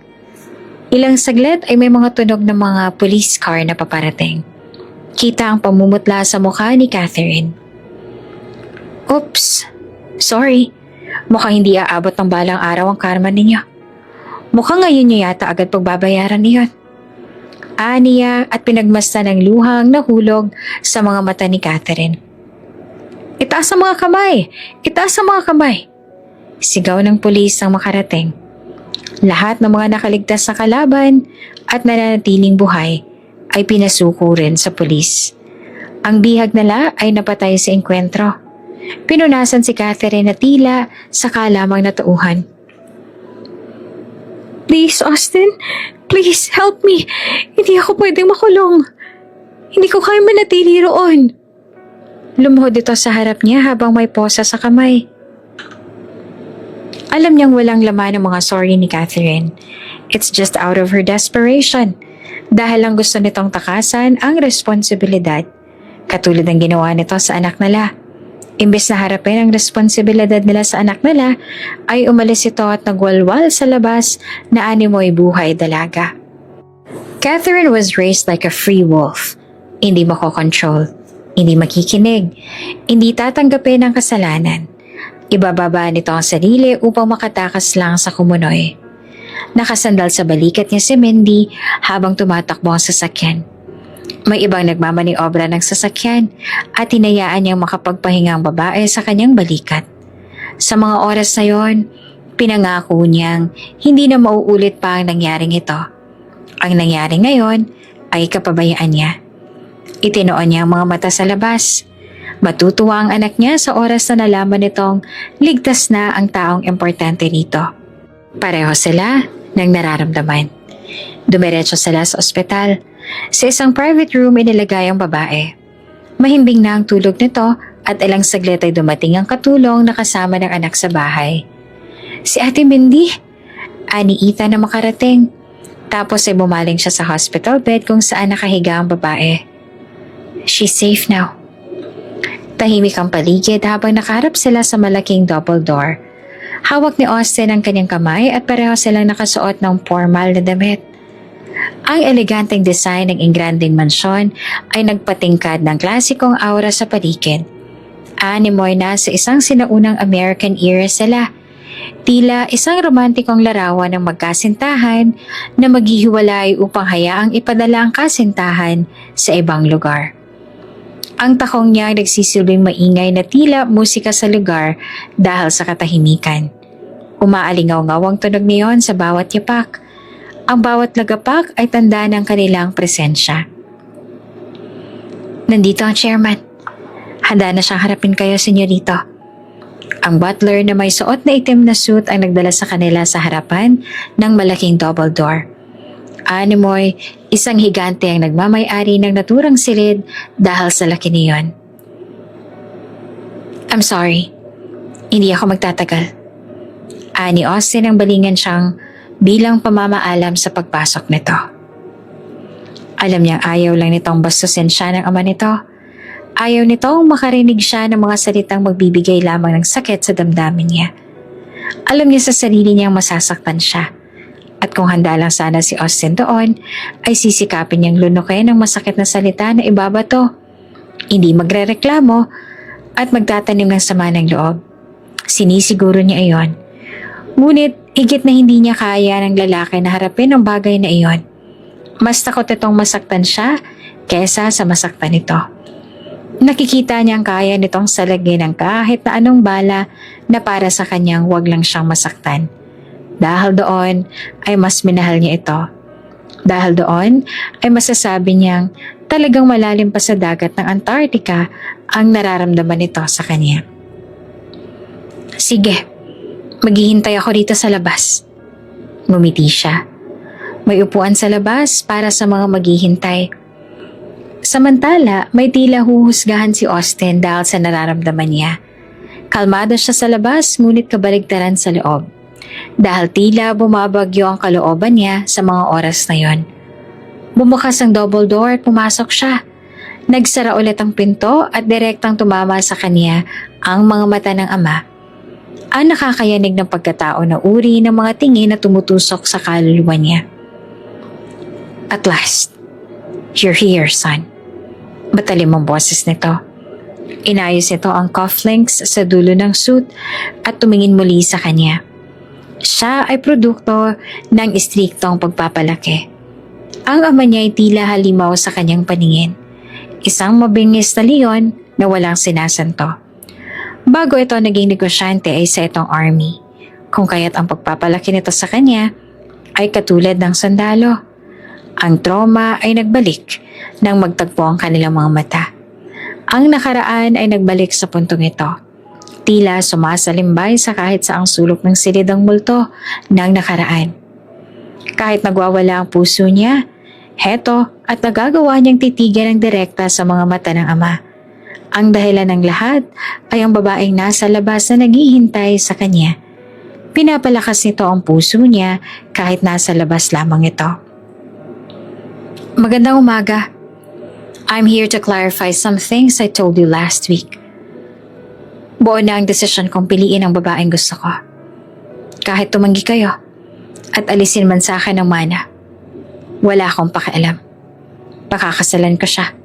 Ilang saglit ay may mga tunog ng mga police car na paparating. Kita ang pamumutla sa mukha ni Catherine. Oops, sorry. Mukhang hindi aabot ng balang araw ang karma ninyo. Mukhang ngayon niyo yata agad pagbabayaran niyon. Aniya at pinagmasdan ng luhang nahulog sa mga mata ni Catherine. Itaas ang mga kamay! Itaas ang mga kamay! Sigaw ng pulis ang makarating. Lahat ng mga nakaligtas na kalaban at nananatiling buhay ay pinasuko rin sa pulis. Ang bihag nila ay napatay sa engkwentro. Pinunasan si Catherine na tila saka lamang natauhan. Please, Austin. Please, help me. Hindi ako pwedeng makulong. Hindi ko kaya manatili roon. Lumuhod ito sa harap niya habang may posa sa kamay. Alam niyang walang laman ang mga sorry ni Catherine. It's just out of her desperation. Dahil lang gusto nitong takasan ang responsibilidad. Katulad ng ginawa nito sa anak nila. Imbes na harapin ang responsibilidad nila sa anak nila, ay umalis ito at nagwalwal sa labas na animoy buhay dalaga. Catherine was raised like a free wolf. Hindi makokontrol, hindi makikinig, hindi tatanggapin ang kasalanan. Ibababa nito ang sarili upang makatakas lang sa kumunoy. Nakasandal sa balikat niya si Mindy habang tumatakbo ang sasakyan. May ibang nagmamaniobra ng sasakyan at hinayaan niyang makapagpahinga ang babae sa kanyang balikat. Sa mga oras na yon, pinangako niyang hindi na mauulit pa ang nangyaring ito. Ang nangyari ngayon ay kapabayaan niya. Itinoon niya ang mga mata sa labas. Matutuwa ang anak niya sa oras na nalaman nitong ligtas na ang taong importante rito. Pareho sila ng nararamdaman. Dumiretso sila sa ospital. Sa isang private room inilagay ang babae. Mahimbing na ang tulog nito at ilang saglit ay dumating ang katulong na kasama ng anak sa bahay. Si Ate Mindy, aniita na makarating. Tapos ay bumaling siya sa hospital bed kung saan nakahiga ang babae. She's safe now. Tahimik ang paligid habang nakaharap sila sa malaking double door. Hawak ni Austin ang kanyang kamay at pareho silang nakasuot ng formal na damit. Ang eleganteng design ng engranding mansyon ay nagpatingkad ng klasikong aura sa paligid. Animoy na sa isang sinaunang American era sila. Tila isang romantikong larawan ng magkasintahan na maghihiwalay upang hayaang ipadala ang kasintahan sa ibang lugar. Ang takong niya nagsisilbing maingay na tila musika sa lugar dahil sa katahimikan. Umaalingaw-ngaw ang tunog niyon sa bawat yapak. Ang bawat lagapak ay tanda ng kanilang presensya. Nandito ang chairman. Handa na siyang harapin kayo, senyorito. Ang butler na may suot na itim na suit ang nagdala sa kanila sa harapan ng malaking double door. Animoy, isang higante ang nagmamay-ari ng naturang silid dahil sa laki niyon. I'm sorry. Hindi ako magtatagal. Ani Austin ang balingan siyang bilang pamamaalam sa pagpasok nito. Alam niyang ayaw lang nitong bastusin siya ng ama nito. Ayaw nitong makarinig siya ng mga salitang magbibigay lamang ng sakit sa damdamin niya. Alam niya sa sarili niyang masasaktan siya. At kung handa lang sana si Austin doon, ay sisikapin niyang lunukin ng masakit na salita na ibabato. Hindi magrereklamo at magtatanim ng sama ng loob. Sinisiguro niya iyon. Ngunit higit na hindi niya kaya ng lalaki na harapin ang bagay na iyon. Mas takot itong masaktan siya kesa sa masaktan ito. Nakikita niyang kaya nitong salagin ang kahit na anong bala na para sa kanyang wag lang siyang masaktan. Dahil doon ay mas minahal niya ito. Dahil doon ay masasabi niyang talagang malalim pa sa dagat ng Antarctica ang nararamdaman nito sa kanya. Sige, maghihintay ako dito sa labas. Ngumiti siya. May upuan sa labas para sa mga maghihintay. Samantala, may tila huhusgahan si Austin dahil sa nararamdaman niya. Kalmado siya sa labas ngunit kabaligtaran sa loob. Dahil tila bumabagyo ang kalooban niya sa mga oras na yon. Bumukas ang double door at pumasok siya. Nagsara ulit ang pinto at direktang tumama sa kanya ang mga mata ng ama. Ang nakakayanig ng pagkatao na uri ng mga tingin na tumutusok sa kaluluwa niya. At last, you're here, son. Matalim ang boses nito. Inayos nito ang cufflinks sa dulo ng suit at tumingin muli sa kanya. Siya ay produkto ng istriktong pagpapalaki. Ang ama niya ay tila halimaw sa kanyang paningin. Isang mabingis na leon na walang sinasanto. Bago ito naging negosyante ay sa itong army. Kung kaya't ang pagpapalaki nito sa kanya ay katulad ng sandalo. Ang trauma ay nagbalik nang magtagpo ang kanilang mga mata. Ang nakaraan ay nagbalik sa puntong ito. Tila sumasalimbay sa kahit saang sulok ng silid ang multo ng nakaraan. Kahit nagwawala ang puso niya, heto at nagagawa niyang titigan ng direkta sa mga mata ng ama. Ang dahilan ng lahat ay ang babaeng nasa labas na naghihintay sa kanya. Pinapalakas nito ang puso niya kahit nasa labas lamang ito. Magandang umaga. I'm here to clarify some things I told you last week. Buo na ang desisyon kong piliin ang babaeng gusto ko. Kahit tumanggi kayo at alisin man sa akin ang mana, wala akong pakialam. Pakakasalan ko siya.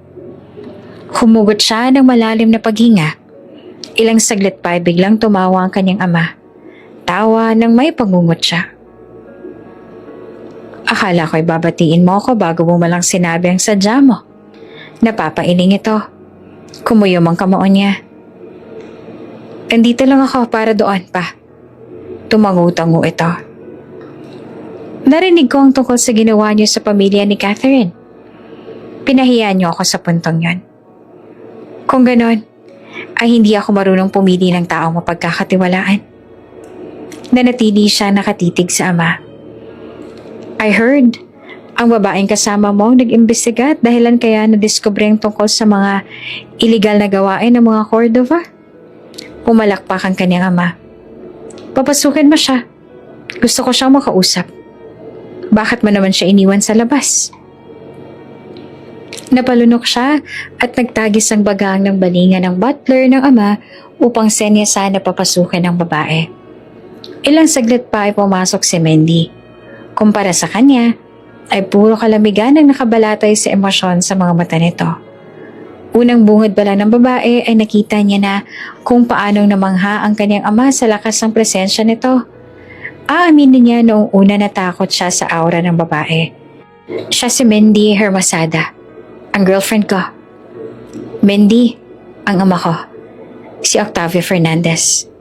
Humugot siya ng malalim na paghinga. Ilang saglit pa ay biglang tumawa ang kanyang ama. Tawa nang may pangungot siya. Akala ko'y babatiin mo ako bago mo malang sinabi ang sadya mo. Napapailing ito. Kumuyom ang kamao niya. Andito lang ako para doon pa. Tumangu-tango ito. Narinig ko ang tungkol sa ginawa niyo sa pamilya ni Catherine. Pinahiya niyo ako sa puntong yon. Kung ganon, ay hindi ako marunong pumili ng taong mapagkakatiwalaan. Nanatili siya nakatitig sa ama. I heard, ang babaeng kasama mo nag-imbestiga at dahilan kaya nadiskubre ang tungkol sa mga iligal na gawain ng mga Cordova. Pumalakpak ang kanyang ama. Papasukin mo siya. Gusto ko siyang makausap. Bakit mo naman siya iniwan sa labas? Napalunok siya at nagtagis ang bagang ng balingan ng butler ng ama upang senyasan na papasukin ang babae. Ilang saglit pa ay pumasok si Mendy. Kumpara sa kanya, ay puro kalamigan ang nakabalatay sa emosyon sa mga mata nito. Unang bungad pala ng babae ay nakita niya na kung paanong namangha ang kanyang ama sa lakas ng presensya nito. Aaminin niya noong una natakot siya sa aura ng babae. Siya si Mendy Hermosada, ang girlfriend ko. Mendy, ang ama ko. Si Octavio Fernandez.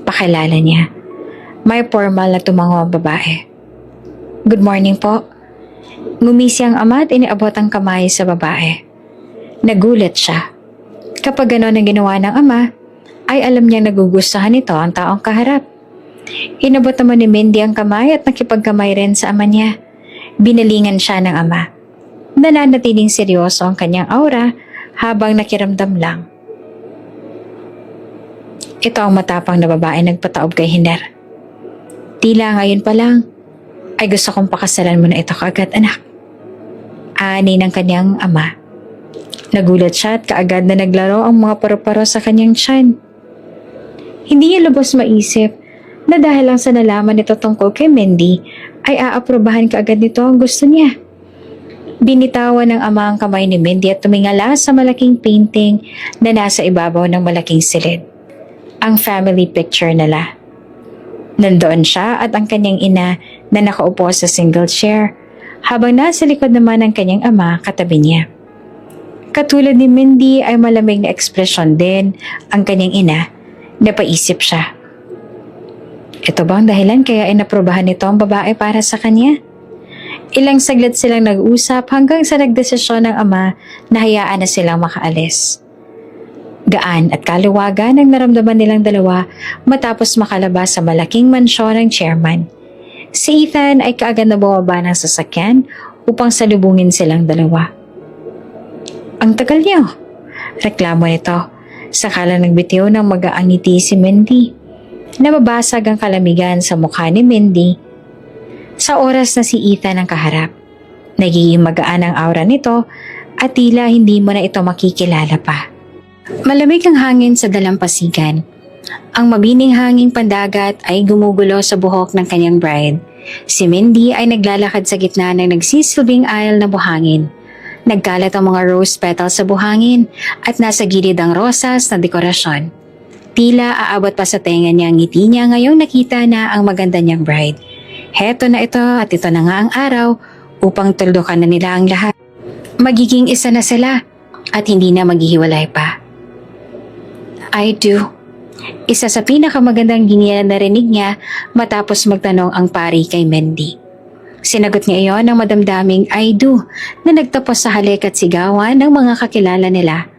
Pakilala niya. May formal na tumango ang babae. Good morning po. Ngumisi ang ama at iniabot ang kamay sa babae. Nagulat siya. Kapag gano'n ang ginawa ng ama, ay alam niyang nagugustuhan nito ang taong kaharap. Inabot naman ni Mendy ang kamay at nakipagkamay rin sa ama niya. Binalingan siya ng ama. Nananatiling seryoso ang kanyang aura habang nakiramdam lang. Ito ang matapang na babae nagpataob kay Hiner. Tila ngayon pa lang, ay gusto kong pakasalan mo na ito kaagad, anak. Ani ng kanyang ama. Nagulat siya at kaagad na naglaro ang mga paru-paro sa kanyang tiyan. Hindi niya lubos maisip na dahil lang sa nalaman nito tungkol kay Mendy, ay aaprobahan kaagad nito ang gusto niya. Binitawan ng ama ang kamay ni Mendy at tumingala sa malaking painting na nasa ibabaw ng malaking silid. Ang family picture nila. Nandoon siya at ang kanyang ina na nakaupo sa single chair, habang nasa likod naman ng kanyang ama katabi niya. Katulad ni Mendy ay malamig na ekspresyon din ang kanyang ina. Napaisip siya. Ito bang dahilan kaya inaprobahan nito ang babae para sa kanya? Ilang saglit silang nag-usap hanggang sa nagdesisyon ng ama na hayaan na silang makaalis. Gaan at kaluwagan ang naramdaman nilang dalawa matapos makalabas sa malaking mansyon ng chairman. Si Ethan ay kaagad na bumaba ng sasakyan upang salubungin silang dalawa. Ang tagal niyo, reklamo nito. Sakala nagbitiw ng magaang ngiti si Mendy. Nababasag ang kalamigan sa mukha ni Mendy. Sa oras na si Ethan ang kaharap, nagiging magaan ang aura nito at tila hindi mo na ito makikilala pa. Malamig ang hangin sa dalampasigan. Ang mabining hanging pandagat ay gumugulo sa buhok ng kanyang bride. Si Mendy ay naglalakad sa gitna ng nagsisilbing aisle na buhangin. Nagkalat ang mga rose petals sa buhangin at nasa gilid ang rosas na dekorasyon. Tila aabot pa sa tenga niya ang ngiti niya ngayong nakita na ang maganda niyang bride. Heto na ito at ito na nga ang araw upang tuldukan na nila ang lahat. Magiging isa na sila at hindi na maghihiwalay pa. I do. Isa sa pinakamagandang giniya na narinig niya matapos magtanong ang pari kay Mendy. Sinagot niya iyon ng madamdaming I do na nagtapos sa halik at sigawan ng mga kakilala nila.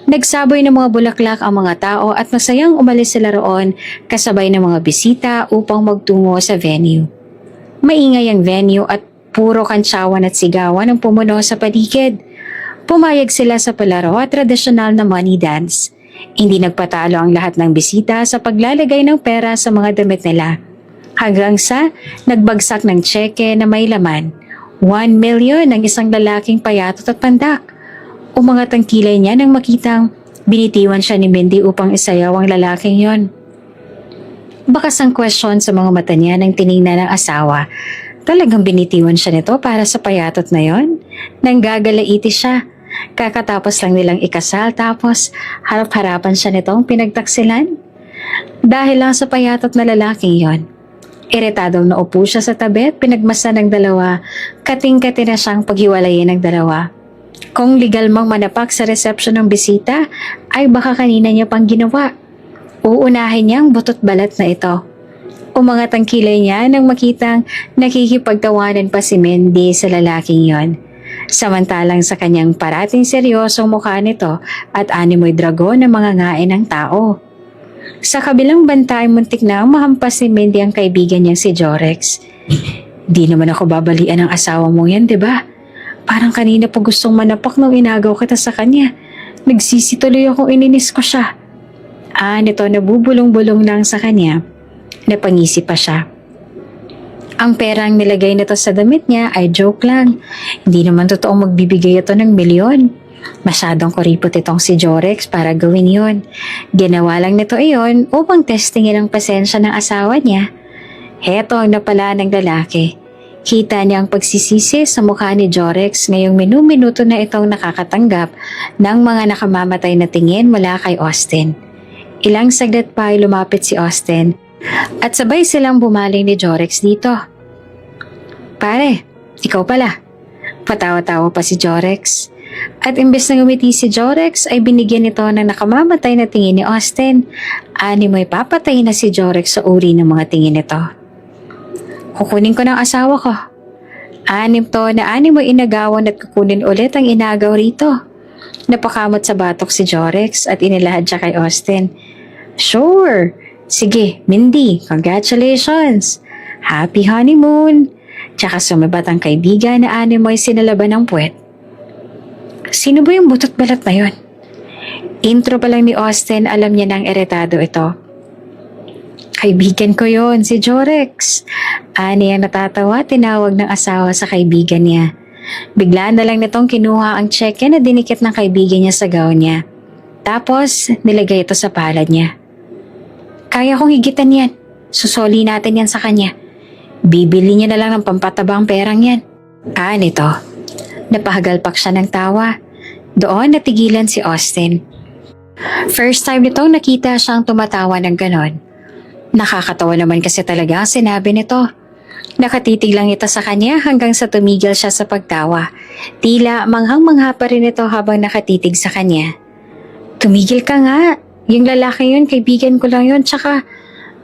Nagsaboy ng mga bulaklak ang mga tao at masayang umalis sila roon kasabay ng mga bisita upang magtungo sa venue. Maingay ang venue at puro kantsawan at sigawan ang pumuno sa paligid. Pumayag sila sa palaro at tradisyonal na money dance. Hindi nagpatalo ang lahat ng bisita sa paglalagay ng pera sa mga damit nila. Hanggang sa nagbagsak ng tseke na may laman, 1 million ang isang lalaking payatot at pandak. Umangat ang kilay niya nang makitang binitiwan siya ni Mindy upang isayaw ang lalaking yon. Bakas ang question sa mga mata niya nang tiningnan ng asawa. Talagang binitiwan siya nito para sa payatot na yon? Nang gagalaiti siya. Kakatapos lang nilang ikasal tapos harap-harapan siya nitong pinagtaksilan. Dahil lang sa payatot na lalaking yon. Iritadong naupo siya sa tabi at pinagmasa ng dalawa, kating-kati na siyang paghiwalayin ng dalawa. Kung legal mang manapak sa resepsyon ng bisita, ay baka kanina niya pang ginawa. Uunahin niyang butot balat na ito. Umangat ang kilay niya nang makitang nakikipagtawanan pa si Mindy sa lalaking yon. Samantalang sa kanyang parating seryosong mukha nito at animoy dragon na mga ngain ng tao. Sa kabilang banta ay muntik na mahampas ni Mindy ang kaibigan niyang si Jorex. Di naman ako babalian ng asawa mo yan, di ba? Parang kanina pa gustong manapak nung inagaw kita sa kanya. Nagsisituloy akong ininis ko siya. Nito nabubulong-bulong lang sa kanya. Napangisip pa siya. Ang perang nilagay nito sa damit niya ay joke lang. Hindi naman totoong magbibigay ito ng milyon. Masyadong kuripot itong si Jorex para gawin yon. Ginawa lang nito iyon upang testingin ang pasensya ng asawa niya. Heto ang napala ng lalaki. Kita niya ang pagsisisi sa mukha ni Jorex ngayong minu-minuto na itong nakakatanggap ng mga nakamamatay na tingin mula kay Austin. Ilang saglit pa ay lumapit si Austin at sabay silang bumaling ni Jorex dito. Pare, ikaw pala. Patawa-tawa pa si Jorex. At imbes na ngumiti si Jorex ay binigyan nito ng nakamamatay na tingin ni Austin. Animoy papatay na si Jorex sa uri ng mga tingin nito. Kukunin ko ng asawa ko. Anim to na animoy inagawan at kukunin ulit ang inagaw rito. Napakamot sa batok si Jorex at inilahad siya kay Austin. Sure! Sige, Mindy, congratulations! Happy honeymoon! Tsaka sumibat ang kaibigan na animoy sinalaban ng puwet. Sino ba yung butot balat na yon? Intro pa lang ni Austin, alam niya nang eretado ito. Kaibigan ko yon, si Jorex. Ani ang natatawa, tinawag ng asawa sa kaibigan niya. Bigla na lang nitong kinuha ang cheque na dinikit ng kaibigan niya sa gown niya. Tapos, nilagay ito sa palad niya. Kaya kong higitan yan. Susoli natin yan sa kanya. Bibili niya na lang ng pampatabang perang yan. Nito. Napahagalpak siya ng tawa. Doon natigilan si Austin. First time nitong nakita siyang tumatawa ng ganon. Nakakatawa naman kasi talaga ang sinabi nito. Nakatitig lang ito sa kanya hanggang sa tumigil siya sa pagtawa. Tila manghang-mangha pa rin ito habang nakatitig sa kanya. Tumigil ka nga. Yung lalaki yun, kaibigan ko lang yun. Tsaka,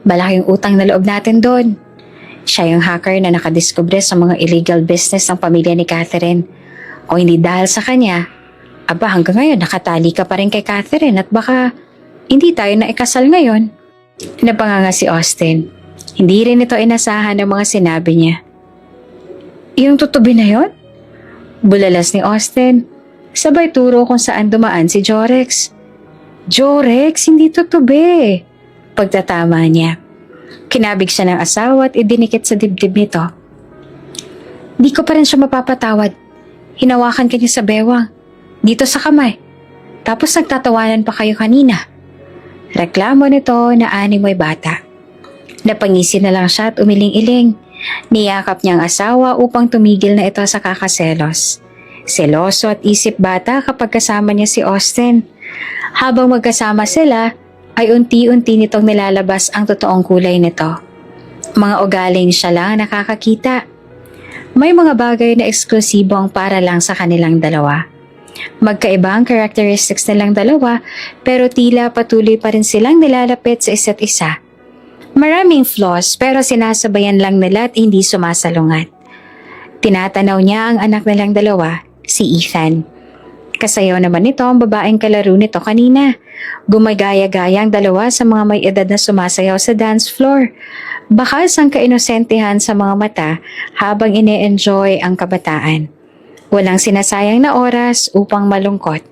malaking utang na loob natin doon. Siya yung hacker na nakadiskubre sa mga illegal business ng pamilya ni Catherine. O hindi dahil sa kanya, hanggang ngayon nakatali ka pa rin kay Catherine at baka hindi tayo na ikasal ngayon. Napanganga si Austin. Hindi rin ito inasahan ng mga sinabi niya. Yung tutubi na yon? Bulalas ni Austin. Sabay turo kung saan dumaan si Jorex. Jorex, hindi tutubi. Pagtatama niya. Kinabig siya ng asawa at idinikit sa dibdib nito. Di ko pa rin siya mapapatawad. Hinawakan ka niya sa bewang. Dito sa kamay. Tapos nagtatawanan pa kayo kanina. Reklamo nito na animoy bata. Napangisi na lang siya at umiling-iling. Niyakap niya ang asawa upang tumigil na ito sa kakaselos. Seloso at isip bata kapag kasama niya si Austin. Habang magkasama sila, ay unti-unti nitong nilalabas ang totoong kulay nito. Mga ugaling siya lang nakakakita. May mga bagay na eksklusibo ang para lang sa kanilang dalawa. Magkaiba ang characteristics nilang dalawa pero tila patuloy pa rin silang nilalapit sa isa't isa. Maraming flaws pero sinasabayan lang nila at hindi sumasalungat. Tinatanaw niya ang anak nilang dalawa, si Ethan. Kasayaw naman nito ang babaeng kalaro nito kanina. Gumagaya-gaya ang dalawa sa mga may edad na sumasayaw sa dance floor. Bakas ang kainosentehan sa mga mata habang ine-enjoy ang kabataan. Walang sinasayang na oras upang malungkot.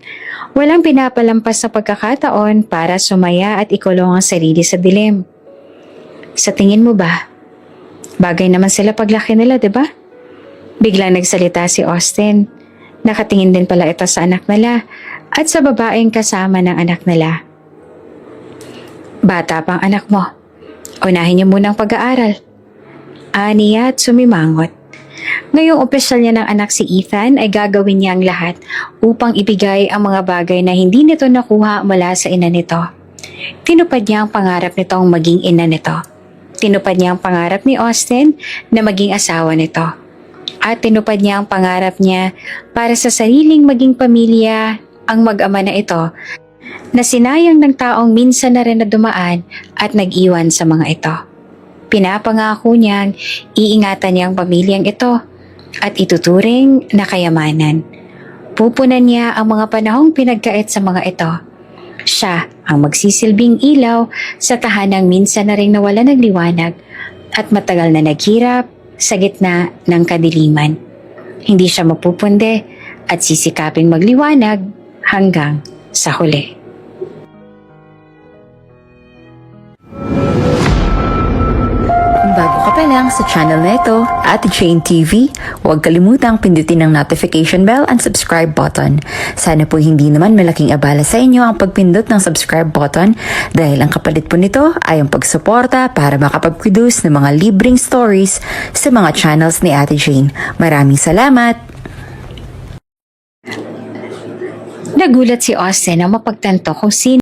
Walang pinapalampas na pagkakataon para sumaya at ikulong ang sarili sa dilim. Sa tingin mo ba? Bagay naman sila paglaki nila, di ba? Biglang nagsalita si Austin. Nakatingin din pala ito sa anak nila at sa babaeng kasama ng anak nila. Bata pang anak mo. Unahin niyo munang pag-aaral. Aniya at sumimangot. Ngayong opisyal niya ng anak si Ethan ay gagawin niya ang lahat upang ibigay ang mga bagay na hindi nito nakuha mula sa ina nito. Tinupad niya ang pangarap nitong maging ina nito. Tinupad niya ang pangarap ni Austin na maging asawa nito. At tinupad niya ang pangarap niya para sa sariling maging pamilya ang mag-ama na ito na sinayang ng taong minsan na rin na dumaan at nag-iwan sa mga ito. Pinapangako niyang iingatan niya ang pamilyang ito at ituturing na kayamanan. Pupunan niya ang mga panahong pinagkait sa mga ito. Siya ang magsisilbing ilaw sa tahanang minsan na rin nawala ng liwanag at matagal na naghirap sa gitna ng kadiliman. Hindi siya mapupunde at sisikaping magliwanag hanggang sa huli. Kung bago ka pa lang sa channel na ito, Ate Jane TV, huwag kalimutang pindutin ang notification bell and subscribe button. Sana po hindi naman malaking abala sa inyo ang pagpindot ng subscribe button dahil ang kapalit po nito ay ang pagsuporta para makapag-produce ng mga libreng stories sa mga channels ni Ate Jane. Maraming salamat! Nagulat si Austin nang mapagtanto kung sino